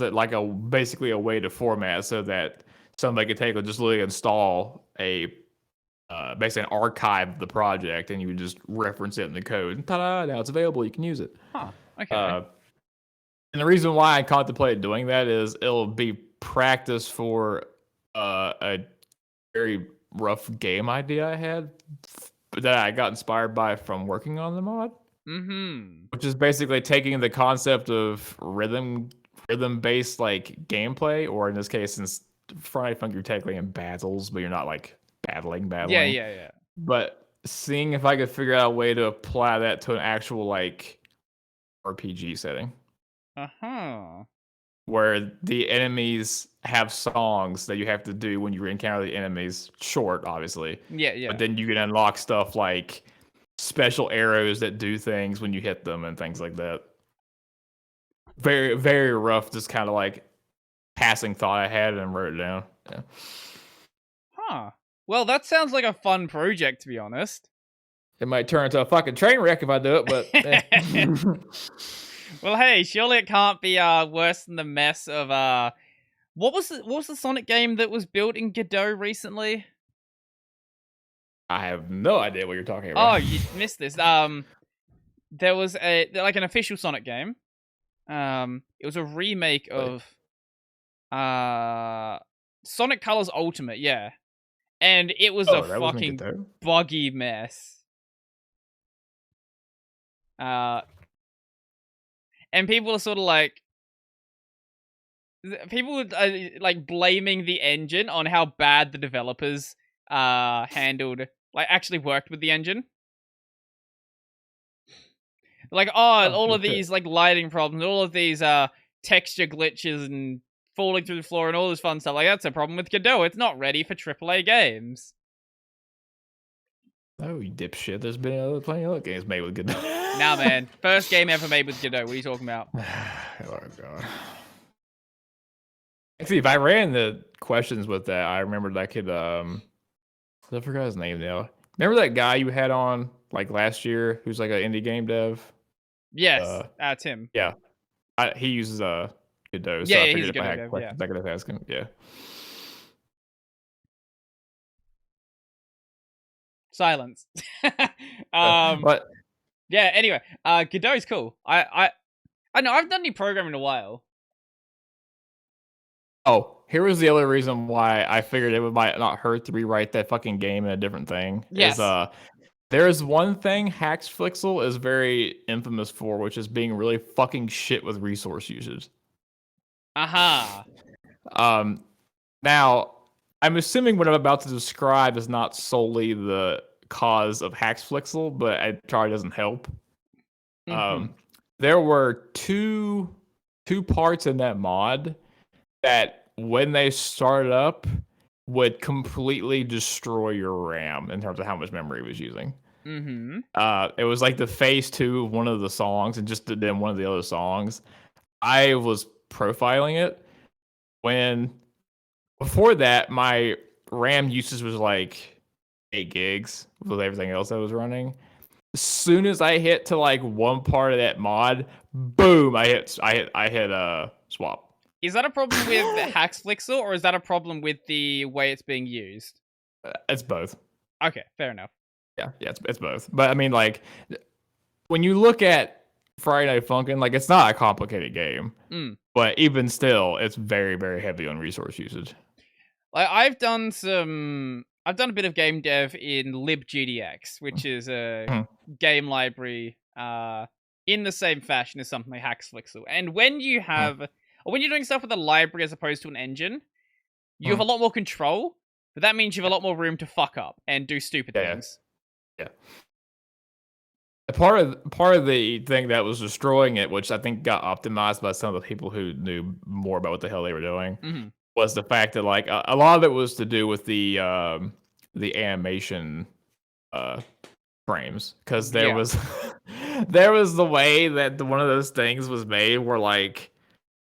S2: basically a way to format so that somebody could just literally install basically an archive of the project, and you would just reference it in the code. And ta-da! Now it's available. You can use it.
S1: Okay.
S2: And the reason why I contemplated doing that is it'll be practice for a very rough game idea I had that I got inspired by from working on the mod. Which is basically taking the concept of rhythm-based like gameplay, or in this case, since Friday Funk you're technically in battles, but you're not like battling.
S1: Yeah.
S2: But seeing if I could figure out a way to apply that to an actual like RPG setting. Where the enemies have songs that you have to do when you encounter the enemies. Short, obviously.
S1: Yeah.
S2: But then you can unlock stuff like special arrows that do things when you hit them and things like that. Very, very rough, just kind of like passing thought I had and wrote it down. Yeah.
S1: Well, that sounds like a fun project, to be honest.
S2: It might turn into a fucking train wreck if I do it, but
S1: Well, hey, surely it can't be worse than the mess of what was the Sonic game that was built in Godot recently?
S2: I have no idea what you're talking about.
S1: Oh, you missed this. There was an official Sonic game. It was a remake of Sonic Colors Ultimate, yeah. And it was a fucking buggy mess. And people are sort of like, people like blaming the engine on how bad the developers handled, like actually worked with the engine. Like, all of these like lighting problems, all of these texture glitches and falling through the floor and all this fun stuff. Like, that's a problem with Godot. It's not ready for AAA games.
S2: Oh, you dipshit. There's been plenty of other games made with Godot.
S1: Nah, man. First game ever made with Godot. What are you talking about?
S2: Oh, God. Actually, if I ran the questions with that, I remembered I could, I forgot his name now. Remember that guy you had on, like, last year, who's, like, an indie game dev?
S1: Yes, that's him.
S2: Yeah. He uses, Godot, so
S1: Yeah,
S2: I figured
S1: he's
S2: if I had
S1: dev,
S2: questions, I could ask him. Yeah.
S1: Silence. um,
S2: But
S1: yeah. Anyway, Godot's cool. I know I haven't done any programming in a while.
S2: oh, here was the other reason why I figured it might not hurt to rewrite that fucking game in a different thing. Is
S1: Yes.
S2: there's one thing Haxflixel is very infamous for, which is being really fucking shit with resource usage.
S1: Aha.
S2: Now, I'm assuming what I'm about to describe is not solely the cause of Haxflixel, but it probably doesn't help.
S1: Mhm.
S2: There were two parts in that mod that, when they started up, would completely destroy your RAM in terms of how much memory it was using.
S1: Mhm.
S2: It was like the phase 2 of one of the songs, and just then one of the other songs. I was profiling it when before that my RAM usage was like 8 gigs with everything else that was running. As soon as I hit to like one part of that mod, boom! I hit swap.
S1: Is that a problem with Haxflixel, or is that a problem with the way it's being used?
S2: It's both.
S1: Okay, fair enough.
S2: Yeah, it's both. But I mean, like, when you look at Friday Night Funkin', like, it's not a complicated game, but even still, it's very, very heavy on resource usage.
S1: Like, I've done a bit of game dev in Libgdx, which is a game library in the same fashion as something like Haxflixel. And when you're doing stuff with a library as opposed to an engine, you have a lot more control, but that means you have a lot more room to fuck up and do stupid things.
S2: Yeah. Part of the thing that was destroying it, which I think got optimized by some of the people who knew more about what the hell they were doing, was the fact that, like, a lot of it was to do with the animation frames, because there was there was the way that one of those things was made where, like,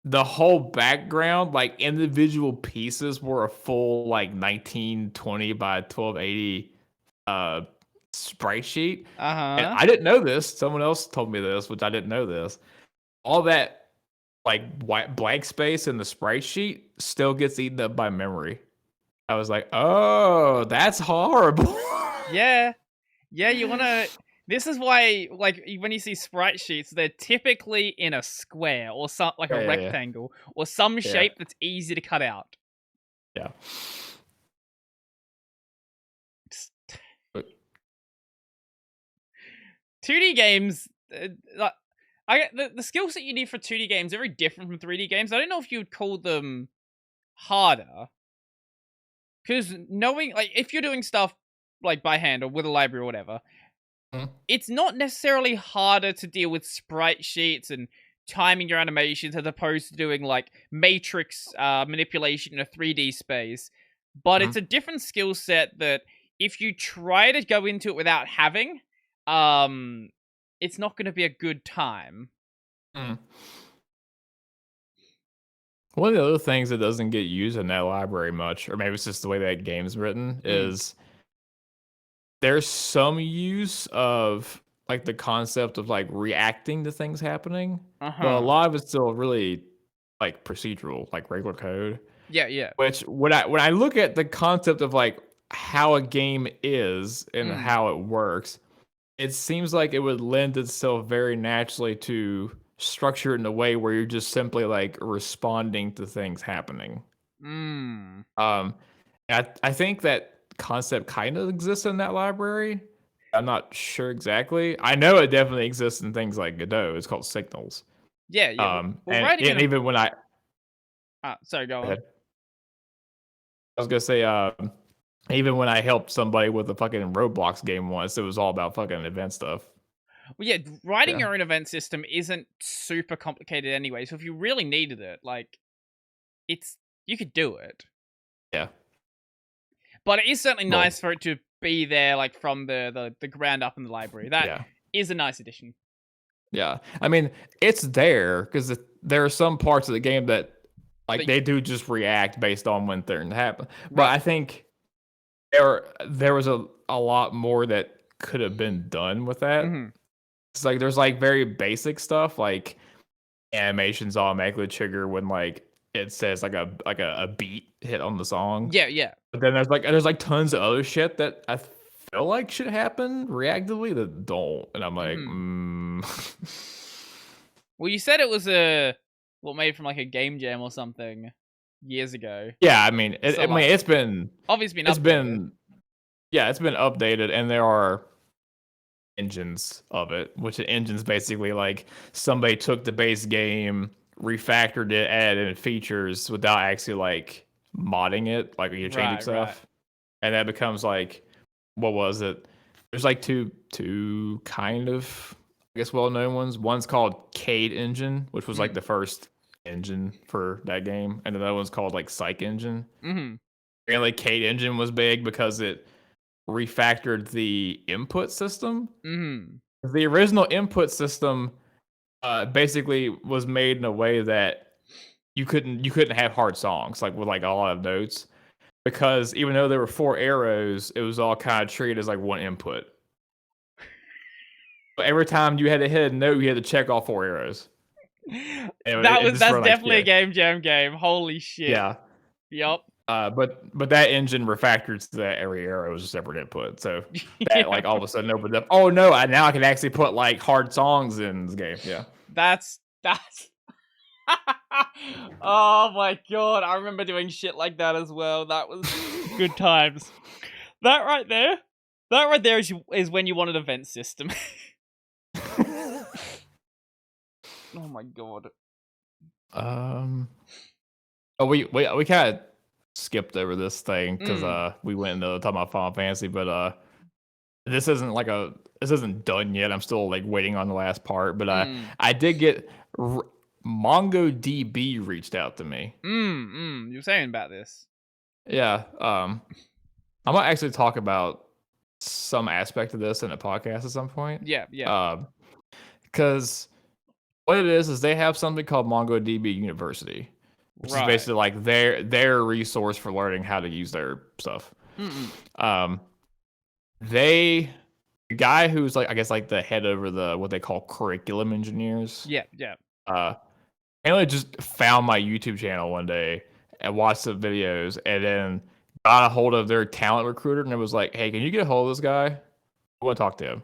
S2: the whole background, like, individual pieces were a full, like, 1920 by 1280 sprite sheet. And I didn't know this. Someone else told me this, which I didn't know this. All that, like, white blank space in the sprite sheet still gets eaten up by memory. I was like, oh, that's horrible.
S1: Yeah. Yeah, you want to... This is why, like, when you see sprite sheets, they're typically in a square or a rectangle or some shape that's easy to cut out.
S2: Yeah.
S1: 2D games, the skill set you need for 2D games are very different from 3D games. I don't know if you would call them harder. Because knowing, like, if you're doing stuff, like, by hand or with a library or whatever, it's not necessarily harder to deal with sprite sheets and timing your animations as opposed to doing, like, matrix manipulation in a 3D space. But it's a different skill set that if you try to go into it without having, it's not going to be a good time.
S2: One of the other things that doesn't get used in that library much, or maybe it's just the way that game's written, is there's some use of, like, the concept of, like, reacting to things happening, but a lot of it's still really, like, procedural, like regular code.
S1: Yeah.
S2: Which, when I look at the concept of, like, how a game is and how it works, it seems like it would lend itself very naturally to structure it in a way where you're just simply, like, responding to things happening. I think that concept kind of exists in that library. I'm not sure exactly. I know it definitely exists in things like Godot. It's called signals.
S1: Yeah.
S2: And even when I
S1: sorry, go on.
S2: I was gonna say, even when I helped somebody with a fucking Roblox game once, it was all about fucking event stuff.
S1: Well, yeah, writing your own event system isn't super complicated anyway. So if you really needed it, like, you could do it.
S2: Yeah.
S1: But it is certainly nice for it to be there, like, from the ground up in the library. That is a nice addition.
S2: Yeah. I mean, it's there because there are some parts of the game that, like, they do just react based on when things happen. But I think there was a lot more that could have been done with that. It's like there's, like, very basic stuff, like animations automatically trigger when, like, it says like a beat hit on the song.
S1: Yeah.
S2: But then there's like tons of other shit that I feel like should happen reactively that don't, and I'm like,
S1: Well, you said it was made from like a game jam or something years ago.
S2: Yeah, I mean,
S1: So like,
S2: it's been
S1: obviously been
S2: it's
S1: updated.
S2: been yeah, it's been updated, and there are engines of it, which the engine's basically like somebody took the base game, refactored it, added in features without actually like modding it, like you're changing stuff, and that becomes like, what was it? There's like two kind of, I guess, well-known ones. One's called Cade Engine, which was like the first engine for that game, and another one's called like Psych Engine. Apparently, Cade Engine was big because it refactored the input system. The original input system basically was made in a way that you couldn't have hard songs like with like a lot of notes, because even though there were 4 arrows, it was all kind of treated as like one input. But every time you had to hit a note, you had to check all 4 arrows.
S1: That's definitely a game jam game. Holy shit.
S2: Yeah.
S1: Yep.
S2: But that engine refactored so that every arrow was a separate input. So that like all of a sudden opened up. Oh no! Now I can actually put like hard songs in this game. Yeah.
S1: That's. Oh my god! I remember doing shit like that as well. That was good times. That right there is when you want an event system. Oh my god.
S2: Oh, we kind of skipped over this thing because we went into talking about Final Fantasy, but this isn't done yet. I'm still like waiting on the last part, but I did get MongoDB reached out to me.
S1: You were saying about this.
S2: Yeah. I'm gonna actually talk about some aspect of this in a podcast at some point.
S1: Yeah.
S2: Because what it is they have something called MongoDB University, which is basically like their resource for learning how to use their stuff. The guy who's like, I guess, like the head over the what they call curriculum engineers.
S1: Yeah.
S2: Apparently just found my YouTube channel one day and watched the videos, and then got a hold of their talent recruiter, and it was like, hey, can you get a hold of this guy? I want to talk to him.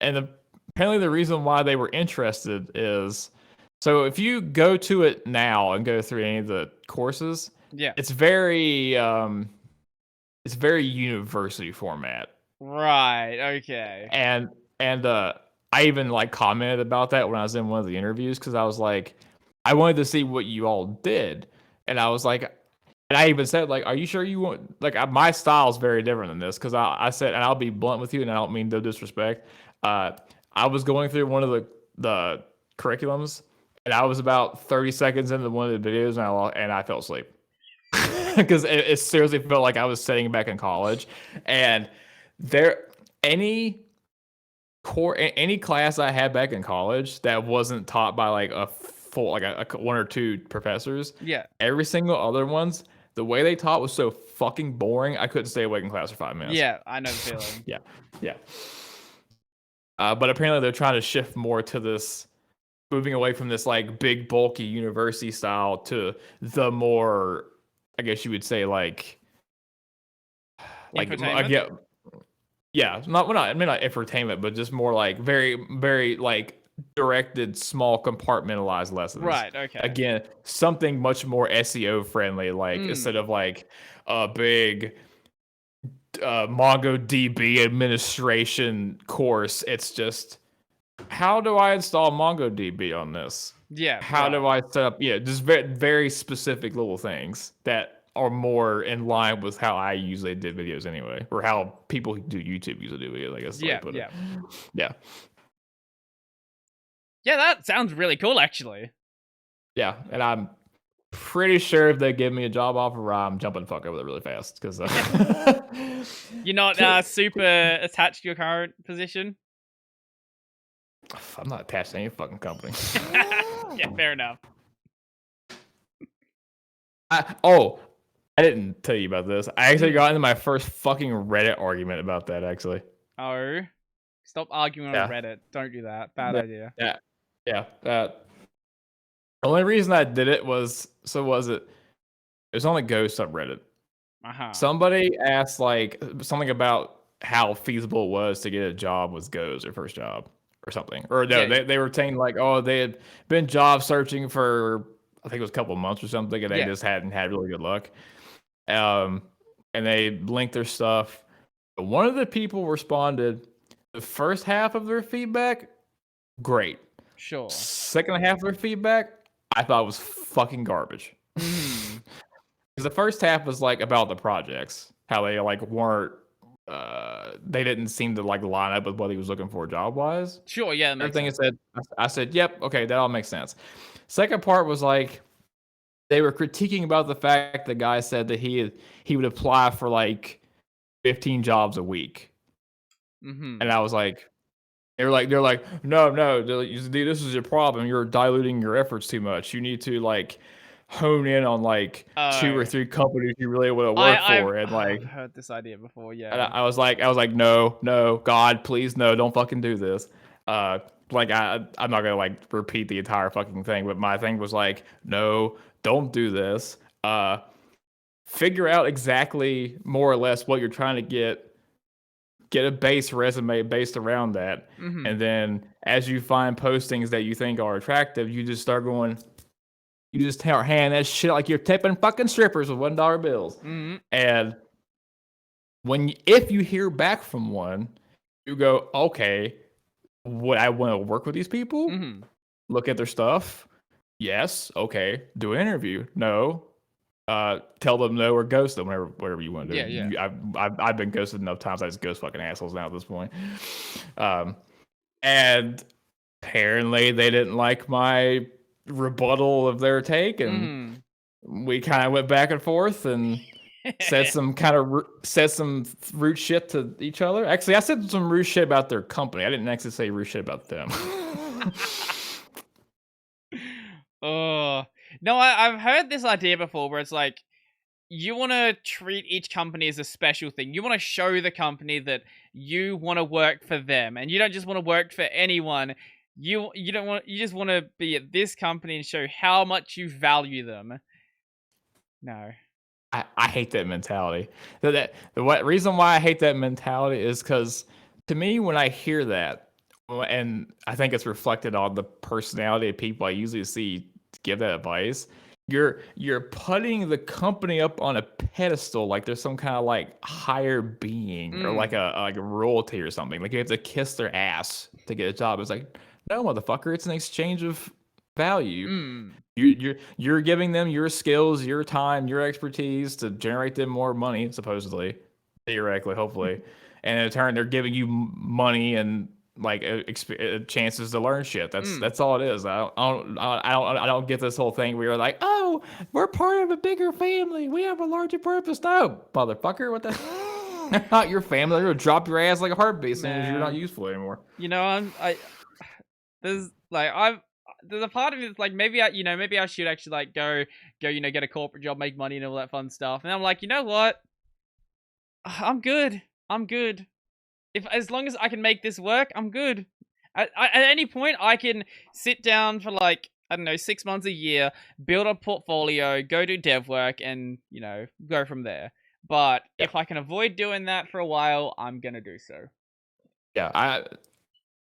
S2: And apparently the reason why they were interested is, so if you go to it now and go through any of the courses, it's very university format.
S1: Right. Okay.
S2: And I even like commented about that when I was in one of the interviews, because I was like, I wanted to see what you all did, and I was like, and I even said like, are you sure you want, like, my style is very different than this, because I said, and I'll be blunt with you, and I don't mean no disrespect. I was going through one of the curriculums, and I was about 30 seconds into one of the videos, and I fell asleep. Because it seriously felt like I was sitting back in college. And any class I had back in college that wasn't taught by like a full, like a 1 or 2 professors, every single other ones, the way they taught was so fucking boring, I couldn't stay awake in class for 5 minutes.
S1: Yeah, I know the feeling.
S2: Yeah. But apparently they're trying to shift more to this, moving away from this like big bulky university style to the more, I guess you would say, like
S1: Infotainment?
S2: not infotainment, but just more like very, very like directed, small compartmentalized lessons.
S1: Right. Okay.
S2: Again, something much more SEO friendly, like instead of like a big MongoDB administration course, it's just, how do I install MongoDB on this?
S1: Yeah.
S2: How do I set up? Yeah, just very, very specific little things that are more in line with how I usually did videos anyway, or how people who do YouTube usually do videos, I guess. Yeah.
S1: Yeah, that sounds really cool, actually.
S2: Yeah, and I'm pretty sure if they give me a job offer, I'm jumping the fuck over there really fast, because
S1: you're not super attached to your current position.
S2: I'm not attached to any fucking company.
S1: Yeah, fair enough.
S2: I didn't tell you about this. I actually got into my first fucking Reddit argument about that, actually.
S1: Oh, stop arguing on Reddit. Don't do that. Bad idea.
S2: Yeah. The only reason I did it was, it was on the Go subreddit. Somebody asked like something about how feasible it was to get a job with Go's their first job or something. Or no, they were saying like, oh, they had been job searching for I think it was a couple of months or something, and they just hadn't had really good luck. And they linked their stuff. But one of the people responded, the first half of their feedback, great.
S1: Sure.
S2: Second half of their feedback, I thought was fucking garbage. Because the first half was like about the projects, how they like weren't, they didn't seem to like line up with what he was looking for job wise.
S1: Sure, yeah.
S2: Everything I said, yep, okay, that all makes sense. Second part was like they were critiquing about the fact the guy said that he would apply for like 15 jobs a week. And I was like, they're like, no, this is your problem. You're diluting your efforts too much. You need to like hone in on like 2 or 3 companies you really want to work for. And like,
S1: I've heard this idea before. Yeah.
S2: And I was like, no, God, please, no, don't fucking do this. Like I'm not gonna like repeat the entire fucking thing, but my thing was like, no, don't do this. Figure out exactly more or less what you're trying to get a base resume based around that. And then as you find postings that you think are attractive, you just start going, you just start handing that shit like you're tipping fucking strippers with $1 bills. And if you hear back from one, you go, okay, would I want to work with these people? Look at their stuff. Yes. Okay. Do an interview. No. Tell them no or ghost them, whatever you want to do.
S1: Yeah.
S2: I've been ghosted enough times. I just ghost fucking assholes now at this point. And apparently they didn't like my rebuttal of their take, and we kind of went back and forth and said some rude shit to each other. Actually, I said some rude shit about their company. I didn't actually say rude shit about them.
S1: Oh. No, I've heard this idea before where it's like, you want to treat each company as a special thing. You want to show the company that you want to work for them, and you don't just want to work for anyone. You just want to be at this company and show how much you value them. No.
S2: I hate that mentality. The reason why I hate that mentality is because to me, when I hear that, and I think it's reflected on the personality of people I usually see give that advice, you're putting the company up on a pedestal like there's some kind of like higher being or like a royalty or something. Like you have to kiss their ass to get a job. It's like, no, motherfucker, it's an exchange of value. You're giving them your skills, your time, your expertise to generate them more money, supposedly, theoretically, hopefully, and in turn they're giving you money and like chances to learn shit. That's all it is. I don't get this whole thing where you're like, oh, we're part of a bigger family. We have a larger purpose. No, motherfucker, what the? Not your family. They're gonna drop your ass like a heartbeat as soon as you're not useful anymore.
S1: You know, there's a part of me that's like, maybe I should actually like go, get a corporate job, make money and all that fun stuff. And I'm like, you know what? I'm good. As long as I can make this work, I'm good. At any point, I can sit down for like, I don't know, 6 months, a year, build a portfolio, go do dev work, and, go from there. But if I can avoid doing that for a while, I'm gonna do so.
S2: Yeah,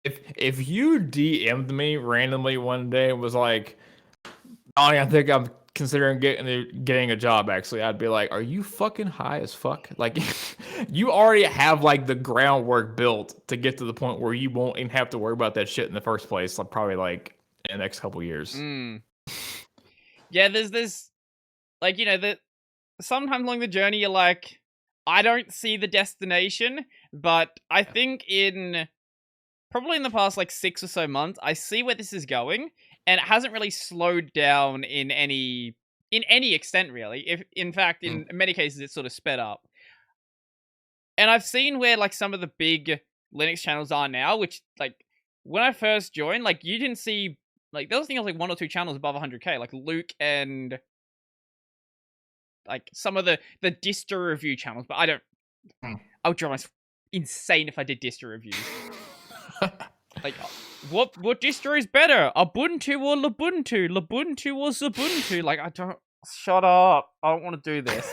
S2: if you DM'd me randomly one day and was like, I think I'm considering getting a job, actually, I'd be like, are you fucking high as fuck? Like, you already have like the groundwork built to get to the point where you won't even have to worry about that shit in the first place, like probably like in the next couple years.
S1: Yeah, there's this, like, that sometimes along the journey you're like, I don't see the destination, but I think probably in the past like 6 or so months, I see where this is going. And it hasn't really slowed down in any extent, really. If in fact, in many cases, it's sort of sped up. And I've seen where like some of the big Linux channels are now, which like when I first joined, like you didn't see like there was like 1 or 2 channels above 100K, like Luke and like some of the distro review channels. But I would drive myself insane if I did distro reviews. Like, what distro is better? Ubuntu or Lubuntu? Lubuntu or Ubuntu? Like, shut up. I don't want to do this.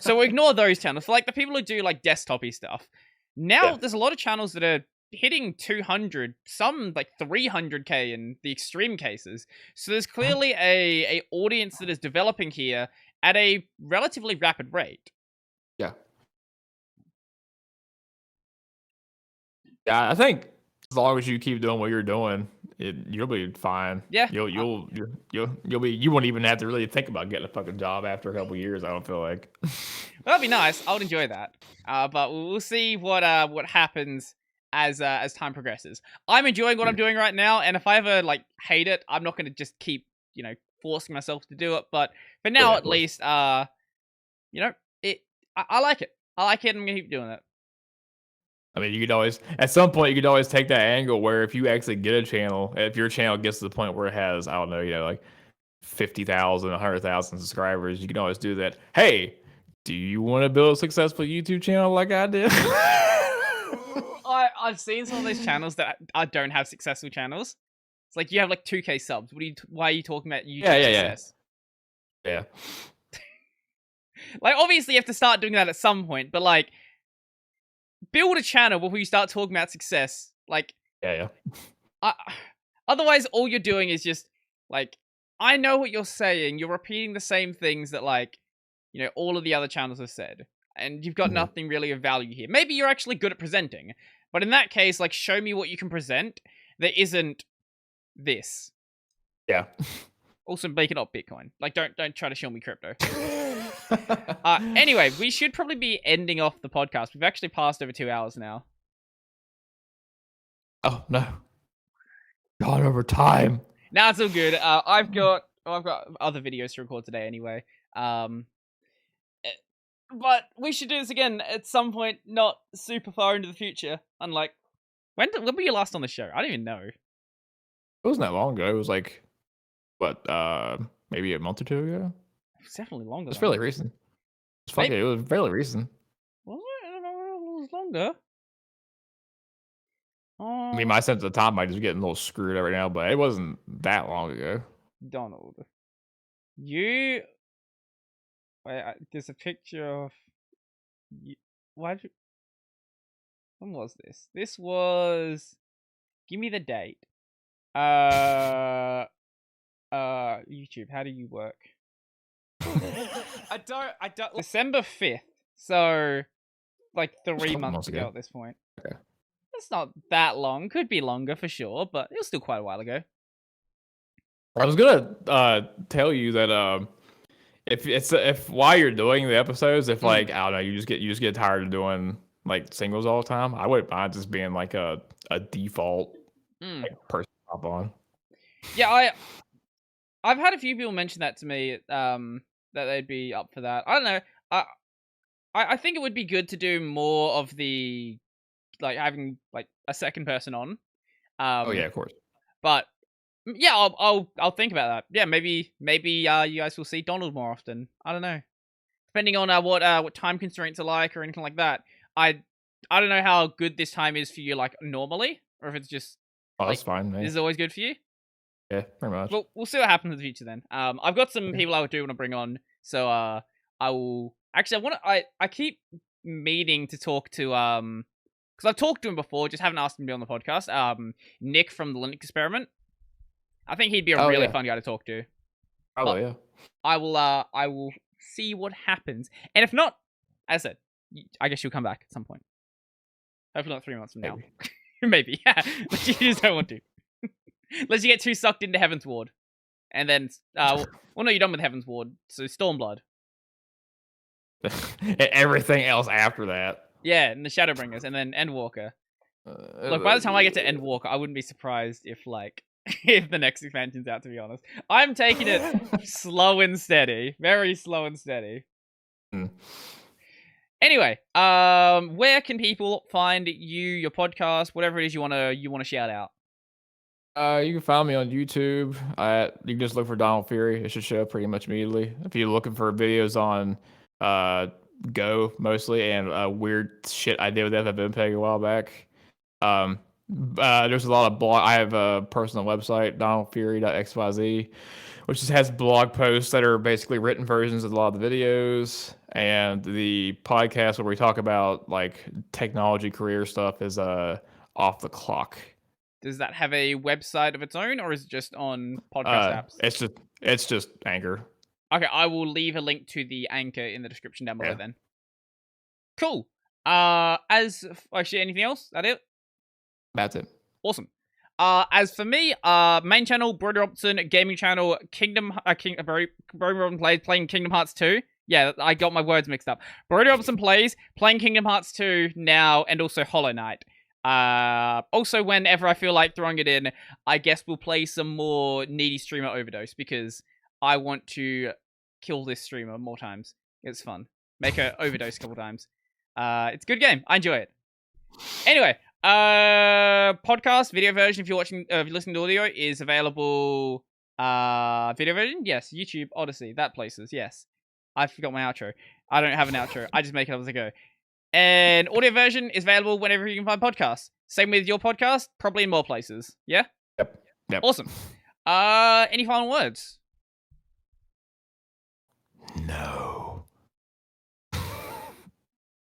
S1: So ignore those channels. For like the people who do like desktop-y stuff, now there's a lot of channels that are hitting 200, some like 300k in the extreme cases. So there's clearly a audience that is developing here at a relatively rapid rate.
S2: Yeah. Yeah, I think as long as you keep doing what you're doing, you'll be fine.
S1: Yeah.
S2: You'll be, you won't even have to really think about getting a fucking job after a couple years, I don't feel like.
S1: Well, that'd be nice. I would enjoy that. But we'll see what happens as time progresses. I'm enjoying what I'm doing right now, and if I ever like hate it, I'm not going to just keep, forcing myself to do it. But for now, at least, I like it. I like it, and I'm going to keep doing it.
S2: I mean, you could always, at some point, you could always take that angle where if you actually get a channel, if your channel gets to the point where it has, I don't know, like 50,000, 100,000 subscribers, you can always do that. Hey, do you want to build a successful YouTube channel like I did?
S1: I've seen some of those channels that don't have successful channels. It's like you have like 2k subs. Why are you talking about YouTube success?
S2: Yeah.
S1: Like, obviously, you have to start doing that at some point, but like, build a channel before you start talking about success. Like, otherwise, all you're doing is just like, I know what you're saying. You're repeating the same things that like, all of the other channels have said, and you've got nothing really of value here. Maybe you're actually good at presenting, but in that case, like, show me what you can present that isn't this.
S2: Yeah.
S1: Also, make it not Bitcoin. Like, don't try to show me crypto. Anyway, we should probably be ending off the podcast. We've actually passed over 2 hours now.
S2: Oh no, gone over time.
S1: Now it's all good. I've got other videos to record today anyway. But we should do this again at some point, not super far into the future. Unlike when were you last on the show? I don't even know.
S2: It wasn't that long ago. It was like, what, maybe a month or two ago?
S1: It's definitely longer.
S2: It's fairly recent. It was fairly recent.
S1: Was it? I don't know. It was longer.
S2: I mean, my sense of time might just get a little screwed up right now, but it wasn't that long ago.
S1: Donald, there's a picture of you. When was this? This was. Give me the date. YouTube. How do you work? I don't. December 5th. So, like 3 months ago at this point.
S2: Okay.
S1: It's not that long. Could be longer for sure, but it was still quite a while ago.
S2: I was gonna tell you that if while you're doing the episodes, if like I don't know, you just get tired of doing like singles all the time, I wouldn't mind just being like a default person to hop on.
S1: Yeah, I've had a few people mention that to me, that they'd be up for that. I don't know. I think it would be good to do more of the like having like a second person on.
S2: Oh yeah, of course.
S1: But yeah, I'll think about that. Yeah, maybe you guys will see Donald more often. I don't know. Depending on what time constraints are like or anything like that. I don't know how good this time is for you, like normally, or if it's just.
S2: Oh, that's fine.
S1: This is always good for you.
S2: Yeah, pretty much.
S1: Well, we'll see what happens in the future then. I've got some people I do want to bring on, so I will actually. I keep meaning to talk to because I've talked to him before, just haven't asked him to be on the podcast. Nick from the Linux Experiment. I think he'd be a really fun guy to talk to.
S2: Probably, yeah.
S1: I will see what happens, and if not, as I said, I guess you'll come back at some point. Hopefully not 3 months from now. Maybe. But you just don't want to. Unless you get too sucked into Heaven's Ward. And then, well, no, you're done with Heaven's Ward, so Stormblood.
S2: Everything else after that.
S1: Yeah, and the Shadowbringers, and then Endwalker. Look, by the time I get to Endwalker, I wouldn't be surprised if, like, if the next expansion's out, to be honest. I'm taking it slow and steady. Very slow and steady. Anyway, where can people find you, your podcast, whatever it is you wanna shout out?
S2: You can find me on YouTube. You can just look for Donald Feury. It should show up pretty much immediately. If you're looking for videos on Go mostly and weird shit I did with FFmpeg a while back, There's a lot of blog. I have a personal website, donaldfeury.xyz, which just has blog posts that are basically written versions of a lot of the videos, and the podcast where we talk about like technology career stuff is off the clock.
S1: Does that have a website of its own, or is it just on podcast apps?
S2: It's just Anchor.
S1: Okay, I will leave a link to the Anchor in the description down below.
S2: Yeah.
S1: Then. Cool. Actually, anything else? That it?
S2: That's it.
S1: Awesome. As for me, main channel, Brody Robinson, gaming channel, Brody Robinson plays, playing Kingdom Hearts 2. Yeah, I got my words mixed up. Brody Robinson plays, playing Kingdom Hearts 2 now, and also Hollow Knight. Also, whenever I feel like throwing it in, I guess we'll play some more Needy Streamer Overdose, because I want to kill this streamer more times. It's fun. Make her overdose a couple times. It's a good game. I enjoy it. Anyway, podcast video version, if you're watching, if you're listening to audio, is available. Video version, yes. YouTube, Odyssey, that places, yes. I forgot my outro. I don't have an outro. I just make it up as I go. And audio version is available whenever you can find podcasts. Same with your podcast, probably in more places. Yeah.
S2: Yep.
S1: Awesome. Any final words?